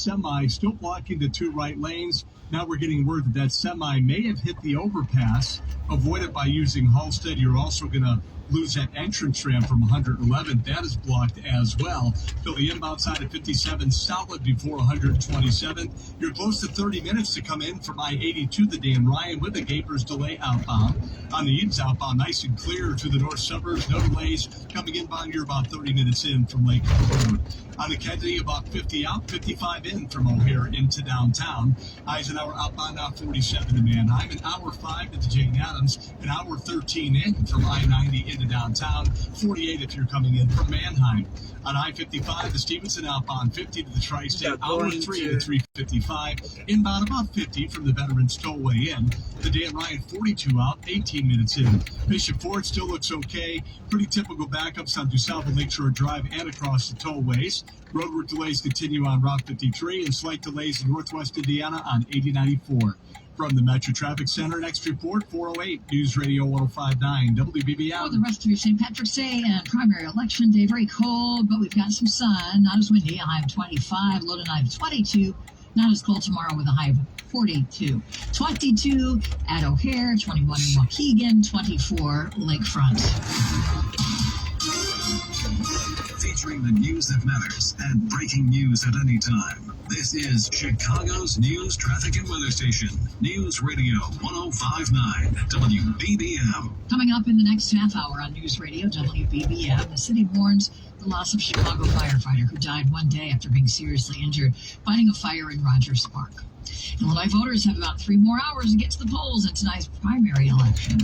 Semi still blocking the two right lanes. Now we're getting word that that semi may have hit the overpass. Avoid it by using Halstead. You're also going to lose that entrance ramp from 111. That is blocked as well. Till the inbound side of 57, solid before 127. You're close to 30 minutes to come in from I-82, the Dan Ryan, with a Gapers delay outbound. On the Eads outbound, nice and clear to the north suburbs. No delays coming inbound. You're about 30 minutes in from Lake Road. On the Kennedy, about 50 out, 55 in from O'Hare into downtown. Eisenhower outbound now 47 to Manheim. An hour 5 to the Jane Addams. An hour 13 in from I-90 into downtown. 48 if you're coming in from Manheim. On I-55, the Stevenson outbound 50 to the Tri-State. Hour 3 to 355. Inbound about 50 from the Veterans Tollway in. The Dan Ryan 42 out, 18 minutes in. Bishop Ford still looks okay. Pretty typical backups on DuSable Lakeshore Drive and across the tollways. Roadwork delays continue on Route 53 and slight delays in northwest Indiana on 8094. From the Metro Traffic Center, next report, 408 News Radio 1059 WBBM. For the rest of your St. Patrick's Day and primary election day, very cold, but we've got some sun. Not as windy, a high of 25, low tonight of 22. Not as cold tomorrow with a high of 42. 22 at O'Hare, 21 in Waukegan, 24 Lakefront. Featuring the news that matters and breaking news at any time. This is Chicago's news, traffic, and weather station. News Radio 1059 WBBM. Coming up in the next half hour on News Radio WBBM, the city mourns the loss of Chicago firefighter who died one day after being seriously injured fighting a fire in Rogers Park. Illinois voters have about 3 more hours to get to the polls in tonight's primary election.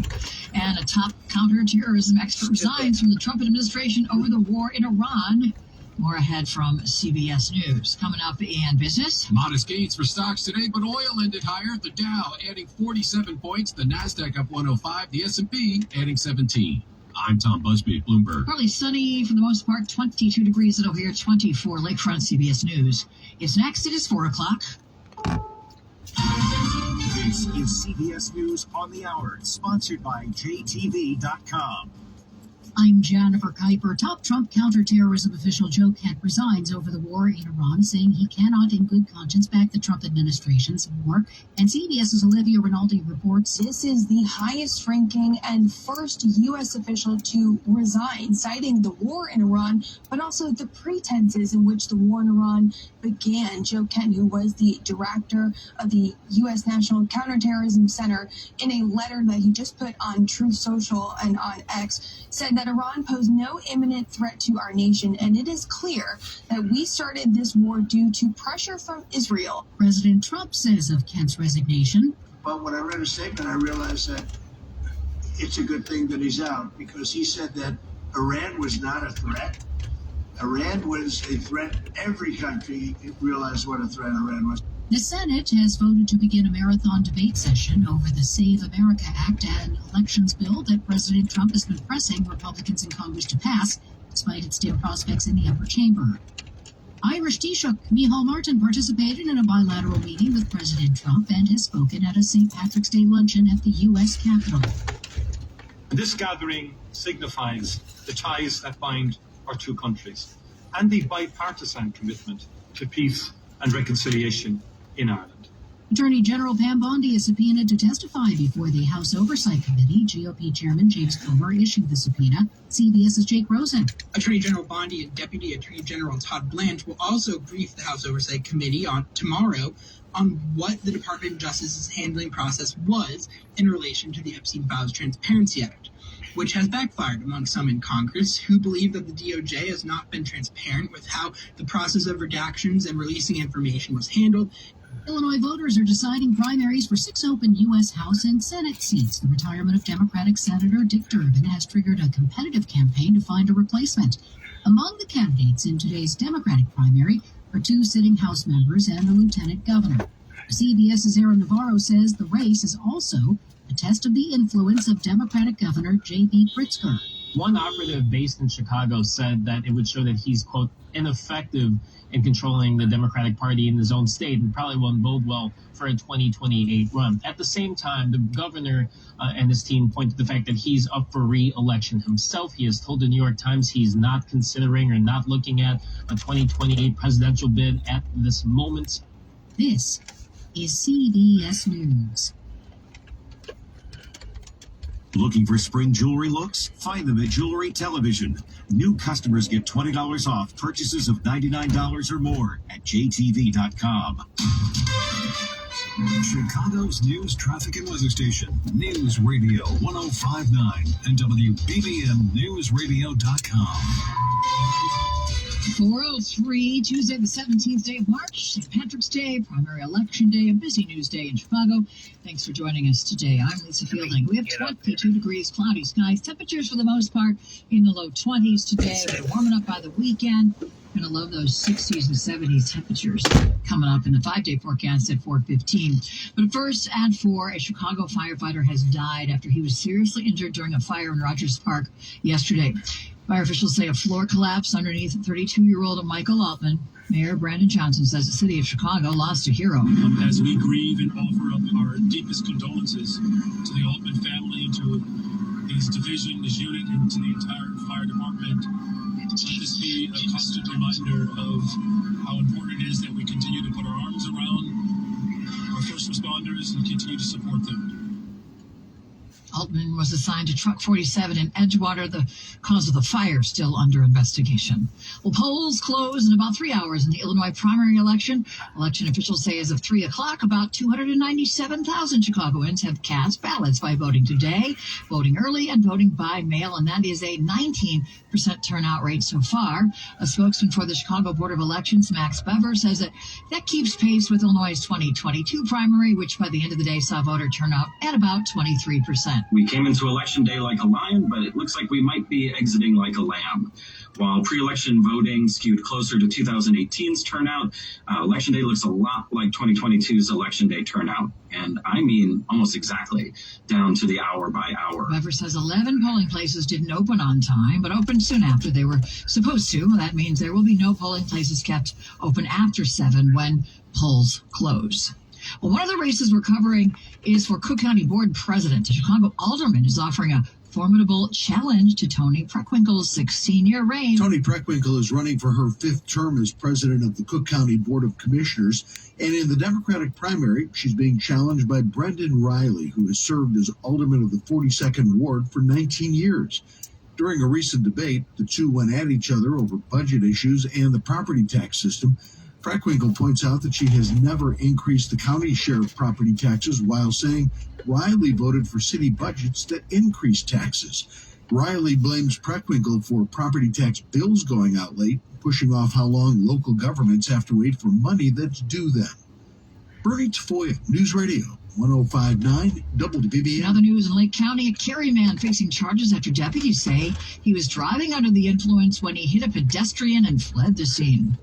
And a top counterterrorism expert resigns from the Trump administration over the war in Iran. More ahead from CBS News. Coming up in business. Modest gains for stocks today, but oil ended higher. The Dow adding 47 points, the NASDAQ up 105, the S&P adding 17. I'm Tom Busby, Bloomberg. Partly sunny for the most part, 22 degrees at O'Hare, 24 Lakefront. CBS News. It's next. It is 4 o'clock. This is CBS News on the Hour, sponsored by JTV.com. I'm Jennifer Kuiper. Top Trump counterterrorism official Joe Kent resigns over the war in Iran, saying he cannot in good conscience back the Trump administration's war. And CBS's Olivia Rinaldi reports this is the highest ranking and first U.S. official to resign, citing the war in Iran, but also the pretenses in which the war in Iran began. Joe Kent, who was the director of the U.S. National Counterterrorism Center, in a letter that he just put on Truth Social and on X, said that Iran posed no imminent threat to our nation, and it is clear that we started this war due to pressure from Israel. President Trump says of Kent's resignation. Well, when I read his statement, I realized that it's a good thing that he's out, because he said that Iran was not a threat. Iran was a threat. Every country realized what a threat Iran was. The Senate has voted to begin a marathon debate session over the Save America Act, an elections bill that President Trump has been pressing Republicans in Congress to pass, despite its dim prospects in the upper chamber. Irish Taoiseach Micheál Martin participated in a bilateral meeting with President Trump and has spoken at a St. Patrick's Day luncheon at the U.S. Capitol. This gathering signifies the ties that bind our two countries and the bipartisan commitment to peace and reconciliation in Ireland. Attorney General Pam Bondi is subpoenaed to testify before the House Oversight Committee. GOP Chairman James Comer issued the subpoena. CBS's Jake Rosen. Attorney General Bondi and Deputy Attorney General Todd Blanche will also brief the House Oversight Committee on tomorrow on what the Department of Justice's handling process was in relation to the Epstein Files Transparency Act, which has backfired among some in Congress who believe that the DOJ has not been transparent with how the process of redactions and releasing information was handled. Illinois voters are deciding primaries for 6 open U.S. House and Senate seats. The retirement of Democratic Senator Dick Durbin has triggered a competitive campaign to find a replacement. Among the candidates in today's Democratic primary are 2 sitting House members and the lieutenant governor. CBS's Aaron Navarro says the race is also a test of the influence of Democratic Governor J.B. Pritzker. One operative based in Chicago said that it would show that he's, quote, ineffective in controlling the Democratic Party in his own state and probably won't bode well for a 2028 run. At the same time, the governor and his team point to the fact that he's up for re-election himself. He has told the New York Times he's not considering or not looking at a 2028 presidential bid at this moment. This is CBS News. Looking for spring jewelry looks? Find them at Jewelry Television. New customers get $20 off purchases of $99 or more at jtv.com. Chicago's news, traffic, and weather station. News Radio 1059 and WBBM Newsradio.com. 4:03, Tuesday, the 17th day of March, St. Patrick's Day, primary election day, a busy news day in Chicago. Thanks for joining us today. I'm Lisa Fielding. We have 22 degrees, cloudy skies, temperatures for the most part in the low 20s today. We're warming up by the weekend. Going to love those 60s and 70s temperatures coming up in the 5-day forecast at 4:15. But first, at 4, a Chicago firefighter has died after he was seriously injured during a fire in Rogers Park yesterday. Fire officials say a floor collapsed underneath 32-year-old Michael Altman. Mayor Brandon Johnson says the city of Chicago lost a hero. As we grieve and offer up our deepest condolences to the Altman family, to his division, his unit, and to the entire fire department, let this be a constant reminder of how important it is that we continue to put our arms around our first responders and continue to support them. Altman was assigned to Truck 47 in Edgewater. The cause of the fire still under investigation. Well, polls close in about 3 hours in the Illinois primary election. Election officials say as of 3 o'clock, about 297,000 Chicagoans have cast ballots by voting today, voting early, and voting by mail, and that is a 19% turnout rate so far. A spokesman for the Chicago Board of Elections, Max Bever, says that keeps pace with Illinois' 2022 primary, which by the end of the day saw voter turnout at about 23%. We came into Election Day like a lion, but it looks like we might be exiting like a lamb. While pre-election voting skewed closer to 2018's turnout, Election Day looks a lot like 2022's Election Day turnout. And I mean almost exactly, down to the hour by hour. Weber says 11 polling places didn't open on time, but opened soon after they were supposed to. That means there will be no polling places kept open after 7 when polls close. Well, one of the races we're covering is for Cook County Board President. A Chicago alderman is offering a formidable challenge to Toni Preckwinkle's 16-year reign. Toni Preckwinkle is running for her 5th term as president of the Cook County Board of Commissioners. And in the Democratic primary, she's being challenged by Brendan Riley, who has served as alderman of the 42nd Ward for 19 years. During a recent debate, the two went at each other over budget issues and the property tax system. Preckwinkle points out that she has never increased the county's share of property taxes, while saying Riley voted for city budgets that increased taxes. Riley blames Preckwinkle for property tax bills going out late, pushing off how long local governments have to wait for money that's due them. Bernie Tafoya, News Radio 1059 WBBM. Another news in Lake County, a Cary man facing charges after deputies say he was driving under the influence when he hit a pedestrian and fled the scene.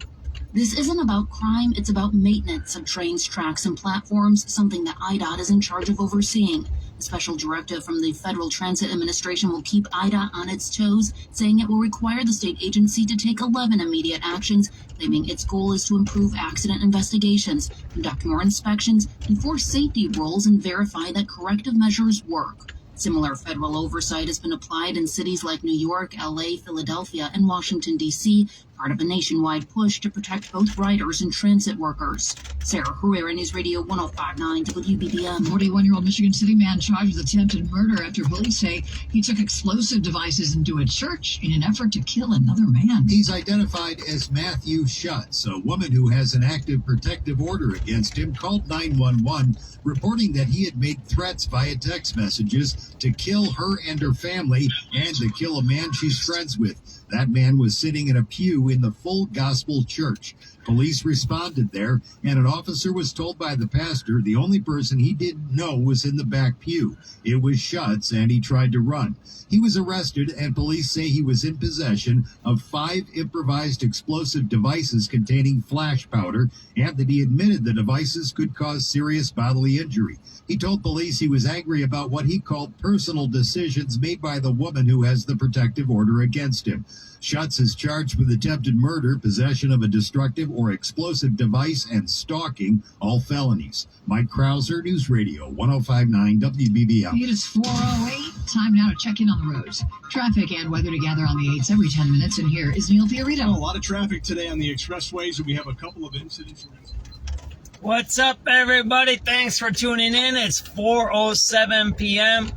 This isn't about crime, it's about maintenance of trains, tracks, and platforms, something that IDOT is in charge of overseeing. A special directive from the Federal Transit Administration will keep IDOT on its toes, saying it will require the state agency to take 11 immediate actions, claiming its goal is to improve accident investigations, conduct more inspections, enforce safety rules, and verify that corrective measures work. Similar federal oversight has been applied in cities like New York, LA, Philadelphia, and Washington, D.C., part of a nationwide push to protect both riders and transit workers. Sarah Herrera, News Radio 1059 WBBM. 41-year-old Michigan City man charged with attempted murder after police say he took explosive devices into a church in an effort to kill another man. He's identified as Matthew Schutz. A woman who has an active protective order against him called 911, reporting that he had made threats via text messages to kill her and her family and to kill a man she's friends with. That man was sitting in a pew in the Full Gospel Church. Police responded there, and an officer was told by the pastor the only person he didn't know was in the back pew. It was Schutz, and he tried to run. He was arrested, and police say he was in possession of 5 improvised explosive devices containing flash powder, and that he admitted the devices could cause serious bodily injury. He told police he was angry about what he called personal decisions made by the woman who has the protective order against him. Schutz is charged with attempted murder, possession of a destructive or explosive device, and stalking, all felonies. Mike Krauser, News Radio 105.9 WBBM. It is 4:08. Time now to check in on the roads. Traffic and weather together on the 8s every 10 minutes. And here is Neil Fiorito. A lot of traffic today on the expressways, and we have a couple of incidents. What's up, everybody? Thanks for tuning in. It's 4:07 p.m.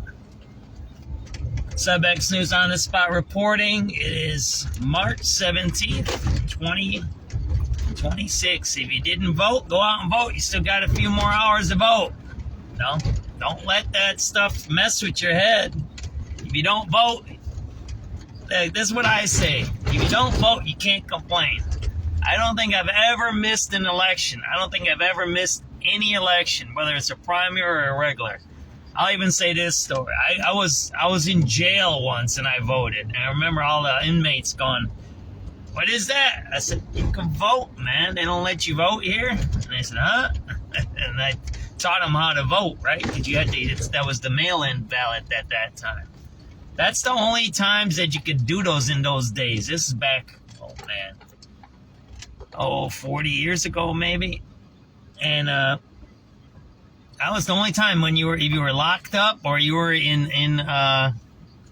SubX.News on the spot reporting. It is March 17th, 2026. If you didn't vote, go out and vote. You still got a few more hours to vote. No, don't let that stuff mess with your head. If you don't vote, this is what I say. If you don't vote, you can't complain. I don't think I've ever missed an election. I don't think I've ever missed any election, whether it's a primary or a regular. I'll even say this story. I was in jail once and I voted. And I remember all the inmates going, "What is that?" I said, "You can vote, man. They don't let you vote here." And they said, "Huh?" And I taught them how to vote, right? Because you had to. That was the mail-in ballot at that time. That's the only times that you could do those in those days. This is back, 40 years ago maybe. And that was the only time when if you were locked up or you were in the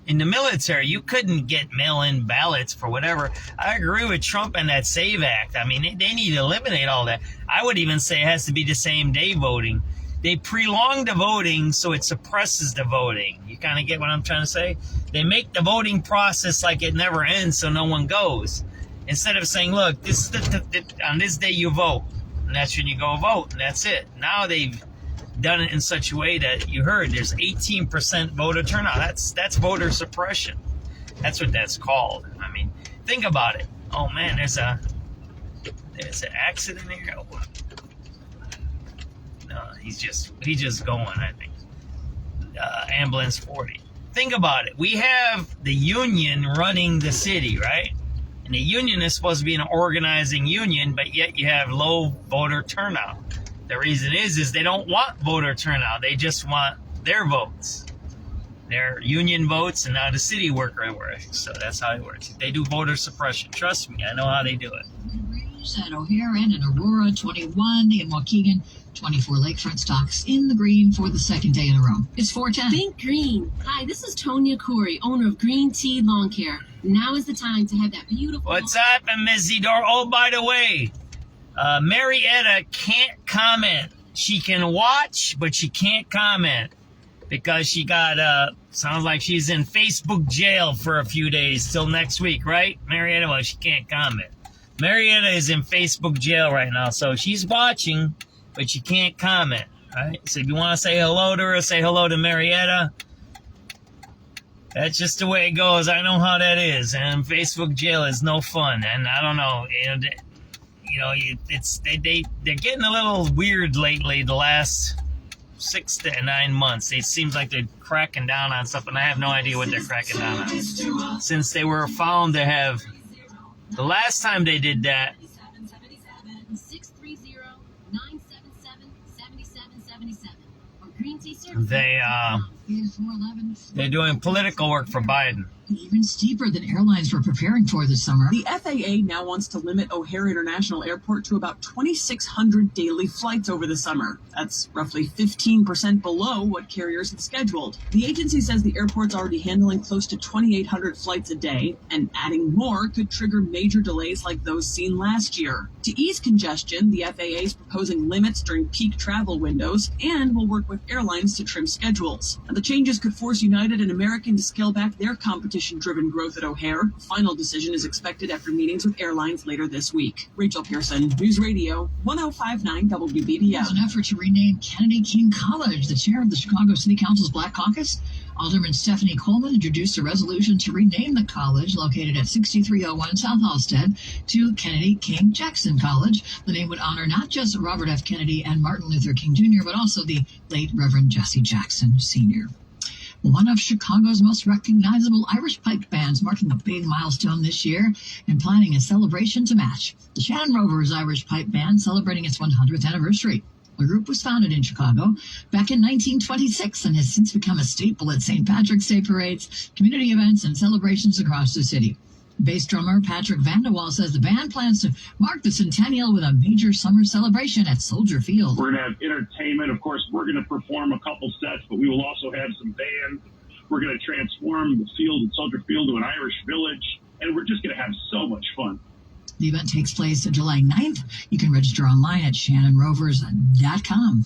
military, you couldn't get mail-in ballots for whatever. I agree with Trump and that SAVE Act. I mean, they need to eliminate all that. I would even say it has to be the same day voting. They prolong the voting so it suppresses the voting. You kind of get what I'm trying to say? They make the voting process like it never ends so no one goes. Instead of saying, look, this is on this day you vote, and that's when you go vote, and that's it. Now they've done it in such a way that you heard there's 18% voter turnout. That's voter suppression. That's what that's called. I mean, think about it. Oh man, there's an accident here. Oh. No, he's just going, I think. Ambulance 40. Think about it. We have the union running the city, right? And the union is supposed to be an organizing union, but yet you have low voter turnout. The reason is they don't want voter turnout. They just want their votes. Their union votes, and now the city worker works. So that's how it works. They do voter suppression. Trust me, I know how they do it. At O'Hare and in Aurora, 21. In Waukegan, 24 lakefront stocks in the green for the second day in a row. It's 4:10. Think green. Hi, this is Tonya Corey, owner of Green Tea Lawn Care. Now is the time to have that beautiful... What's up, Ms. Zidor? Oh, by the way, Marietta can't comment. She can watch, but she can't comment because she got, sounds like she's in Facebook jail for a few days till next week, right? Marietta, well, she can't comment. Marietta is in Facebook jail right now, so she's watching, but she can't comment, right? So if you want to say hello to her, say hello to Marietta. That's just the way it goes. I know how that is, and Facebook jail is no fun. And I don't know, they're getting a little weird lately. The last 6 to 9 months, it seems like they're cracking down on stuff, and I have no idea what they're cracking down on. Since they were found to have, the last time they did that, they're doing political work for Biden. Even steeper than airlines were preparing for this summer. The FAA now wants to limit O'Hare International Airport to about 2,600 daily flights over the summer. That's roughly 15% below what carriers have scheduled. The agency says the airport's already handling close to 2,800 flights a day, and adding more could trigger major delays like those seen last year. To ease congestion, the FAA is proposing limits during peak travel windows and will work with airlines to trim schedules. Now, the changes could force United and American to scale back their competition competition-driven growth at O'Hare. A final decision is expected after meetings with airlines later this week. Rachel Pearson, News Radio 1059 WBBM. There's an effort to rename Kennedy King College. The chair of the Chicago City Council's Black Caucus, Alderman Stephanie Coleman, introduced a resolution to rename the college, located at 6301 South Halsted, to Kennedy King Jackson College. The name would honor not just Robert F. Kennedy and Martin Luther King Jr., but also the late Reverend Jesse Jackson Sr. One of Chicago's most recognizable Irish pipe bands marking a big milestone this year and planning a celebration to match. The Shannon Rovers Irish Pipe Band celebrating its 100th anniversary. The group was founded in Chicago back in 1926 and has since become a staple at St. Patrick's Day parades, community events, and celebrations across the city. Bass drummer Patrick Vanderwall says the band plans to mark the centennial with a major summer celebration at Soldier Field. We're going to have entertainment. Of course, we're going to perform a couple sets, but we will also have some bands. We're going to transform the field at Soldier Field to an Irish village, and we're just going to have so much fun. The event takes place July 9th. You can register online at shannonrovers.com.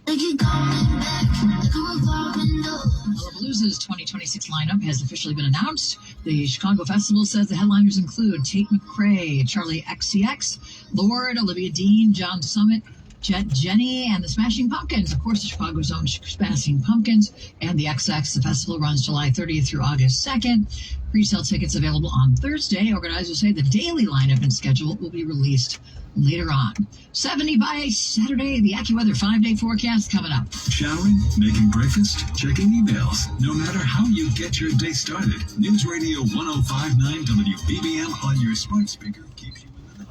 Lollapalooza's 2026 lineup has officially been announced. The Chicago Festival says the headliners include Tate McRae, Charlie XCX, Lorde, Olivia Dean, John Summit, Jet Jenny, and the Smashing Pumpkins. Of course, the Chicago's own Smashing Pumpkins and the XX. The festival runs July 30th through August 2nd. Pre-sale tickets available on Thursday. Organizers say the daily lineup and schedule will be released later on. 70 by Saturday. The AccuWeather 5-day forecast coming up. Showering, making breakfast, checking emails. No matter how you get your day started, News Radio 1059 WBBM on your smart speaker keeps you in the know.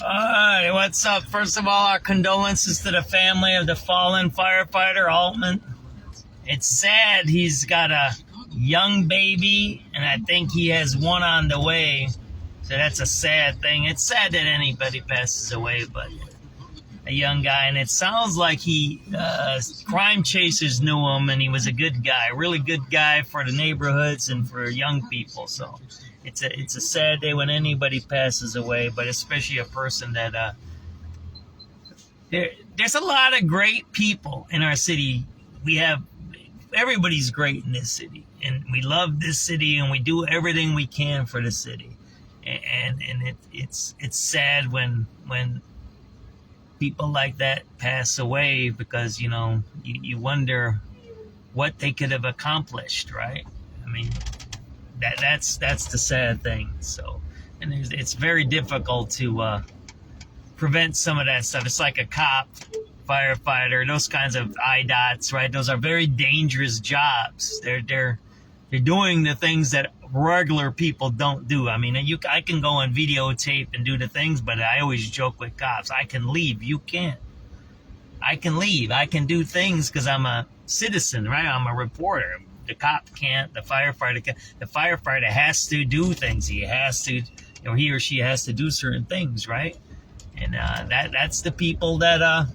All right, what's up? First of all, our condolences to the family of the fallen firefighter, Altman. It's sad he's got a young baby, and I think he has one on the way. So that's a sad thing. It's sad that anybody passes away, but a young guy. And it sounds like crime chasers knew him, and he was a good guy, a really good guy for the neighborhoods and for young people. So it's a sad day when anybody passes away, but especially a person that there's a lot of great people in our city. Everybody's great in this city, and we love this city, and we do everything we can for the city. And it's sad when people like that pass away, because you wonder what they could have accomplished, right? I mean, that's the sad thing. So, and it's very difficult to prevent some of that stuff. It's like a cop, firefighter, those kinds of IDOTs, right? Those are very dangerous jobs. They're doing the things that regular people don't do. I mean, I can go on videotape and do the things, but I always joke with cops. I can leave. You can't. I can leave. I can do things because I'm a citizen, right? I'm a reporter. The cop can't. The firefighter can't. The firefighter has to do things. He has to, he or she has to do certain things, right? And that's the people that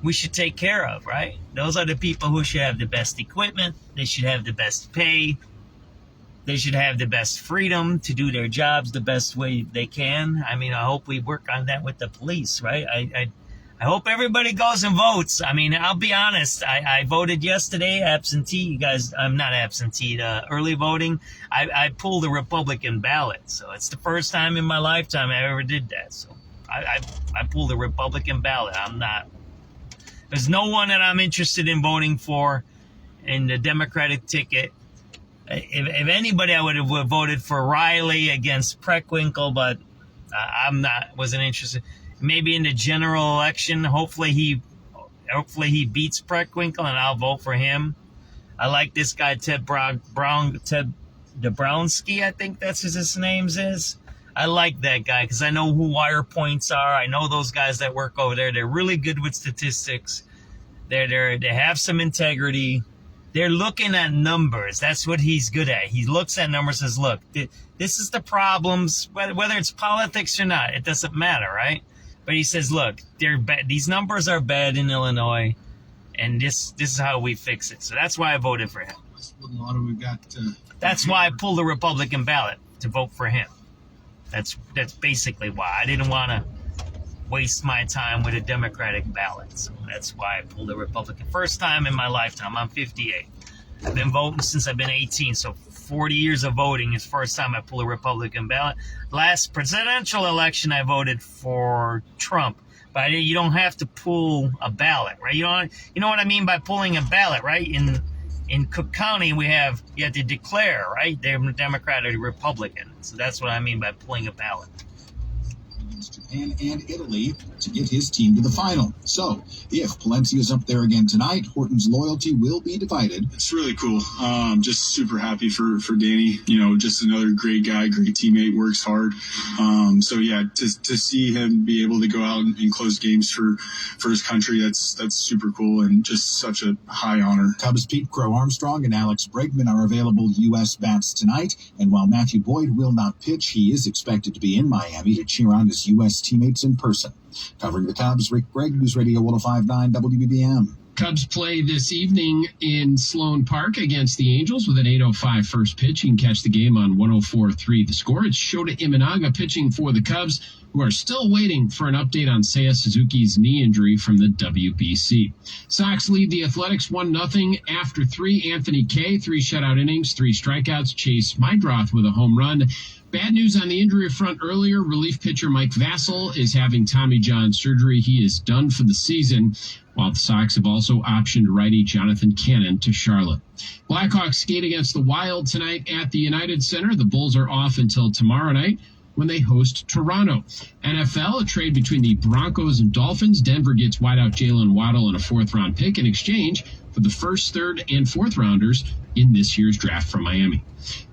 we should take care of, right? Those are the people who should have the best equipment. They should have the best pay. They should have the best freedom to do their jobs the best way they can. I mean, I hope we work on that with the police, right? I hope everybody goes and votes. I mean, I'll be honest. I voted yesterday, absentee. You guys, I'm not absentee, early voting. I pulled the Republican ballot. So it's the first time in my lifetime I ever did that. So I pulled the Republican ballot. There's no one that I'm interested in voting for in the Democratic ticket. If anybody, I would have voted for Riley against Preckwinkle, but wasn't interested. Maybe in the general election, hopefully he beats Preckwinkle, and I'll vote for him. I like this guy, Ted Dabrowski, I think that's his name is. I like that guy because I know who Wire Points are. I know those guys that work over there. They're really good with statistics. They have some integrity. They're looking at numbers. That's what he's good at. He looks at numbers and says, look, this is the problems, whether it's politics or not. It doesn't matter, right? But he says, look, they're bad. These numbers are bad in Illinois, and this is how we fix it. So that's why I voted for him. That's why I pulled the Republican ballot, to vote for him. That's basically why. I didn't want to waste my time with a Democratic ballot. So that's why I pulled a Republican. First time in my lifetime. I'm 58. I've been voting since I've been 18, so 40 years of voting, it's the first time I pull a Republican ballot. Last presidential election, I voted for Trump. But you don't have to pull a ballot, right? You know what I mean by pulling a ballot, right? In Cook County, you have to declare, right? They're Democrat or Republican. So that's what I mean by pulling a ballot. Japan and Italy to get his team to the final. So, if Palencia is up there again tonight, Horton's loyalty will be divided. It's really cool. Just super happy for Danny. You know, just another great guy, great teammate, works hard. So yeah, to see him be able to go out and close games for his country, that's super cool and just such a high honor. Cubs Pete Crow Armstrong and Alex Bregman are available U.S. bats tonight, and while Matthew Boyd will not pitch, he is expected to be in Miami to cheer on his U.S. teammates in person. Covering the Cubs, Rick Gregg, News Radio 105.9 WBBM. Cubs play this evening in Sloan Park against the Angels with an 8:05 first pitch. You can catch the game on 104.3 The Score. It's Shota Imanaga pitching for the Cubs, who are still waiting for an update on Seiya Suzuki's knee injury from the WBC. Sox lead the Athletics 1-0 after 3. Anthony Kay, 3 shutout innings, 3 strikeouts. Chase Mydroth with a home run. Bad news on the injury front earlier. Relief pitcher Mike Vassell is having Tommy John surgery. He is done for the season, while the Sox have also optioned righty Jonathan Cannon to Charlotte. Blackhawks skate against the Wild tonight at the United Center. The Bulls are off until tomorrow night when they host Toronto. NFL, a trade between the Broncos and Dolphins. Denver gets wideout Jalen Waddle and a 4th-round pick in exchange for the 1st, 3rd, and 4th rounders in this year's draft from Miami.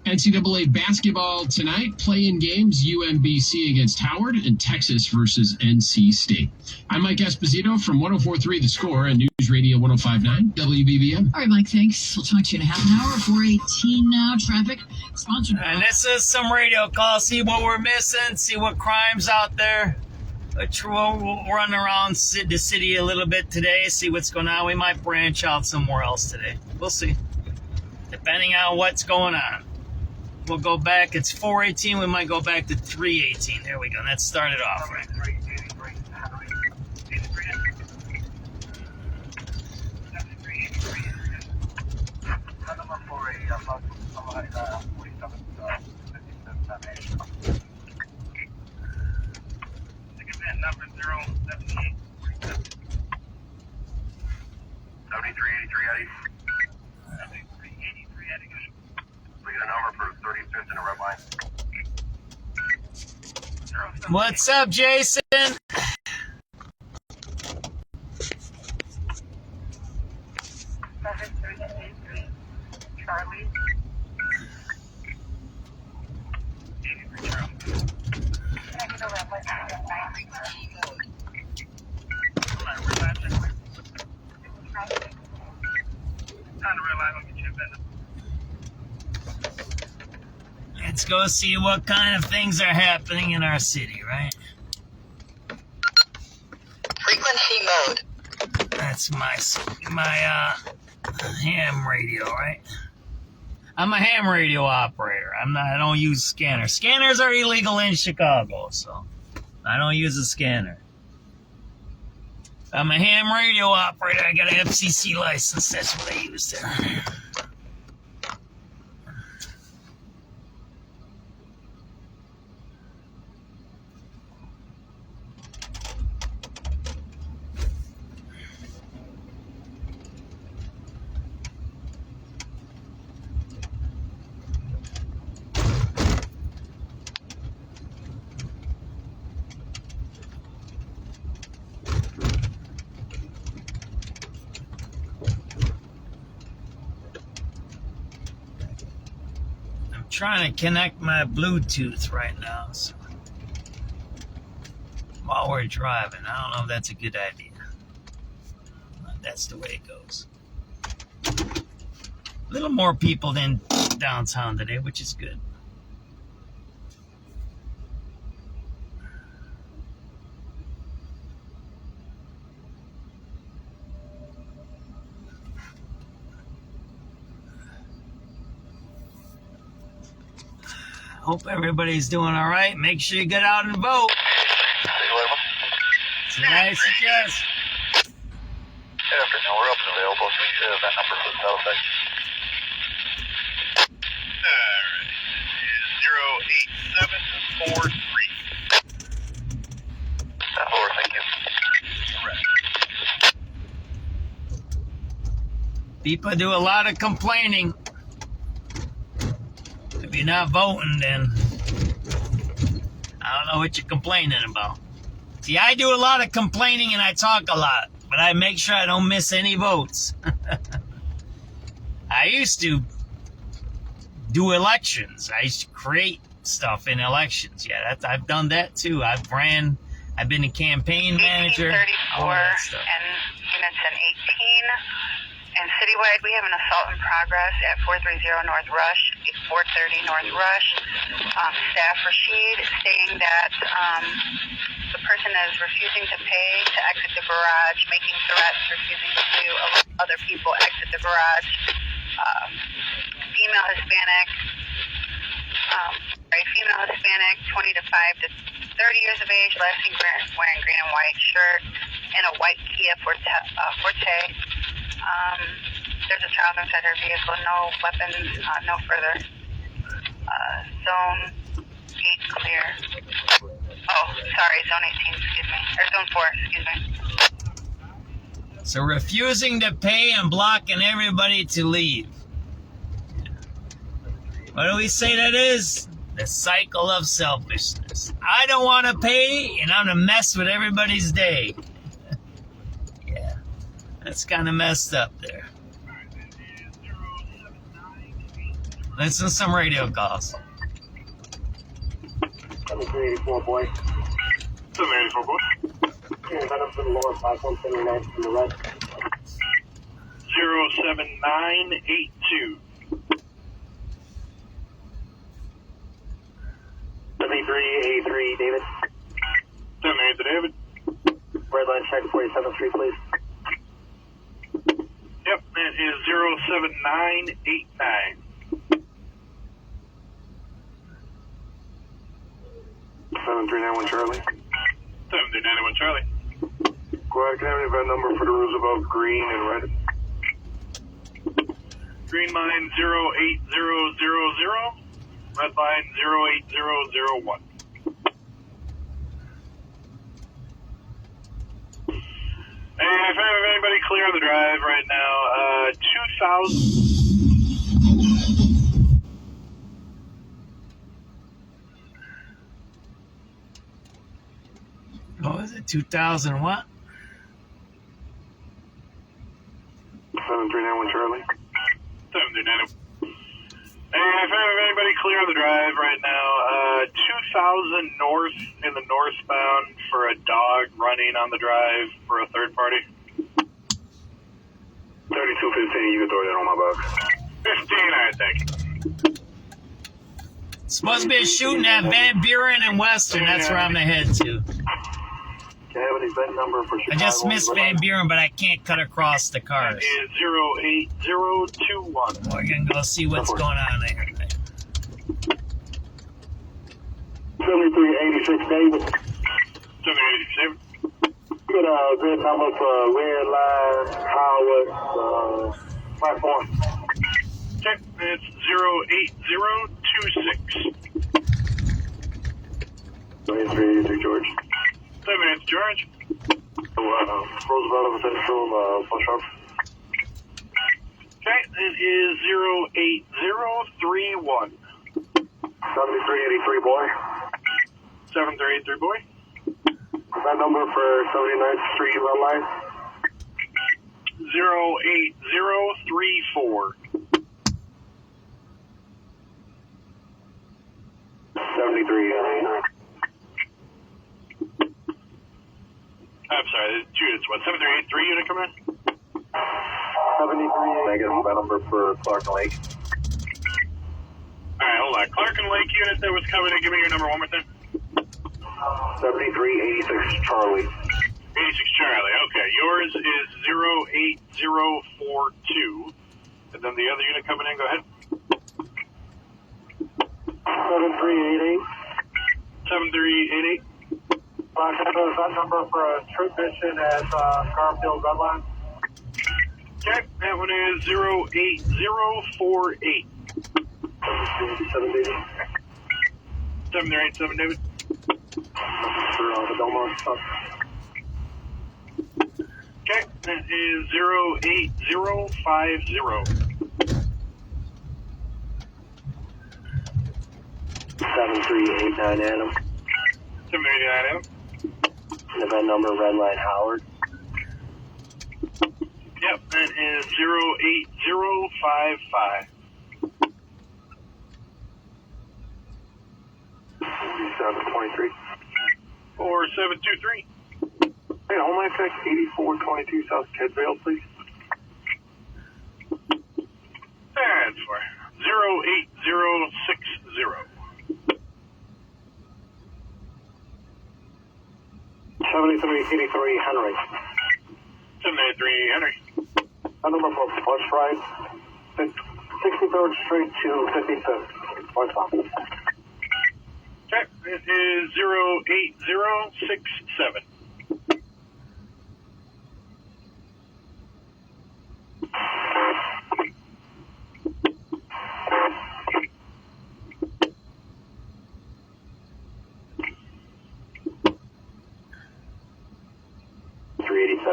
NCAA basketball tonight, play-in games, UMBC against Howard and Texas versus NC State. I'm Mike Esposito from 104.3 The Score and News Radio 105.9 WBBM. All right, Mike, thanks. We'll talk to you in a half an hour. 4:18 now. Traffic sponsored by... And this is some radio call. See what we're missing. See what crime's out there. We'll run around the city a little bit today. See what's going on. We might branch out somewhere else today. We'll see. Depending on what's going on. We'll go back. It's 4:18. We might go back to 3:18. There we go. Let's start it off. Right. What's up, Jason? Charlie. Let's go see what kind of things are happening in our city, right? Frequency mode. That's my ham radio, right? I'm a ham radio operator. I don't use scanners. Scanners are illegal in Chicago, so I don't use a scanner. I'm a ham radio operator. I got an FCC license. That's what I use there. Trying to connect my Bluetooth right now, so while we're driving. I don't know if that's a good idea. That's the way it goes. A little more people than downtown today, which is good. Hope everybody's doing all right. Make sure you get out and vote. That's what I suggest. Good afternoon. We're up and available. That number for the 08743. Thank you. People do a lot of complaining. If you're not voting, then I don't know what you're complaining about. See, I do a lot of complaining and I talk a lot, but I make sure I don't miss any votes. I used to do elections. I used to create stuff in elections. Yeah, I've done that too. I've been a campaign manager. 1834 and units in 18. And citywide, we have an assault in progress at 430 North Rush, 430 North Rush. Staff Rashid stating that the person is refusing to pay to exit the garage, making threats, refusing to allow other people exit the garage. Female Hispanic, 20 to 5 to 30 years of age, last seen wearing green and white shirt and a white Kia Forte. There's a child inside her vehicle, no weapons, no further. Zone 8 clear. Oh, sorry, Zone 18, excuse me. Or Zone 4, excuse me. So refusing to pay and blocking everybody to leave. What do we say that is? The cycle of selfishness. I don't want to pay, and I'm going to mess with everybody's day. Yeah, that's kind of messed up there. Listen to some radio calls. 7384, boy. 7384, boy. Yeah, that up to the lower 5179 from the red. 07982. 7383, David. 783, David. Red line check 47th Street, please. Yep, that is 07989. 7391 Charlie. 7391 Charlie. Go ahead, can I have the event number for the Roosevelt green and red? Green line 08000. Red line 08001. And if I have anybody clear on the drive right now, 2000. Oh, is it 2000 what? 7391 Charlie. 7391. And if I have anybody clear on the drive right now, 2000 north in the northbound for a dog running on the drive for a third party. 3215, you can throw that on my box. 15, I think. Supposed to be a shooting at Van Buren and Western. That's where I'm headed to. Can I have an event number for Chicago? I just missed Van Buren, but I can't cut across the cars. That is 08021. We're going to go see what's going on there. 7386 David. 7386 David. Good event number for Red Line, Howard, platform. Okay, it's 08026. 7386 George. 7 minutes, George. Roosevelt Central, Flush Off. Okay, it is 08031. 7383, boy. 7383, boy. That number for 79th Street, red line. 08034. 7389. I'm sorry, two units. What, 7383 unit come in? 73. Negative, that number for Clark and Lake. Alright, hold on. Clark and Lake unit that was coming in. Give me your number one more time. 7386 Charlie. 86 Charlie. Okay, yours is 08042. And then the other unit coming in, go ahead. 7388. 7388. That number for a troop mission at Garfield Redline. Okay, that one is 08048. 08048. David. 7387 David. For the Belmont stop. Okay, that is 08050. 7389 Adam. 7389 Adam. Event number Redline Howard. Yep, that is 08055. 723. 4723. Hey, home line check 8422 South Kedvale, please. And for 08060. 7383 Henry. 783 Henry. Number for bus ride 63rd Street to 55th. What's up? Okay, it is 08067.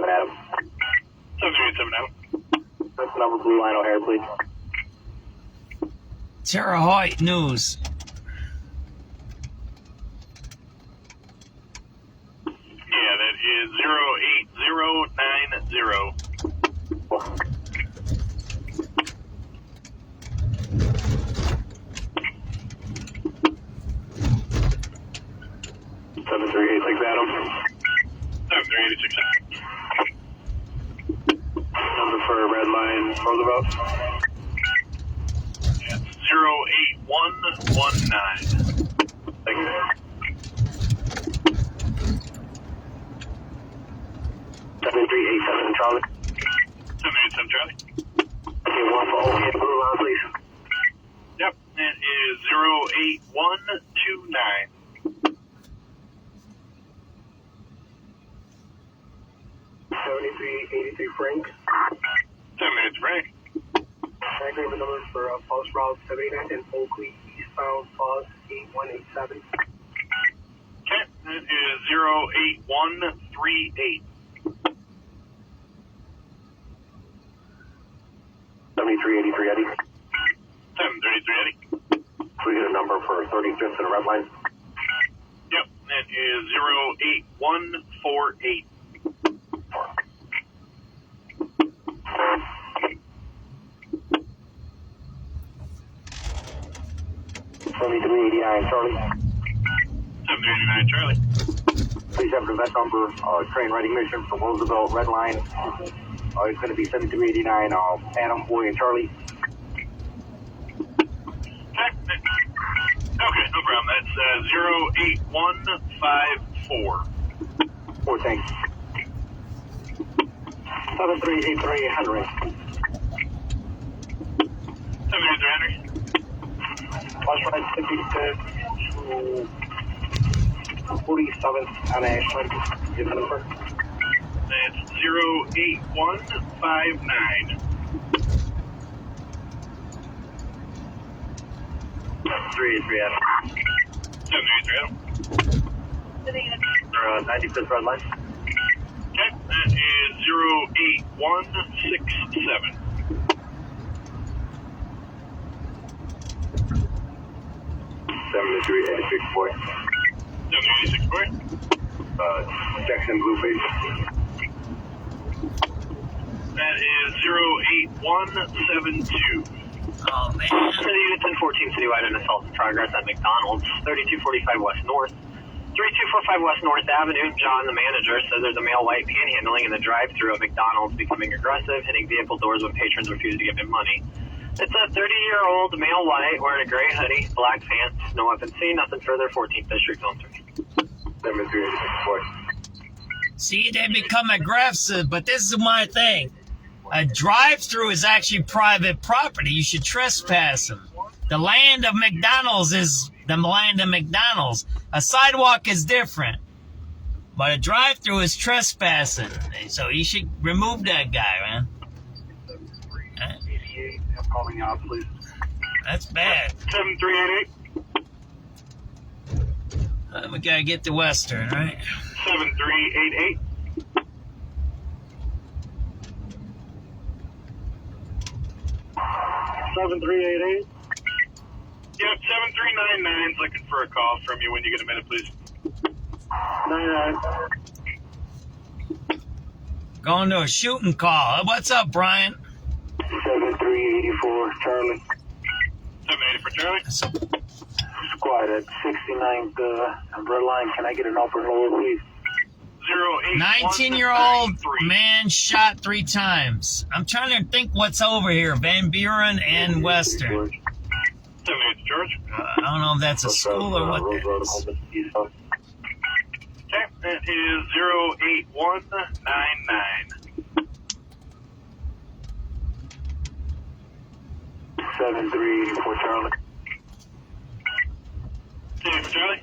Adam. 737 Adam. That's the number Blue Line O'Hare, please. Terre Haute News. Yeah, that is 08090. 7386 Adam. 7386 Adam. Number for Redline Roosevelt. It's 08119. Thank you. 7387 Charlie. 787 Charlie. Okay, one for OK Blue Line, please. Yep, it is 08129. 7383 Frank. 7 minutes, Frank. I agree with numbers for Pulse Route 79 and Oakley eastbound Pulse 8187. Okay, that is 08138. 7383 Eddie. 7383 Eddie. We get a number for 35th and Red Line. Yep, that is 08148. 7389 Charlie. 7389 Charlie. Please have the event number, train riding mission for Roosevelt Red Line. It's going to be 7389 Adam, Boy, and Charlie. Okay, no problem. That's 08154. 4, thanks. 7383 Henry. 7383 Henry. Bus ride 55th to 47th on Ashland. Give the number. That's 08159. 383 Adam. 783 Adam. 95th Red Line. Okay, that is 08167. 7386 boy. 7386 boy. Jackson Blueface. That is 08172. Oh, man. Unit 1014 citywide and assault in progress at McDonald's, 3245 West North. 3245 West North Avenue. John, the manager, says there's a male white panhandling in the drive-thru of McDonald's, becoming aggressive, hitting vehicle doors when patrons refuse to give him money. It's a 30-year-old male white wearing a gray hoodie, black pants, no weapon seen, nothing further, 14th District, Zone 3. 7384. See, they become aggressive, but this is my thing. A drive-thru is actually private property. You should trespass them. The land of McDonald's is the land of McDonald's. A sidewalk is different. But a drive-thru is trespassing. So you should remove that guy, man. Calling out, please. That's bad. 7388. We gotta get to Western, right? 7388. Yep, 7399's looking for a call from you when you get a minute, please. 99. Going to a shooting call. What's up, Brian? 7384, Charlie. 780 for Charlie. Squad at 69th red line. Can I get an upper and lower, please? 19-year-old man shot 3 times. I'm trying to think what's over here. Van Buren and Western. 780 George. I don't know if that's a school or what that is. Okay, that is 08199. 7384, Charlie. 780 for Charlie.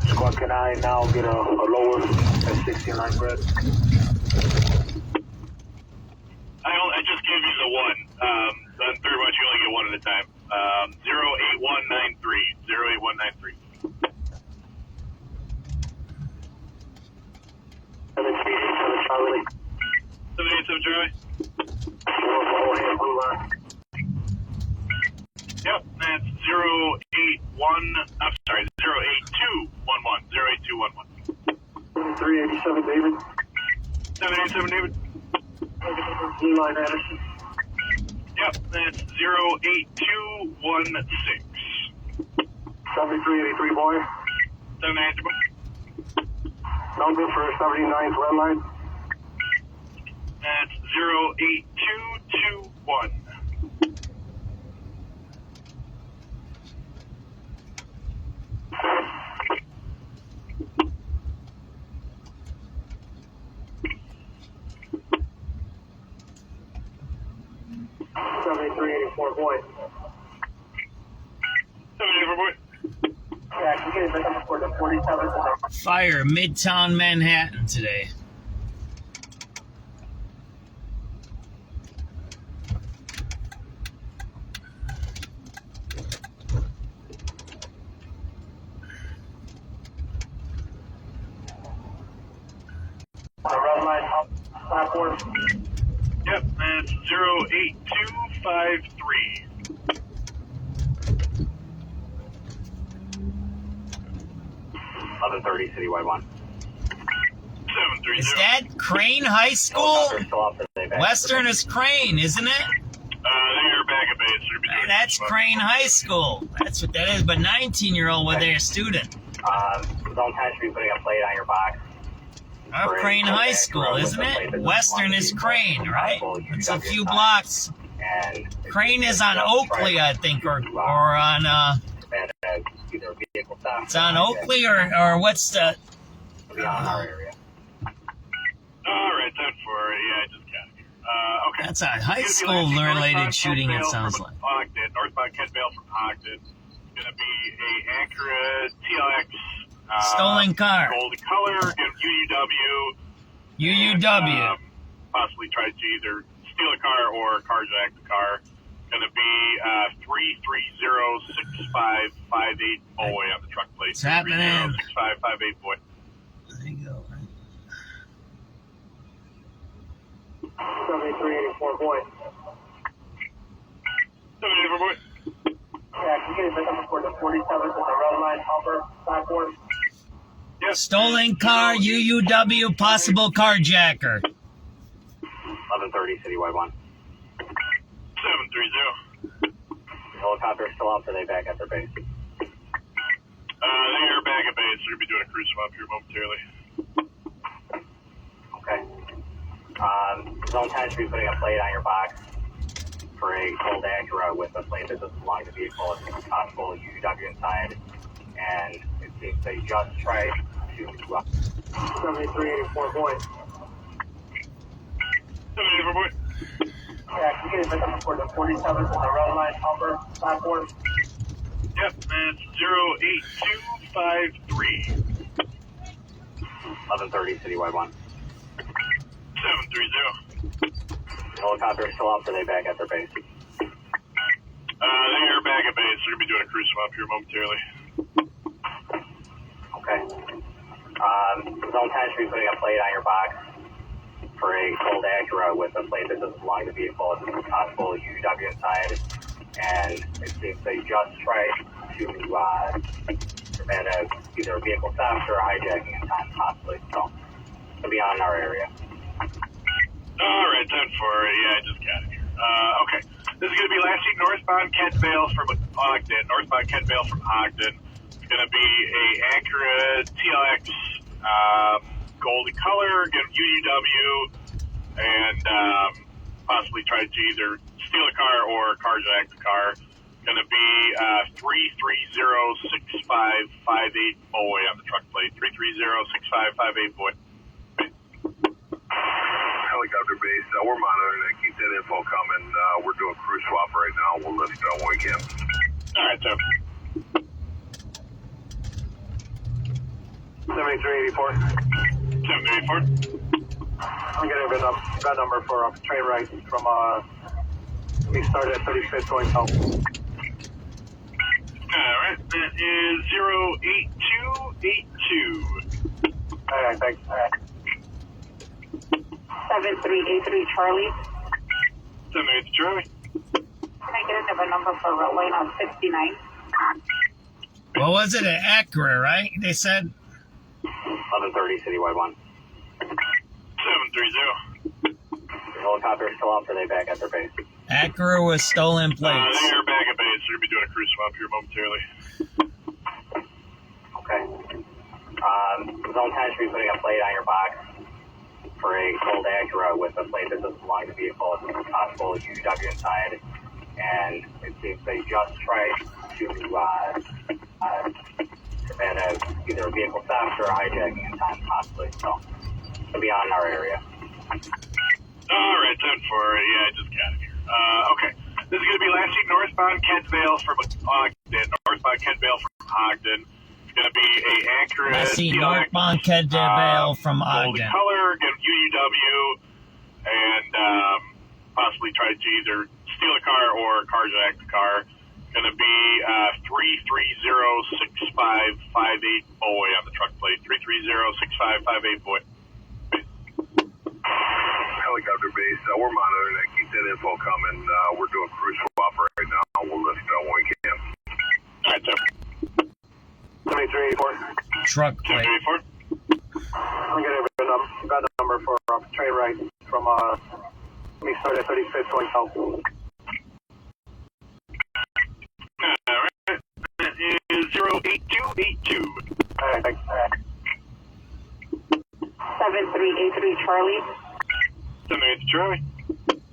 Squad, can I now get a lower at 69 red? I just gave you the one. Then pretty much you only get one at a time. 08193. 08193. 787 Charlie. 787 Charlie. Yep, that's 08211. 08211. 387 David. 787 David. Blue line Anderson. Yep, that's 08216. 7383 boy. 780 boy. Number for 79th red line. That's 08221. Boy. 784 boy. Yeah, can you get it back up for the 47th? Fire Midtown Manhattan today. Red line platform. Yep, that's 08253. 1130 Citywide 1. 730. Is that Crane High School? Western is Crane, isn't it? They're back at base. That's Crane High School. That's what that is. But 19-year-old, were they a student? Zone 10 should be putting a plate on your box. Crane High School, isn't it? Western is Crane, right? It's a few blocks. Crane is on Oakley, I think, or on it's on Oakley or what's the? All right, 10-4. Yeah, I just got it. Okay. That's a high school related shooting. It sounds like. Ogden, northbound Kent Vale from Ogden. Going to be a Acura TLX. Stolen car. Gold color, UUW. Possibly tried to either steal a car or carjack the car. Going to be 3306558 boy on the truck plate. What's happening? 3306558 boy. There you go. 7384 boy. 784 boy. Yeah, can you get it back up for the 47th on the red line upper platform? Yes. Stolen car, UUW, possible carjacker. 1130 Citywide 1. 730. Helicopter still out, so they back at their base. They're back at base. They're going to be doing a cruise swap here momentarily. Okay. Zone 10 should be putting a plate on your box for a cold Acura with a plate that doesn't belong to the vehicle. It's possible UUW inside, and it seems they just tried to 7384 boy. 784 boy. Yeah, can you get it back up for the 47th on the red line upper platform? Yep, that's 08253. 1130 Citywide 1. 730. Helicopter still out, so they back at their base. They're back at base. They're going to be doing a crew swap here momentarily. Okay. Zone 10 should be putting a plate on your box for a cold Acura with a plate that doesn't belong to the vehicle. It's possible UW inside, and it seems they just tried to prevent either a vehicle theft or a hijacking in time, possibly. So, it'll be on our area. All right, 10-4. Yeah, I just got it here. Okay. This is going to be last week northbound Kent Vale from Ogden. Northbound Kent Vale from Ogden. It's going to be a Acura TLX golden color, get UUW, and possibly try to either steal a car or carjack the car. Going to be 3306558 boy on the truck plate. 3306558 boy. Helicopter base, we're monitoring it. Keep that info coming. We're doing crew swap right now. We'll lift when we can. All right, so 7384. 784. I'm getting a red number for train right from we started at 35th going south. All right, that is 08282. All right, thanks. 7383 Charlie. 783 Charlie. Can I get another number for lane on 69? What was it? An Acura, right? They said 1130 Citywide 1. 730. The helicopter is still out, or they back at their base? Acura with stolen plates. They're back at base. They're going to be doing a crew swap here momentarily. Okay. Zone 10 should be putting a plate on your box for a cold Acura with a plate that doesn't belong to the vehicle. It's possible UW inside, and it seems they just tried to prevent either a vehicle theft or a hijacking in time, possibly. So, it'll be on our area. All right, 10-4. Yeah, I just got it here. Okay. This is going to be last week northbound Kent Vale from Ogden. Northbound Kent Vale from Ogden. It's going to be a Acura. I see northbound Kent Vale from Ogden. Golden color, get UUW, and possibly try to either steal a car or carjack the car. Going to be 3306558 boy on the truck plate. 3306558 boy. Helicopter base, we're monitoring it. Keep that info coming. We're doing crew swap right now. We'll lift when we can. All right, 7384. Truck plate. 784. I'm getting a red number for train right from we started at 35th going south. All right, that is 08282. All right, thanks. 7383 Charlie. 783 Charlie.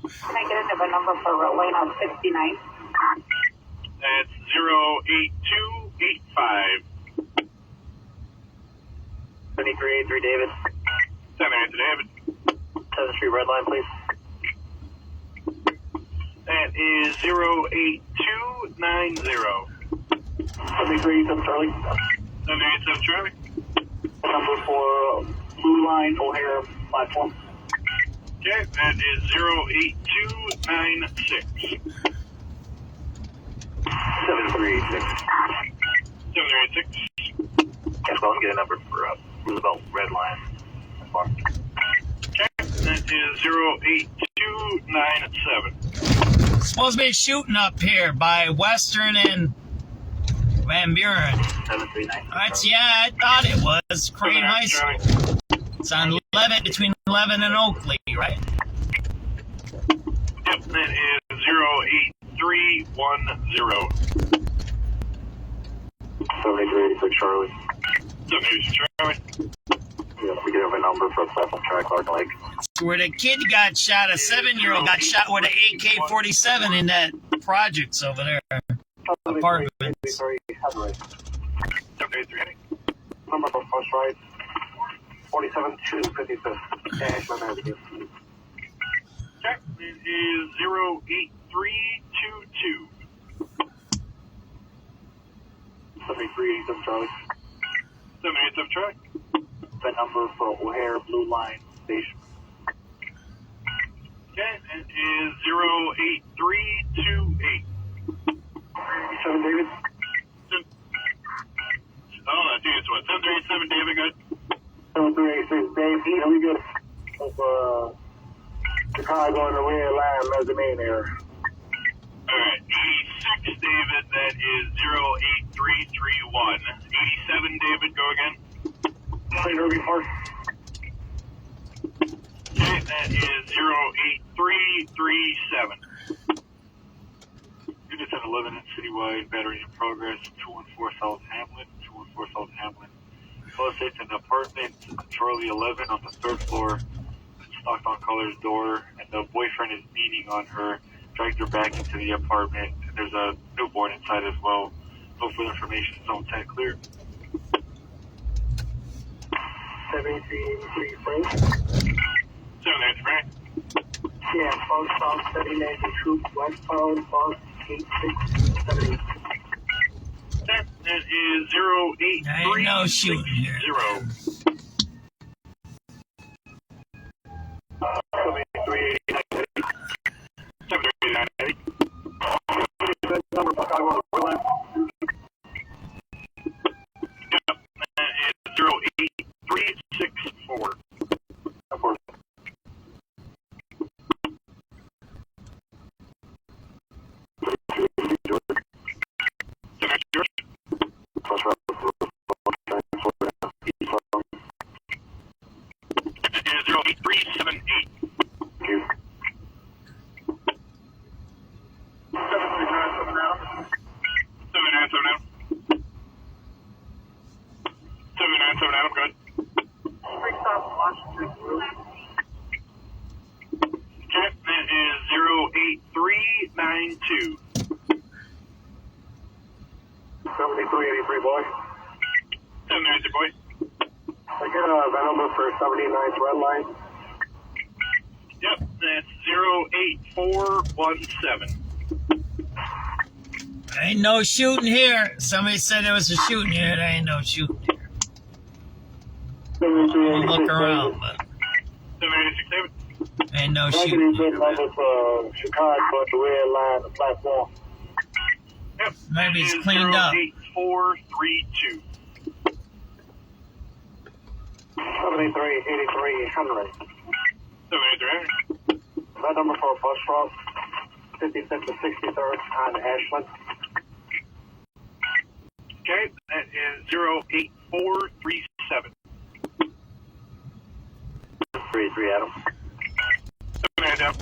Can I get another number for lane on 69? That's 08285. 7383 David. 783 David. 7th Street red line, please. That is 08290. 7387 Charlie. 787 Charlie. Number for Blue Line O'Hare platform. Okay, that is 08296. 7386. 786. Yes, well, I'm getting a number for Roosevelt red line. Okay, that is 08297. Supposed to be shooting up here by Western and Van Buren. 739. That's, yeah, I thought it was Crane High School. It's on 11, between 11 and Oakley, right? Yep, that is 08310. 7386 Charlie. 786 Charlie. Yeah, we get a number for a platform track, Lark Lake. Where the kid got shot, a 7-year-old got shot with an AK-47 in that projects over there. Apartments. 783. Number for first right. 47-255. Ashland Avenue. Okay, it is 08322. 7387 Charlie. 787 Charlie. That number for O'Hare Blue Line Station. Okay, it is 08328. 7 David. Oh, I think it's what, 737 David, good? 7386 Dave, here we go. Chicago on the red line, mezzanine area. Alright, 86 David, that is 08331. 87 David, go again. Ruby Park. Okay, that is 08337. Units at 11 in citywide, battery in progress, 214 South Hamlin, 214 South Hamlin. Close it to an apartment, Charlie 11 on the 3rd floor, Stockton Colors door, and the boyfriend is beating on her, dragged her back into the apartment, and there's a newborn inside as well. No further information, zone 10 clear. 73 Frank. 7 Frank. Yeah, false south 79 troop, westbound, false 8670. That is 08360. There ain't no shooting here. 08364. For 79th red line. Yep, that's 08417. Ain't no shooting here. Somebody said there was a shooting here. There ain't no shooting here. I'll look around, but ain't no shooting here. Chicago at the red line, the platform. Yep. Maybe it's cleaned up. 08432. 738300. 783. That number for a bus route, 56 to 63rd on Ashland. Okay, that is 08437. 33 Adam. 7 Adam.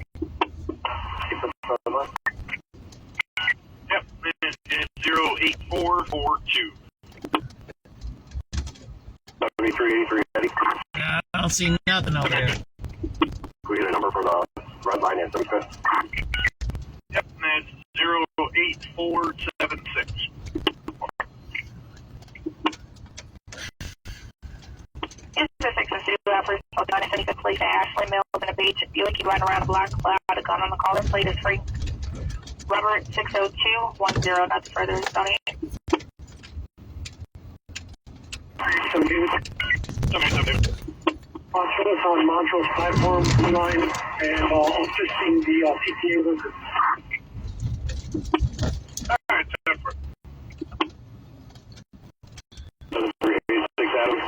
Keep it further. Yep, that is 08442. 7383 Eddie. I don't see nothing over there. We get a number for the red line in 75th. Yep, that's 08476. Intersection of City Rappers, 75th Place, Ashland Mills, and a beach. Buick, you run around a block, cloud, a gun on the caller, plate is free. Robert 60210, that's further zoning. Montrose on Montrose platform line and assisting the PTA workers. Alright, time for 7386 Adam.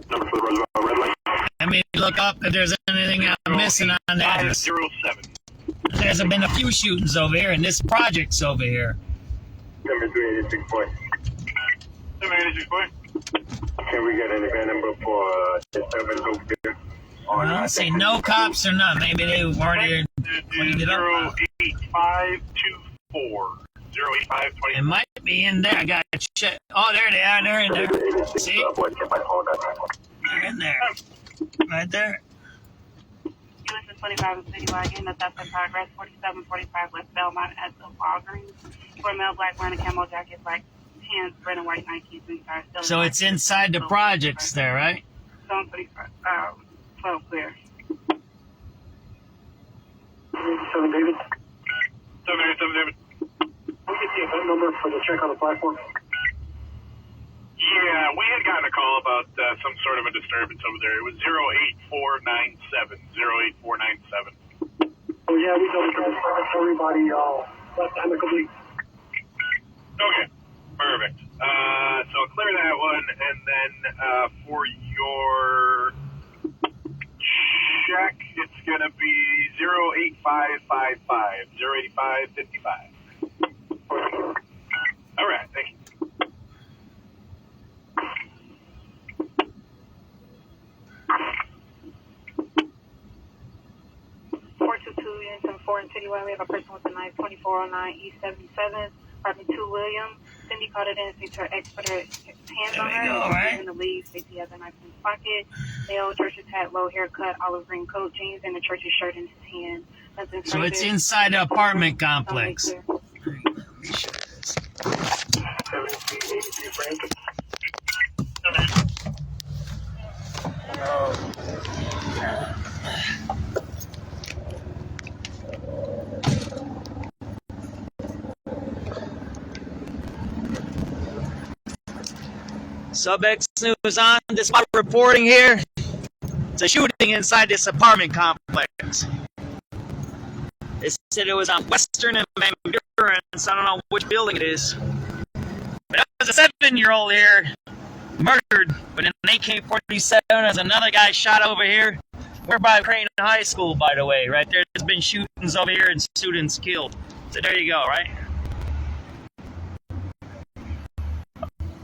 Number for the red line. Let me look up if there's anything I'm missing on that. 507. There's been a few shootings over here, and this project's over here. Number 386 point. 786 point. Can we get an event number for the 7 over here? I don't see no cops or nothing. Maybe they already cleaned it up. 08524. 08524. It might be in there. I got to check. Oh, there they are. They're in there. See? They're in there. Right there. USS 25 is citywide, unit that's in progress, 4745 West Belmont at the Walgreens. For male black wearing a camo jacket, black pants, red and white Nikes inside. So it's inside the projects there, right? Zone 35, 12 clear. 7 David. 787 David. We get the event number for the check on the platform. Yeah, we had gotten a call about some sort of a disturbance over there. It was 08497. 08497. Oh yeah, we don't everybody Left time complete. Okay, perfect. So clear that one, and then for your check, it's going to be 08555, 08555. All right, thank you. Units and 4 in Citywide. We have a person with a knife, 2409 East 77th, apartment 2 William. Cindy called it in, sees her ex put her hands on her. All right. In the lead, Stacey has a knife in his pocket. Male, church's hat, low haircut, olive green coat, jeans, and the church's shirt in his hand. Nothing So it's further. inside the apartment complex. SubX.News on this spot reporting here. It's a shooting inside this apartment complex. They said it was on Western and Endurance. I don't know which building it is. But there's a 7-year-old here murdered with an AK-47. There's another guy shot over here. We're by Crane High School, by the way, right there. There's been shootings over here and students killed. So there you go, right?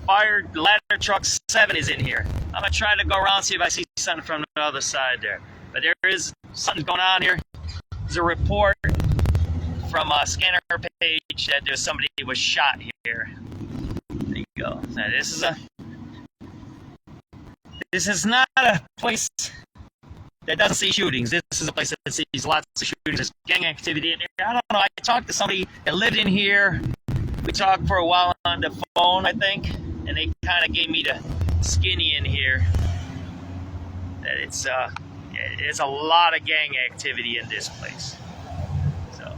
Fire ladder truck 7 is in here. I'm gonna try to go around and see if I see something from the other side there. But there is something going on here. There's a report from a scanner page that there's somebody who was shot here. There you go. Now this is not a place that doesn't see shootings. This is a place that sees lots of shootings. There's gang activity in here. I don't know. I talked to somebody that lived in here. We talked for a while on the phone, I think, and they kind of gave me the skinny in here. That it's a lot of gang activity in this place. So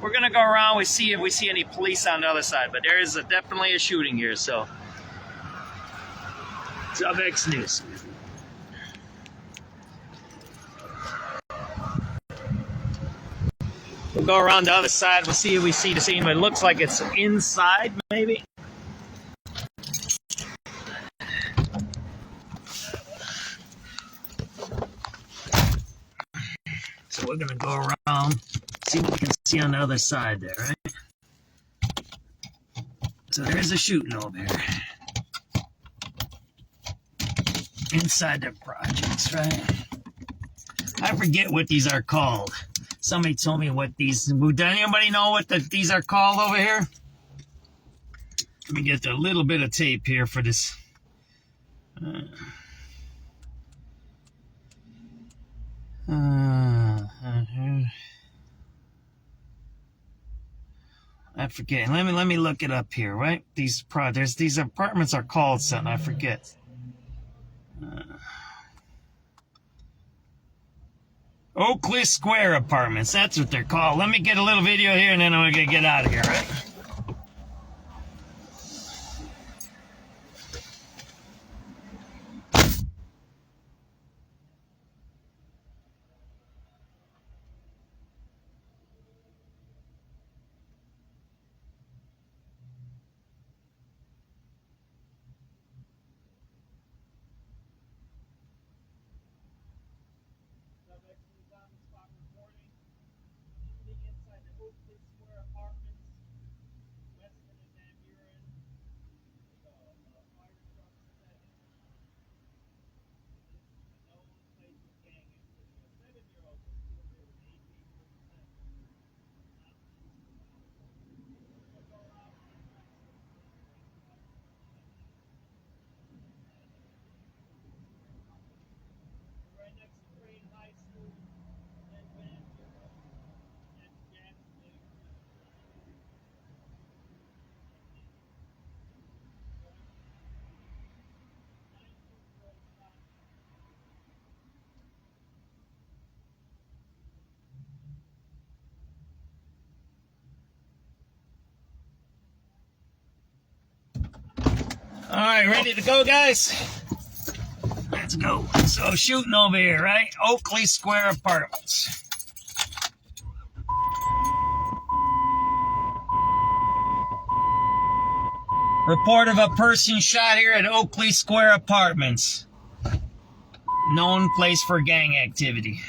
we're gonna go around. We see if we see any police on the other side, but there is definitely a shooting here. So SubX.News. We'll go around the other side. We'll see if we see the scene, but it looks like it's inside, maybe. So we're gonna go around, see what we can see on the other side there, right? So there's a shooting over here. Inside the projects, right? I forget what these are called. Somebody told me what these... Does anybody know what these are called over here? Let me get a little bit of tape here for this. I forget. Let me look it up here, right? These apartments are called something. I forget. Oakley Square Apartments. That's what they're called. Let me get a little video here, and then I'm gonna get out of here, right? All right, ready to go, guys? Let's go. So shooting over here, right? Oakley Square Apartments. Report of a person shot here at Oakley Square Apartments. Known place for gang activity.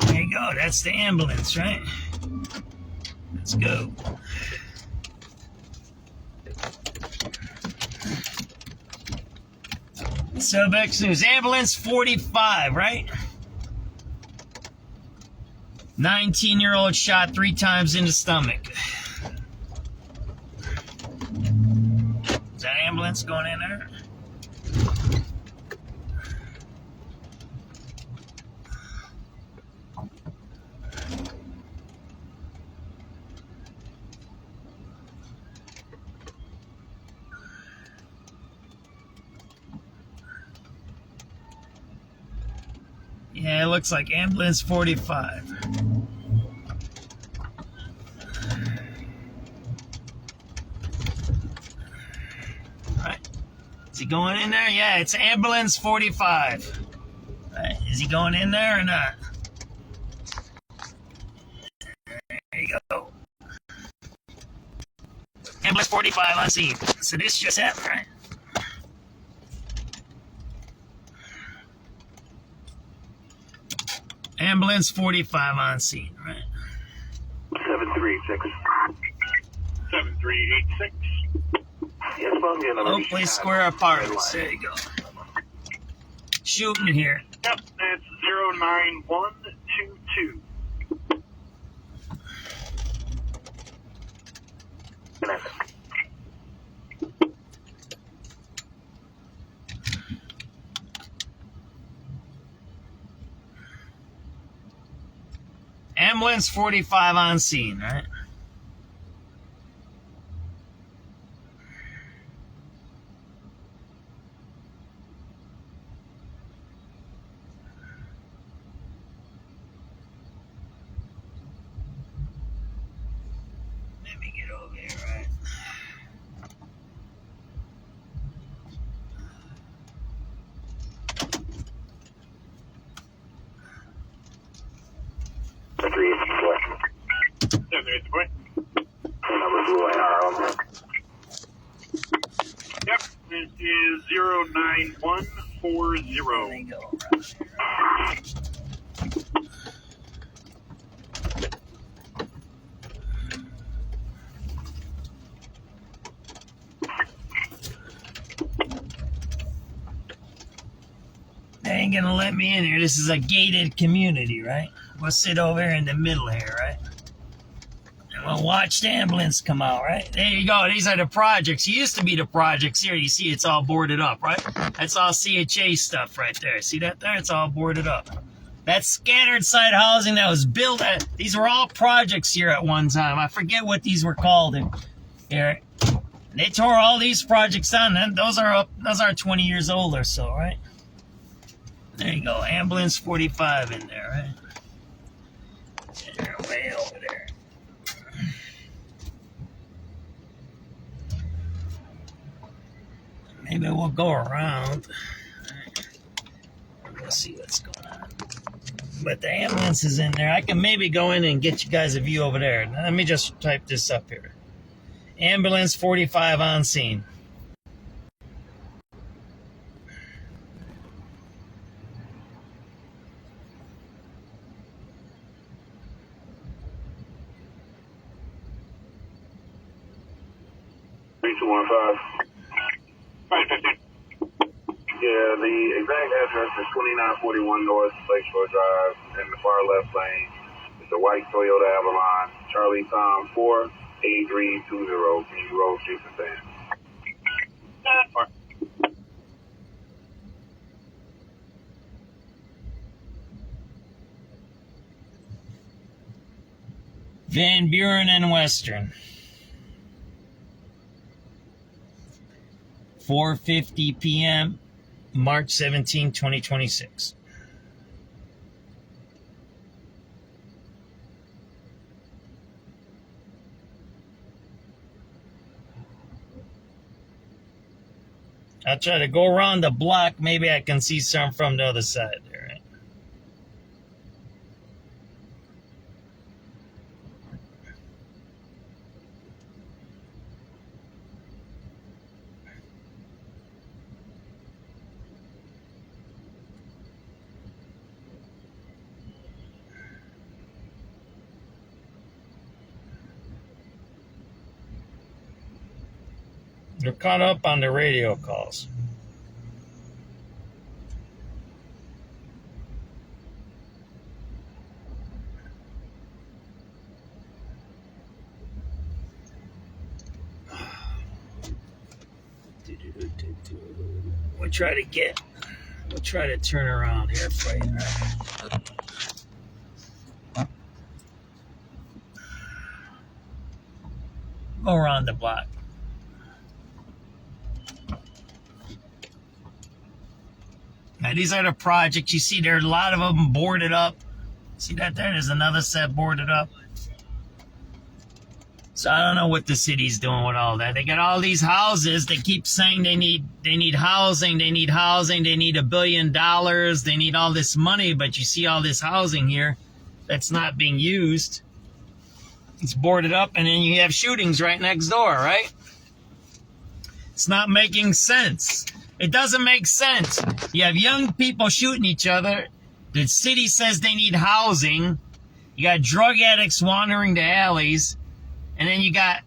There you go. That's the ambulance, right? Let's go. SubX.News. Ambulance 45, right? 19-year-old shot 3 times in the stomach. Is that ambulance going in there? Yeah, it looks like ambulance 45. Right. Is he going in there? Yeah, it's ambulance 45. Right. Is he going in there or not? There you go. Ambulance 45 on scene. So this just happened, right? Ambulance 45 on scene, right? 736. 7386. Yes, ma'am. Oakley Square Apartments. There you go. Shooting here. Yep, that's 09122. Ambulance 45 on scene, right? Let me get over here, right? Yep, it is 09140. There you go. They ain't gonna let me in here. This is a gated community, right? We'll sit over here in the middle here, right? And we'll watch the ambulance come out, right? There you go. These are the projects. It used to be the projects here. You see it's all boarded up, right? That's all CHA stuff right there. See that there? It's all boarded up. That's scattered site housing that was built at... These were all projects here at one time. I forget what these were called here. They tore all these projects down. Those are 20 years old or so, right? There you go. Ambulance 45 in there, right? They're way over there. Maybe we'll go around. We'll see what's going on. But the ambulance is in there. I can maybe go in and get you guys a view over there. Let me just type this up here. Ambulance 45 on scene. Yeah, the exact address is 2941 North Lakeshore Drive in the far left lane. It's a white Toyota Avalon, Charlie Tom 48320, Community Road, Houston, San. Van Buren and Western. 4:50 p.m. March 17, 2026. I'll try to go around the block. Maybe I can see some from the other side there. Right? They're caught up on the radio calls. We'll try to turn around here for you. Go around the block. Now, these are the projects. You see there are a lot of them boarded up. See that there? There's another set boarded up. So I don't know what the city's doing with all that. They got all these houses. They keep saying they need housing. They need housing. They need $1 billion. They need all this money. But you see all this housing here that's not being used. It's boarded up, and then you have shootings right next door, right? It's not making sense. It doesn't make sense. You have young people shooting each other. The city says they need housing. You got drug addicts wandering the alleys. And then you got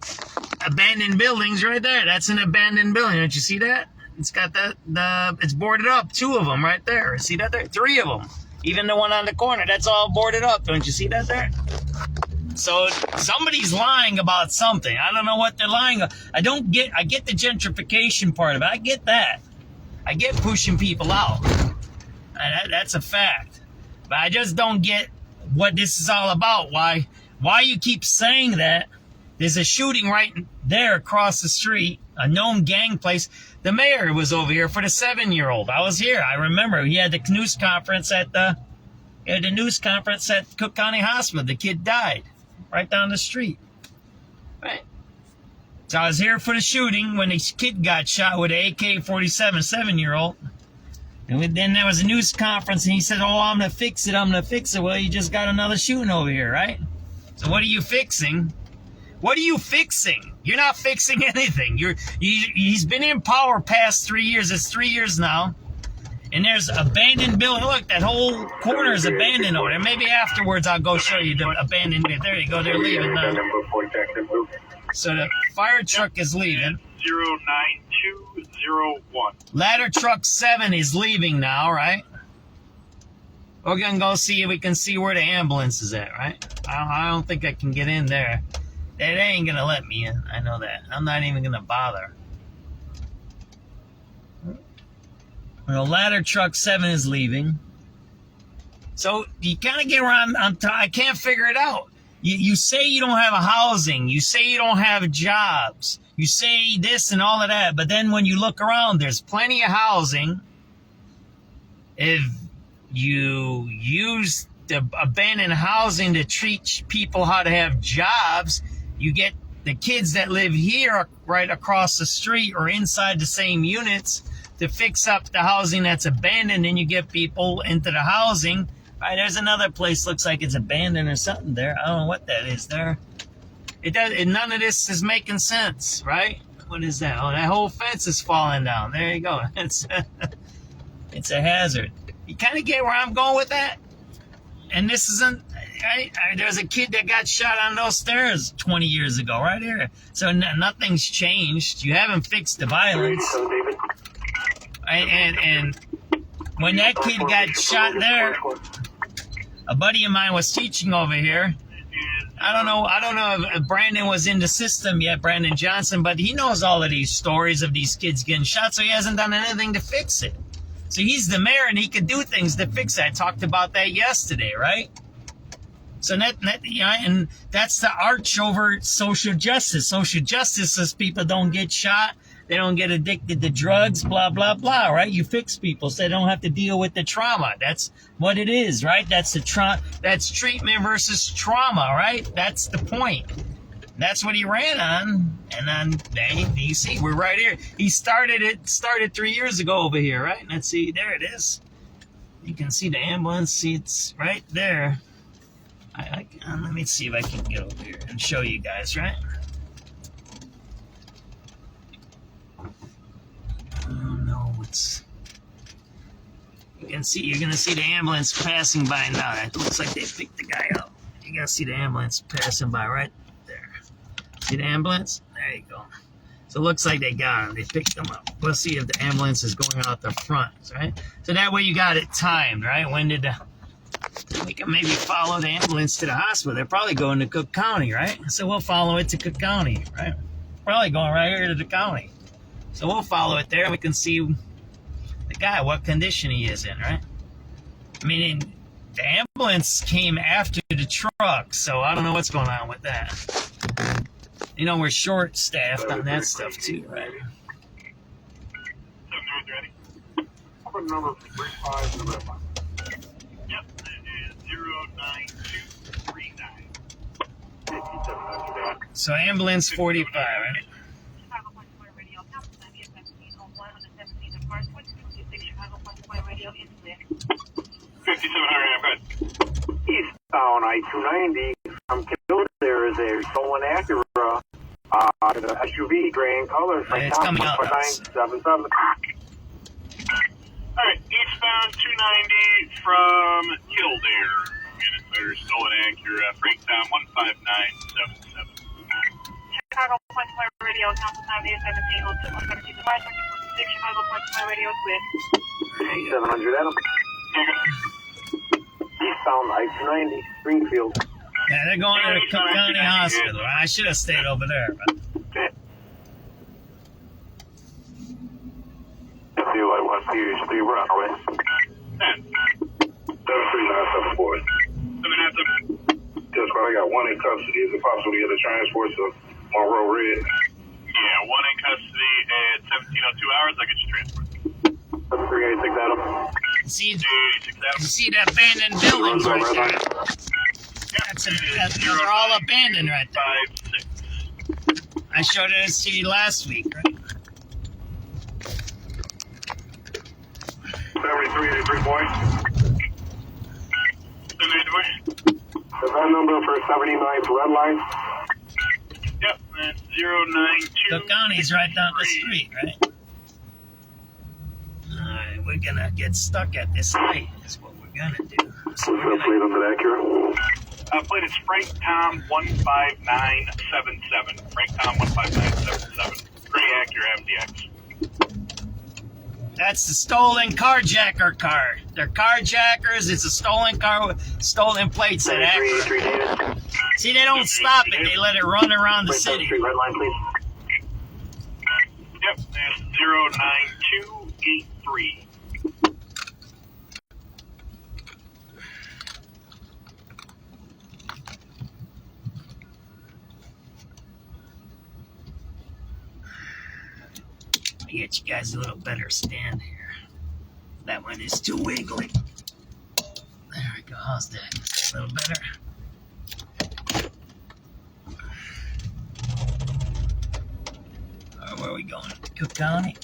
abandoned buildings right there. That's an abandoned building. Don't you see that? It's got it's boarded up. 2 of them right there. See that there? 3 of them. Even the one on the corner. That's all boarded up. Don't you see that there? So somebody's lying about something. I don't know what they're lying about. I get the gentrification part of it. I get that. I get pushing people out. That's a fact. But I just don't get what this is all about. Why you keep saying that? There's a shooting right there across the street, a known gang place. The mayor was over here for the 7-year-old. I was here. I remember he had the news conference at Cook County Hospital. The kid died right down the street. Right. So I was here for the shooting when this kid got shot with an AK-47, 7-year-old. And then there was a news conference, and he said, "Oh, I'm going to fix it. I'm going to fix it." Well, you just got another shooting over here, right? So what are you fixing? What are you fixing? You're not fixing anything. He's been in power past 3 years. It's 3 years now. And there's abandoned building. Look, that whole corner is abandoned over there. Maybe afterwards I'll go show you the abandoned building. There you go. They're leaving now. So the fire truck is leaving. 09201. Ladder truck 7 is leaving now, right? We're going to go see if we can see where the ambulance is at, right? I don't think I can get in there. They ain't going to let me in. I know that. I'm not even going to bother. Well, ladder truck 7 is leaving. So you kind of get around. I can't figure it out. You say you don't have a housing. You say you don't have jobs. You say this and all of that. But then when you look around, there's plenty of housing. If you use the abandoned housing to teach people how to have jobs, you get the kids that live here right across the street or inside the same units to fix up the housing that's abandoned, and you get people into the housing. Right, there's another place looks like it's abandoned or something there. I don't know what that is there. None of this is making sense, right? What is that? Oh, that whole fence is falling down. There you go. It's a hazard. You kind of get where I'm going with that? And this isn't... There's a kid that got shot on those stairs 20 years ago, right here. So nothing's changed. You haven't fixed the violence. And when that kid got shot there, a buddy of mine was teaching over here. I don't know if Brandon was in the system yet, Brandon Johnson, but he knows all of these stories of these kids getting shot, so he hasn't done anything to fix it. So he's the mayor, and he could do things to fix that. I talked about that yesterday, right? So and that's the arch over social justice. Social justice says people don't get shot, they don't get addicted to drugs, blah, blah, blah, right? You fix people so they don't have to deal with the trauma. That's what it is, right? That's treatment versus trauma, right? That's the point. That's what he ran on. And then, you see, we're right here. He started 3 years ago over here, right? Let's see, there it is. You can see the ambulance seats right there. Let me see if I can get over here and show you guys, right? Oh no, you're gonna see the ambulance passing by now. It looks like they picked the guy up. You're gonna see the ambulance passing by right there. See the ambulance? There you go. So it looks like they got him. They picked him up. We'll see if the ambulance is going out the front, right? So that way you got it timed, right? We can maybe follow the ambulance to the hospital. They're probably going to Cook County, right? So we'll follow it to Cook County, right? Probably going right here to the county. So we'll follow it there and we can see the guy, what condition he is in, right? I mean, the ambulance came after the truck, so I don't know what's going on with that. You know, we're short-staffed on that stuff too, right? Number 35 in the red line. Yep, it is 09239. So ambulance 45, right? Eastbound I-290 from Kildare, there is a stolen Acura, SUV, gray in color. It's coming up. 977. Alright, eastbound 290 from Kildare. Units are stolen Acura, breakdown 15977. Chicago Point to my radio, council time 81702 device, 26 Chicago Point to my radio is with 700 Adam. Eastbound I-290, Springfield. Yeah, they're going to the Cook County Hospital. I should have stayed over there, but... FUI-1-3, we're on our way. 73974. 797. Just I got one in custody. Is it possible to get a transport to Monroe Red? Yeah, one in custody at 1702 hours. I'll get you transport. 7386 Adam. See the abandoned buildings right there? They're all abandoned right there. 5-6. I showed it to you last week, right? 7383 point. 783. The van number for 79th Red Line. Yep, that's 092. Cook County's right down the street, right? Alright, we're gonna get stuck at this light, is what we're gonna do. So we're Plate on that Acura. Plate is Frank Tom 15977. Frank Tom 15977. Gray Acura MDX. That's the stolen carjacker car. They're carjackers. It's a stolen car with stolen plates that Acura. See, they don't stop it. They let it run around the city. Red line, please. Yep, that's 09283. Let me get you guys a little better stand here. That one is too wiggly. There we go. How's that? A little better. Where are we going? Cook County?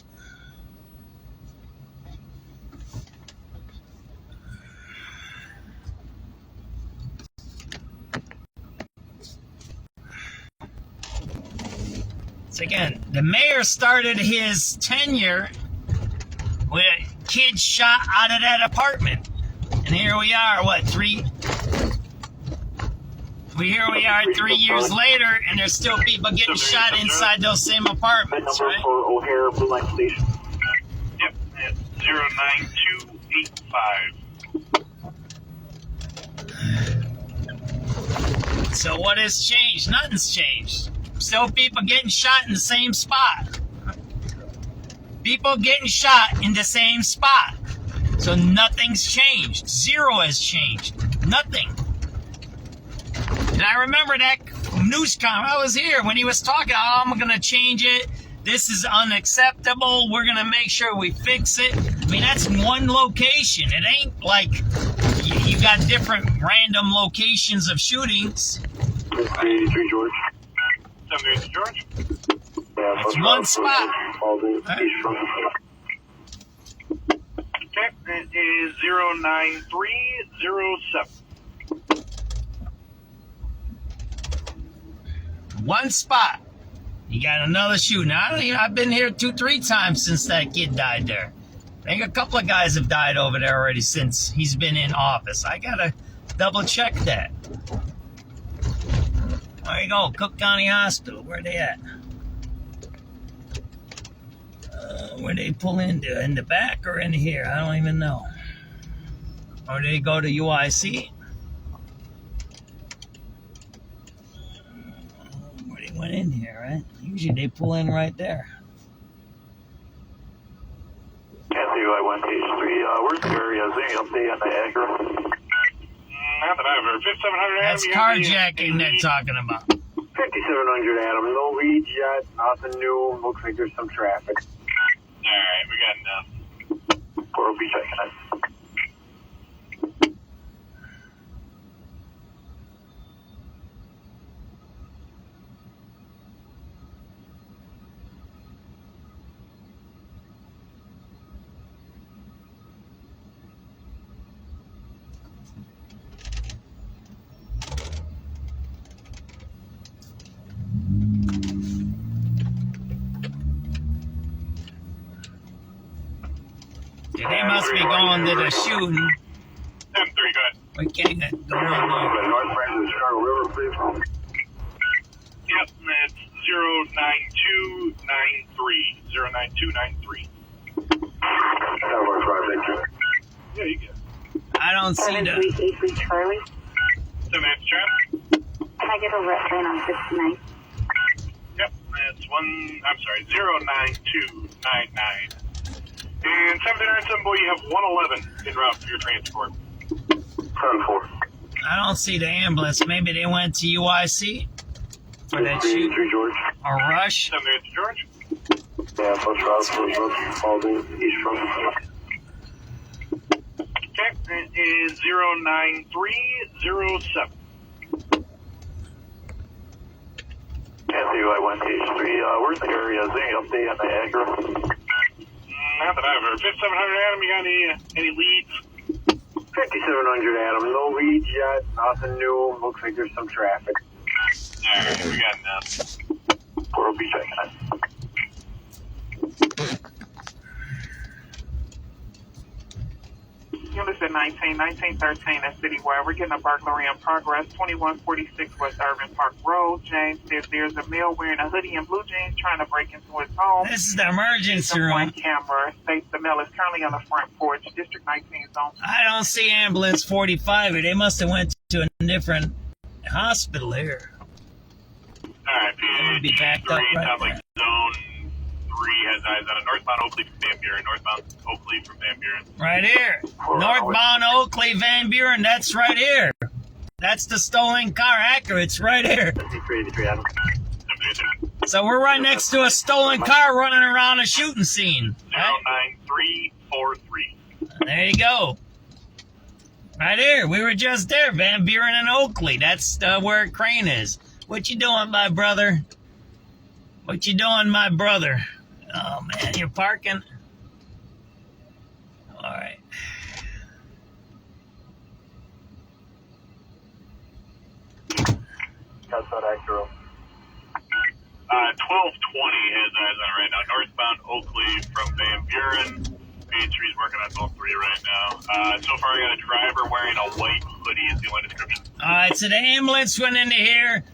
So again, the mayor started his tenure with kids shot out of that apartment. And here we are, what, 3 years later, and there's still people getting shot inside those same apartments, right? For O'Hare Blue Line Station. Yep, it's 09285. So what has changed? Nothing's changed. Still people getting shot in the same spot. People getting shot in the same spot. So nothing's changed. Zero has changed. Nothing. And I remember that newscom. I was here when he was talking. Oh, I'm going to change it. This is unacceptable. We're going to make sure we fix it. I mean, that's one location. It ain't like you got different random locations of shootings. 383 George. 783 George. That's one spot. Okay, it is 09307. One spot. You got another shooting. I've been here 2-3 times since that kid died there. I think a couple of guys have died over there already since he's been in office. I gotta double check that. There you go, Cook County Hospital. Where they at? Where they pull into? In the back or in here? I don't even know. Or they go to UIC? Where they went in here, right? Usually they pull in right there. SUI-1H3, where's the area? Is there any update on Niagara? Not that I've heard. 5700 Adam. That's carjacking they're talking about. 5700 Adam, no leads yet, nothing new. Looks like there's some traffic. Alright, we got enough. We'll be checking it. Yeah, they must be going to the shooting. 10-3, go ahead. We can't go in there. North branch of the Chicago River, please. Yep, it's 09293. 09293. Yeah, you get it. I don't see the... 7383 Charlie. 7 minutes, Charlie. Can I get a reference on 59? Yep, it's 09299. And 797 boy, you have 111 en route for your transport. 10-4. I don't see the ambulance. Maybe they went to UIC for that shoot. Or Rush. 7 George. Yeah, bus route for Spalding, East from. Okay, it is 09307. SUI-1H3, where's the area? Is there any update on Niagara? Not that I've heard. 5700 Adam, you got any leads? 5700 Adam, no leads yet, nothing new. Looks like there's some traffic. Alright, we got enough. We'll be checking it. Units at 1913 at Citywide. We're getting a burglary in progress. 2146 West Irving Park Road. James says there's a male wearing a hoodie and blue jeans trying to break into his home. This is the emergency room. One camera states the male is currently on the front porch. District 19 zone. I don't see ambulance 45. They must have went to a different hospital here. Alright, Be backed up right sounds like there. zone 3 has eyes on a northbound Oakley from Van Buren. Northbound Oakley from Van Buren. Right here. Northbound Oakley, Van Buren. That's right here. That's the stolen car. Accurate's right here. So we're right next to a stolen car running around a shooting scene. Right? 09343. There you go. Right here. We were just there. Van Buren and Oakley. That's where Crane is. What you doing, my brother? What you doing, my brother? Oh, man, you're parking? All right. That's not accurate. 1220 has eyes on it right now. Northbound Oakley from Van Buren. PH3's working on zone 3 right now. So far, I got a driver wearing a white hoodie is the only description. All right, so the ambulance went into here.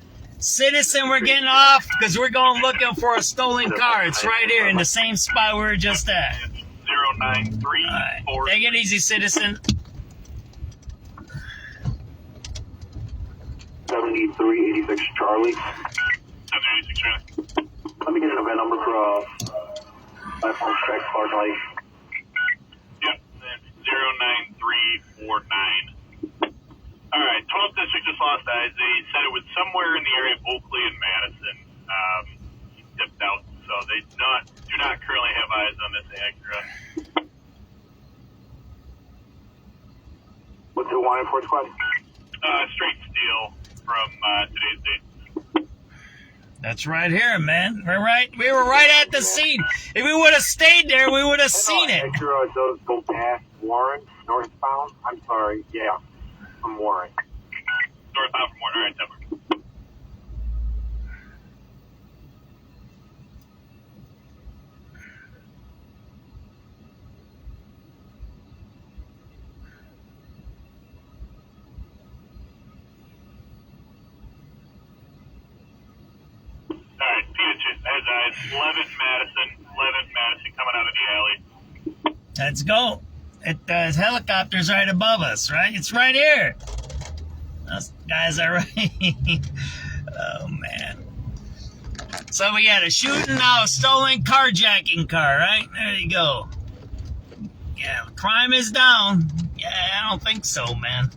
Citizen, we're getting off because we're going looking for a stolen car. It's right here in the same spot we were just at. 09343. Right. Take it easy, citizen. 7386 Charlie. 786 Charlie. Let me get an event number for my phone check park light. Yep, that's 09349. All right, 12th District just lost eyes. They said it was somewhere in the area of Oakley and Madison. He dipped out, so they do not currently have eyes on this Acura. What's the Hawaiian Port Squad? Straight steel from today's date. That's right here, man. We were right at the scene. If we would have stayed there, we would have seen it. Acura does go past Warren, northbound. I'm sorry, yeah, from Warren. Northbound from Warren. All right, Denver. All right, Peaches has eyes. 11 Madison coming out of the alley. Let's go. The helicopter's right above us, right? It's right here. Those guys are right. Oh, man. So we got a shooting now, a stolen carjacking car, right? There you go. Yeah, crime is down. Yeah, I don't think so, man.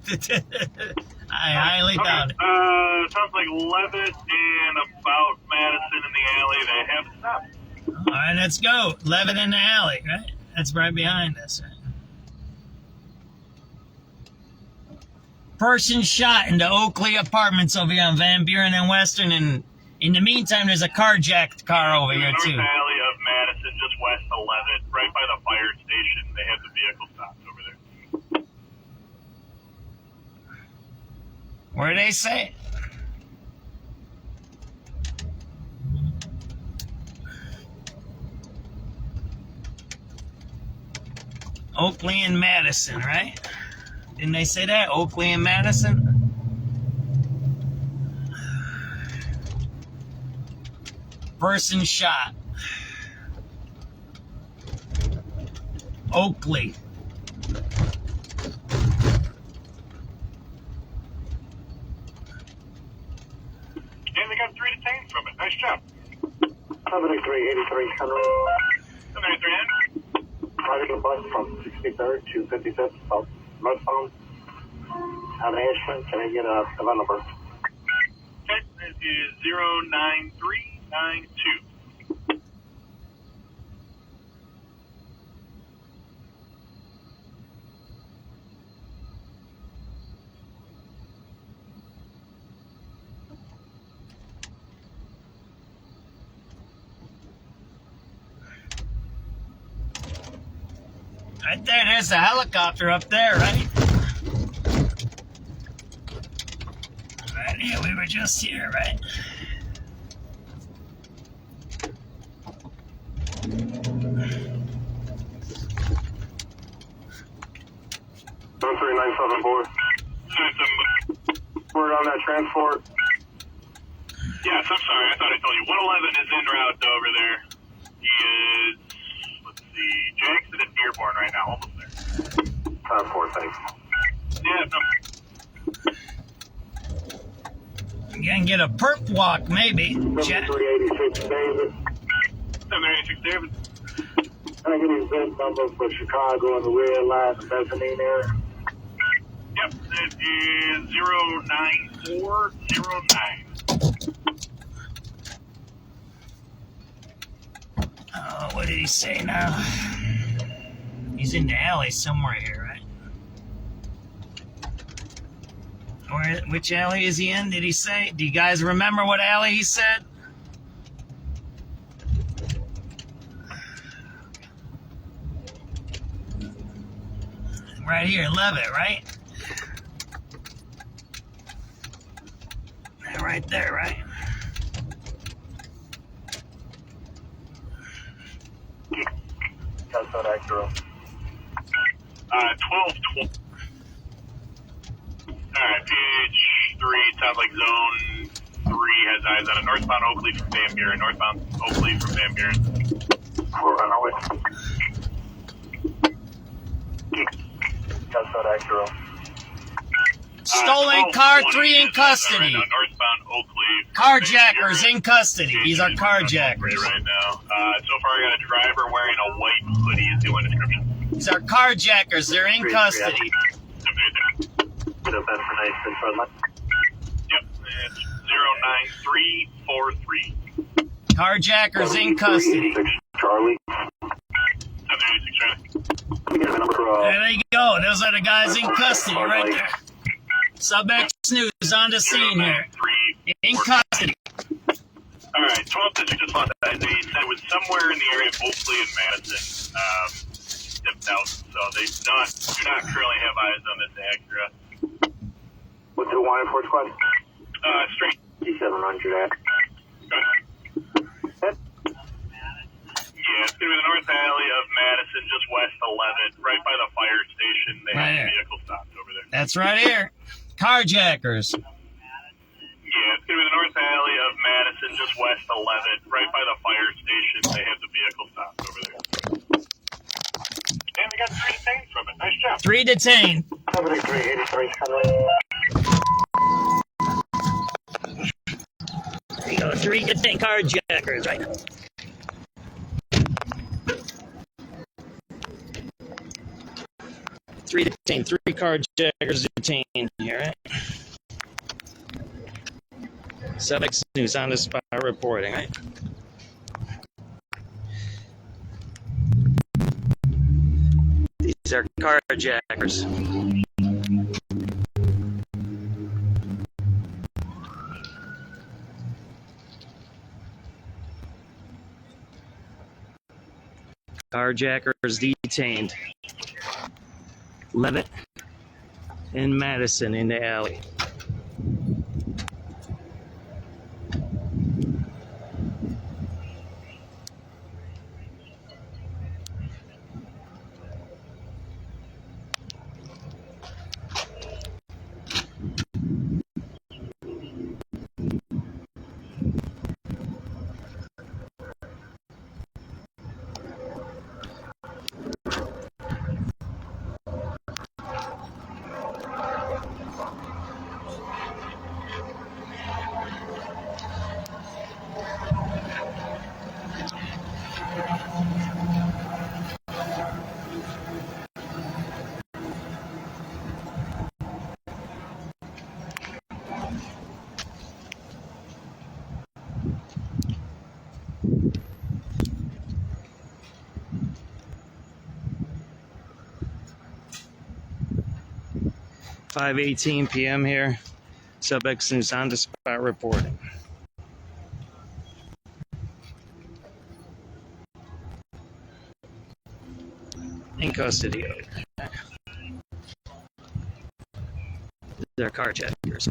I highly doubt it. Sounds like Levitt and about Madison in the alley. They have stopped. All right, let's go. Levitt in the alley, right? That's right behind us, right? Person shot in the Oakley Apartments over here on Van Buren and Western, and in the meantime, there's a carjacked car over here, too. North alley of Madison, just west of Levitt, right by the fire station. They have the vehicle stopped over there. Where do they say? Oakley and Madison, right? Didn't they say that? Oakley and Madison? Person shot. Oakley. And they got 3 detained from it. Nice job. 783 Henry. 783 Henry. Riding a bus from 63rd to 55th south northbound. Have an accident. Can I get a phone number? Okay, this is 09392. Right there, there's a helicopter up there, right? Right here, we were just here, right? Word on that transport. Yes, I'm sorry. I thought I told you. 111 is en route over there. He is, let's see, Jackson and Dearborn right now. Almost there. Time for it, thanks. Yeah, no. You can get a perp walk, maybe. 386 David. 786 David. Can I get his VIN number for Chicago in the red line, the mezzanine area? Yep, it is 09409. Oh, what did he say now? He's in the alley somewhere here, right? Which alley is he in, did he say? Do you guys remember what alley he said? Right here, Levitt, right? Right there, right? That's not accurate. 12. Alright, page 3, sounds like zone 3 has eyes on a northbound Oakley from Van Buren. Northbound Oakley from Van Buren. We're on our way. That's not accurate. Stolen car, 3 in custody. Right now, northbound Oakley. Carjackers in custody. These are carjackers. Right now. So far, I got a driver wearing a white hoodie is doing description. These are carjackers. They're in custody. Get up information from us. Yep, it's 09343. Carjackers in custody. Charlie. 786 Charlie. There they go. Those are the guys in custody right there. SubX.News on the scene here. In custody. Alright, All right, 12 district just lost that. They said it was somewhere in the area of Oakley and Madison. Dipped out, so they do not currently have eyes on this Acura. What's the one for squad? Straight. D700 at. Yeah, it's going to be the north alley of Madison, just west 11, right by the fire station. They Right have here. a vehicle stopped over there. That's right here. Carjackers. Yeah, it's going to be the north alley of Madison, just west 11, right by the fire station. They have the vehicle stopped over there. And we got 3 detained from it. Nice job. 3 detained. 7383. There you go. 3 detained carjackers right now. Three detained. 3 carjackers detained here, right? SubX.News on the spot reporting, right? These are carjackers. Carjackers detained. Levitt and Madison in the alley. .5:18 p.m. here. SubX.News on the spot reporting. In custody of their carjackers.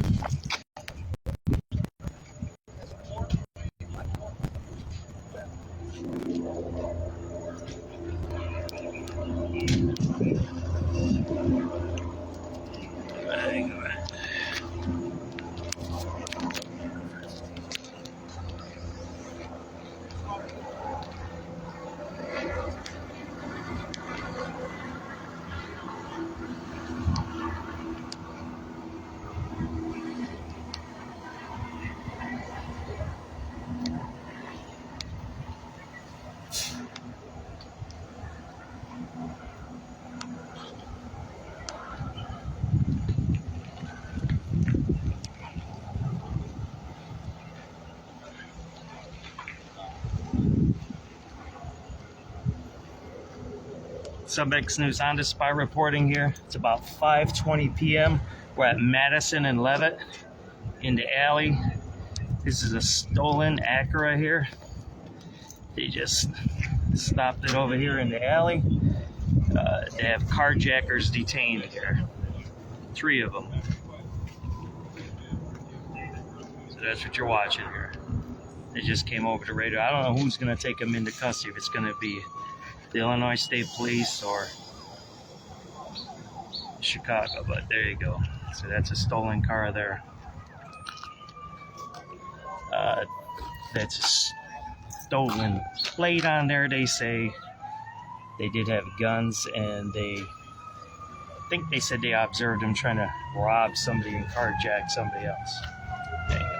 SubX.News on the spot reporting here. It's about 5:20 p.m. We're at Madison and Levitt in the alley. This is a stolen Acura here. They just stopped it over here in the alley. They have carjackers detained here. 3 of them. So that's what you're watching here. They just came over the radar. I don't know who's going to take them into custody. If it's going to be the Illinois State Police or Chicago, but there you go. So that's a stolen car there. That's a stolen plate on there. They say they did have guns, and I think they said they observed him trying to rob somebody and carjack somebody else. There you go.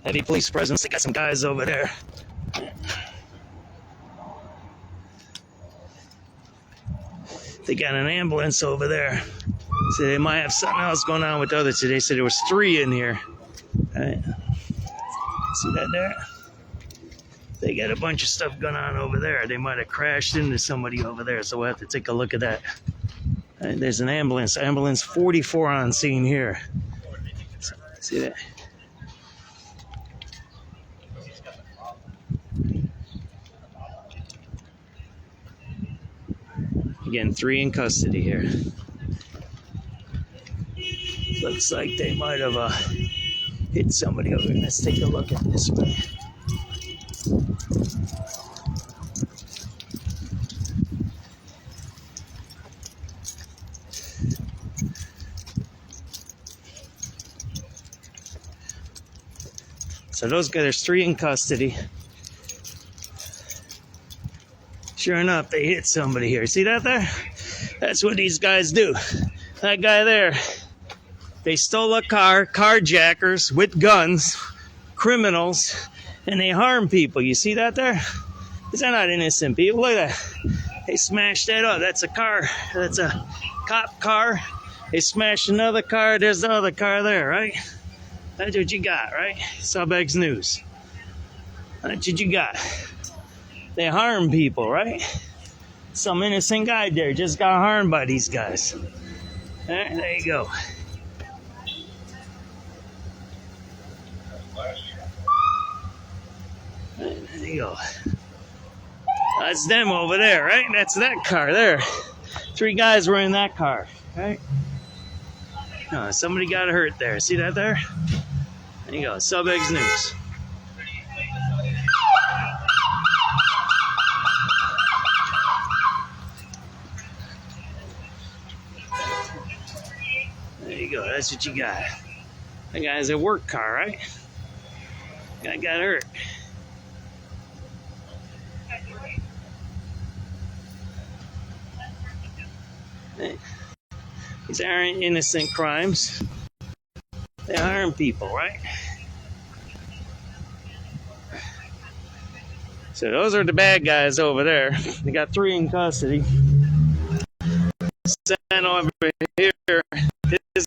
Heavy police presence. They got some guys over there. They got an ambulance over there. So they might have something else going on with the other two. They said there was 3 in here. All right. See that there? They got a bunch of stuff going on over there. They might have crashed into somebody over there, so we'll have to take a look at that. All right, there's an ambulance. Ambulance 44 on scene here. See that? Again, 3 in custody here. Looks like they might have hit somebody over here. Let's take a look at this way. So those guys, there's 3 in custody. Sure enough, they hit somebody here. See that there? That's what these guys do. That guy there, they stole a car, carjackers with guns, criminals, and they harm people. You see that there? These are not innocent people. Look at that. They smashed that up. That's a car. That's a cop car. They smashed another car. There's the other car there, right? That's what you got, right? SubX.News. That's what you got. They harm people, right? Some innocent guy there just got harmed by these guys. Right, there you go. Right, there you go. That's them over there, right? That's that car there. 3 guys were in that car, right? Oh, somebody got hurt there. See that there? There you go. SubX.News. There you go. That's what you got. That guy's a work car, right? Guy got hurt. Hey. These aren't innocent crimes. They harm people, right? So those are the bad guys over there. They got 3 in custody. Sent over here. This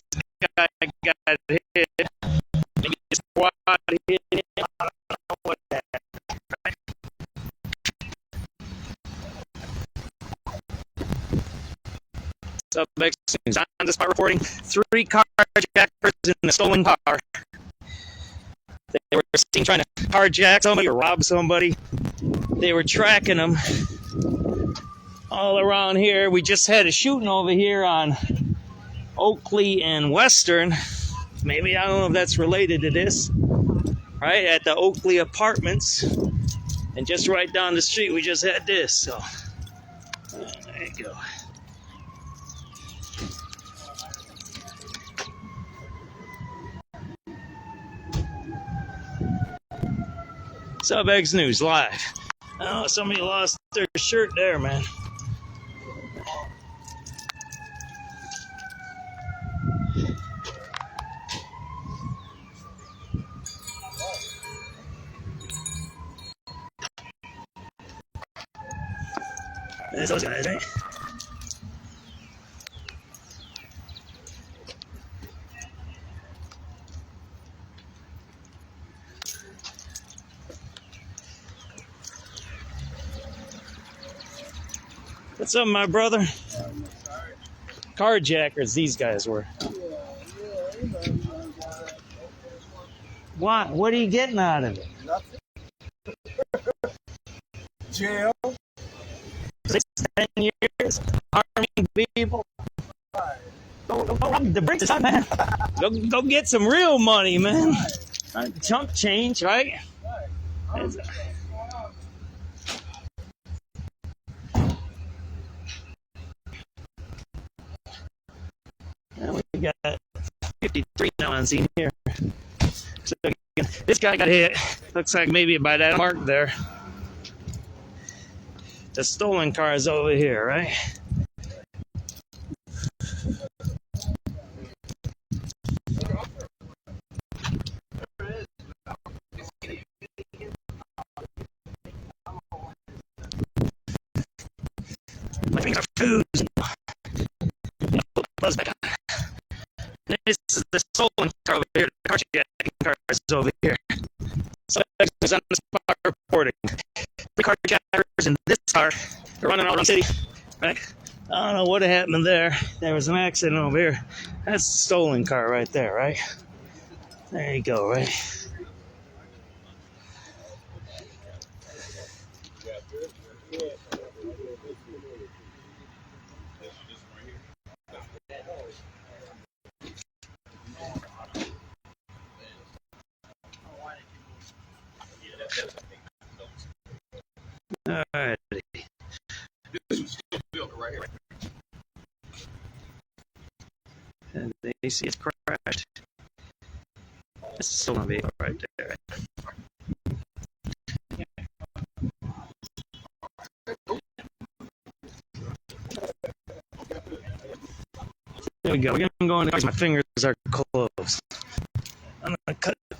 guy got hit. Maybe his squad hit him. I don't know what that is, right? SubX.News on the spot reporting 3 carjackers in a stolen car. They were seen trying to carjack somebody or rob somebody. They were tracking them all around here. We just had a shooting over here on Oakley and Western. Maybe, I don't know if that's related to this. Right at the Oakley Apartments. And just right down the street, we just had this. So, there you go. SubX.News live. Oh, somebody lost their shirt there, man. That's those guys, right? What's up, my brother? Carjackers, these guys were. What? What are you getting out of it? Jail. 6-10 years, harming people. Go the bricks, man. Go get some real money, man. Chump change, right? And we got 53 now on scene here. So again, this guy got hit. Looks like maybe by that mark there. The stolen car is over here, right? This is the stolen car over here. The carjacking car is over here. SubX is on the spot reporting. 3 carjackers in this car. They're running around the city. Right? I don't know what happened there. There was an accident over here. That's the stolen car right there, right? There you go, right? Alrighty. And the AC is crashed. This is still gonna be right there. There we go. We're gonna go in because my fingers are closed. I'm gonna cut it.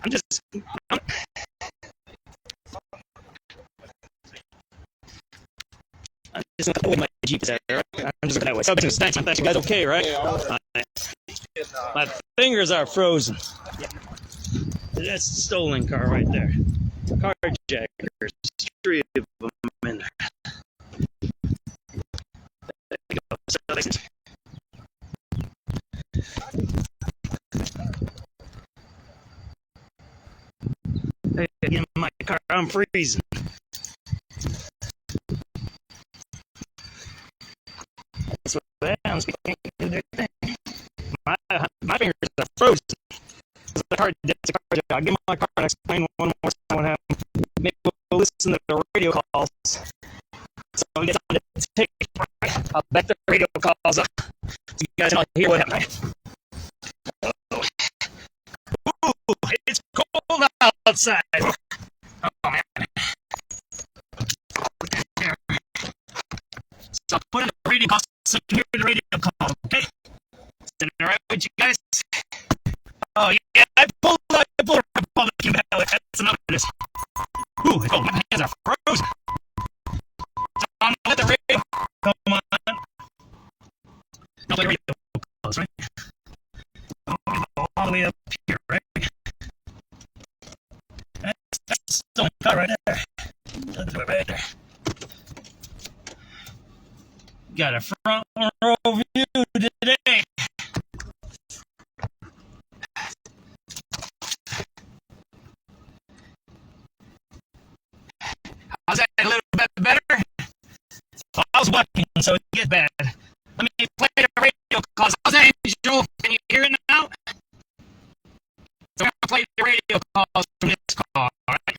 I'm just gonna put away my Jeep there, right? I'm just gonna that way. So thanks. I thought you guys okay, right? My fingers are frozen. That's the stolen car right there. Carjackers, 3 of them in there. There you go. So, hey, get in my car. I'm freezing. That's what happens. We can't do their thing. My fingers are frozen. It's a car. I'll get my car and explain one more time what happened. Maybe we'll listen to the radio calls. So we get someone to take. I'll back the radio calls up. So you guys can all hear what happened. Oh. Ooh, it's cold outside. Oh man. So I'll put in the radio call so you can hear the radio call, okay? Is that alright with you guys? Oh yeah, I pulled a Republican ballot. That's enough of this. Ooh, oh, my hands are frozen. So I'm gonna let the radio come on. I'll play the radio calls, right? All the way up here, right? That's the car right there. That's it right there. Got a front row view today. How's that a little bit better? Well, I was walking, so it gets bad. Let me play the radio calls. How's that, Angel? Can you hear it now? So I'm going to play the radio calls from this call, alright?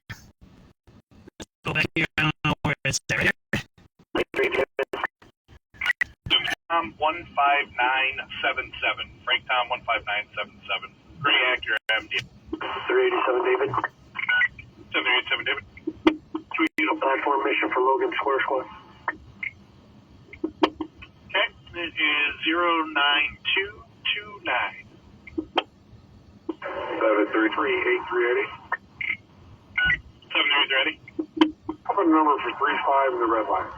Let's go back here. I don't know where it's there. Here. 15977. Frank Tom 15977. Pretty accurate, MD. 387 David. 787 David. Platform mission for Logan Square Squad. Okay, it is 09229. 733-8380. 73380. Cover the number for 35 in the red line.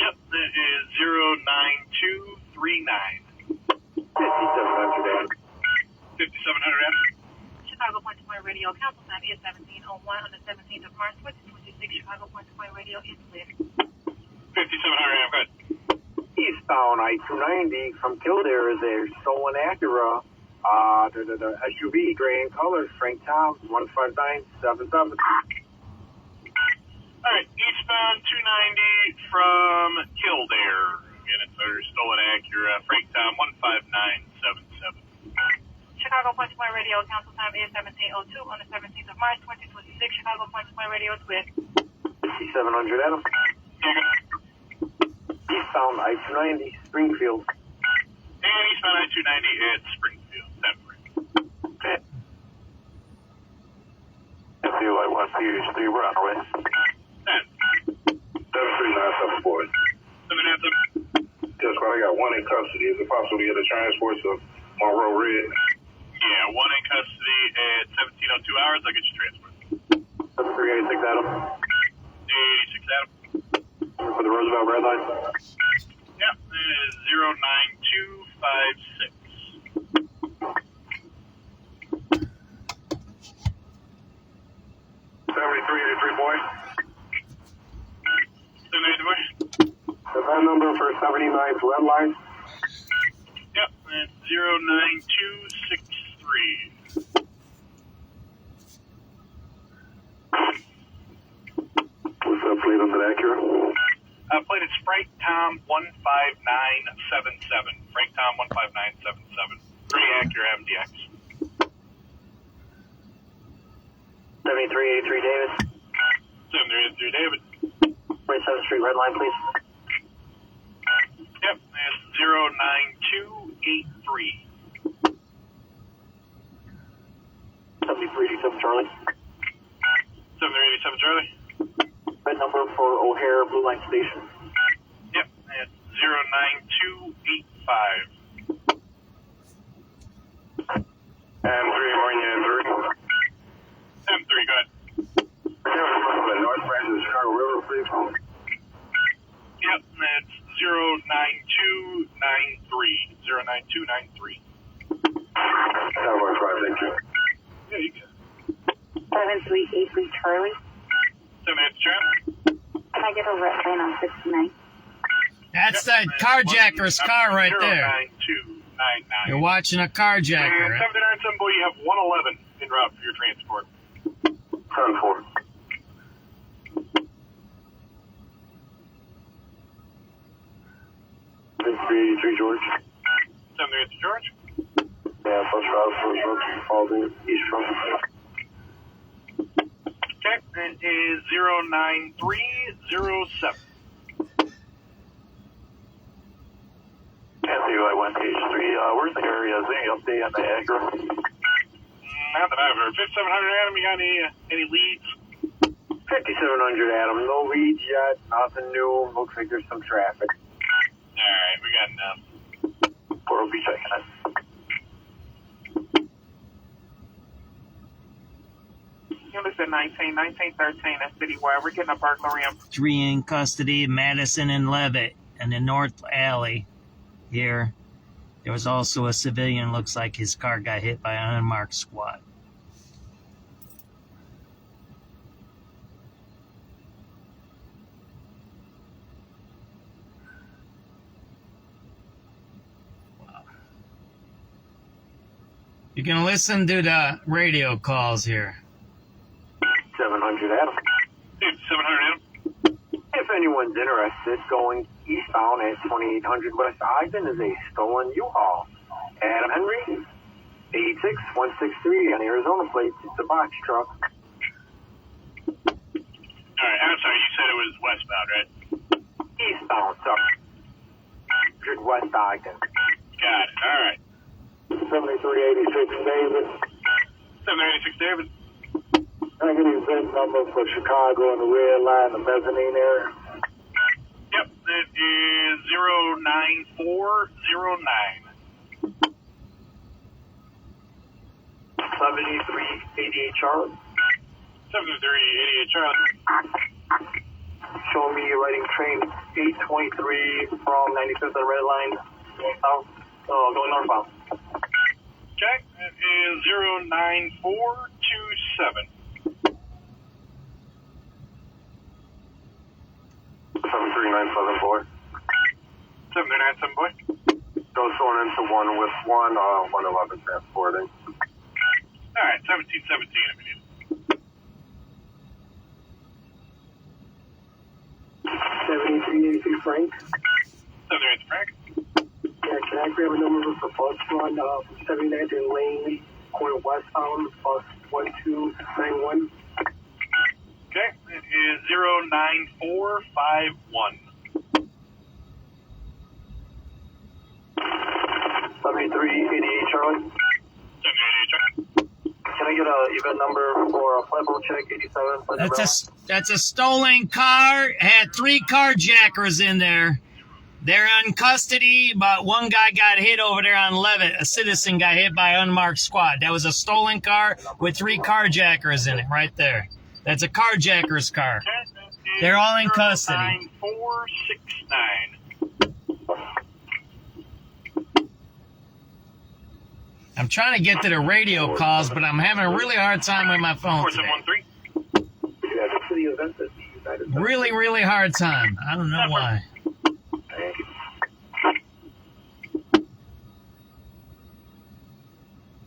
Yep, it is 09239. 5700 5700. Chicago Point to Point Radio. Council time is 17:01 on the 17th of March, 2026. Chicago Point to Point Radio is clear. 5700. Go ahead. Eastbound I-290 from Kildare is a stolen Acura. The SUV, gray in color. Frank Tom 15977. All right, eastbound 290 from Kildare. Again, it's our stolen Acura. Frank Tom 15977. Chicago Point to Point Radio. Council time is 17:02 on the 17th of March, 2026. Chicago Point to Point Radio is clear. 5700 Adam. Eastbound I-290 Springfield. And eastbound I-290 at Springfield. Okay. FUI 1 Series 3, we're on our way. 73974. 797. Just I got one in custody. Is it possible to get a transport to Monroe Red? Yeah, one in custody at 17:02 hours. I'll get you transferred. 386 Adam. 86 Adam. For the Roosevelt red line. Yep, it is 09256. 7383 boy. 783 boy. The van number for 79th red line. Yep, it's 09263. What's up, fleet on the Acura? Plate is Frank Tom 15977. Frank Tom 15977. 3 Acura MDX. 7383 David. 7383 David. 27th Street red line, please. Yep, it's 09283. 7387 Charlie. 7387 Charlie. Red number for O'Hare Blue Line Station. Yep, it's 09285. M3 Marine 3. M3, go ahead. North branch of the Chicago River, please. Yep, it's 09293. 09293. Tower 5, thank you. Yeah, you can. 7383 Charlie. 78 Charlie. Can I get a red line on 69? That's the carjacker's car right there. 09299. You're watching a carjacker. And 797 boy, you have 111 en route for your transport. 10-4. George. 783 George. Yeah, first route, all the east front. Okay, it is 09307. Anthony, I went page 3. Where's the area? Is there any update on the Acura? Not that I've heard. 5700 Adam, you got any leads? 5700 Adam, no leads yet, nothing new. Looks like there's some traffic. Alright, we got enough. We'll be checking it. Units at 1913 at Citywide. We're getting a burglary on 3 in custody, Madison and Levitt, and the North Alley here. There was also a civilian, looks like his car got hit by an unmarked squad. You can listen to the radio calls here. 700 Adam. 700 Adam. If anyone's interested, going eastbound at 2800 West Ogden is a stolen U-Haul. Adam Henry, 86163 on Arizona plates. It's a box truck. Alright, I'm sorry, you said it was westbound, right? Eastbound, sorry. 100 West Ogden. Got it, alright. 7386 David. 786 David. Can I get the VIN number for Chicago and the red line, the mezzanine area? Yep, it is 09409. 7388 Charlie. 7388 Charlie. Showing me you're riding train 823 from 95th and red line. South, going northbound. Okay, it is 09427. 7397 boy. 7397 boy. Go sworn into 1 with 111 transporting. Alright, 1717 if you need it. 7383 Frank. 783 Frank. Yeah, can I grab a number for bus run 79th and Langley, going westbound, bus 1291? Okay, it is 09451. 7388 Charlie. 788 Charlie. Can I get a event number for a flatboat check 87? That's a stolen car. It had 3 carjackers in there. They're in custody, but one guy got hit over there on Levitt. A citizen got hit by an unmarked squad. That was a stolen car with 3 carjackers in it right there. That's a carjacker's car. They're all in custody. 9469. I'm trying to get to the radio calls, but I'm having a really hard time with my phone today. 4713. Really, really hard time. I don't know why.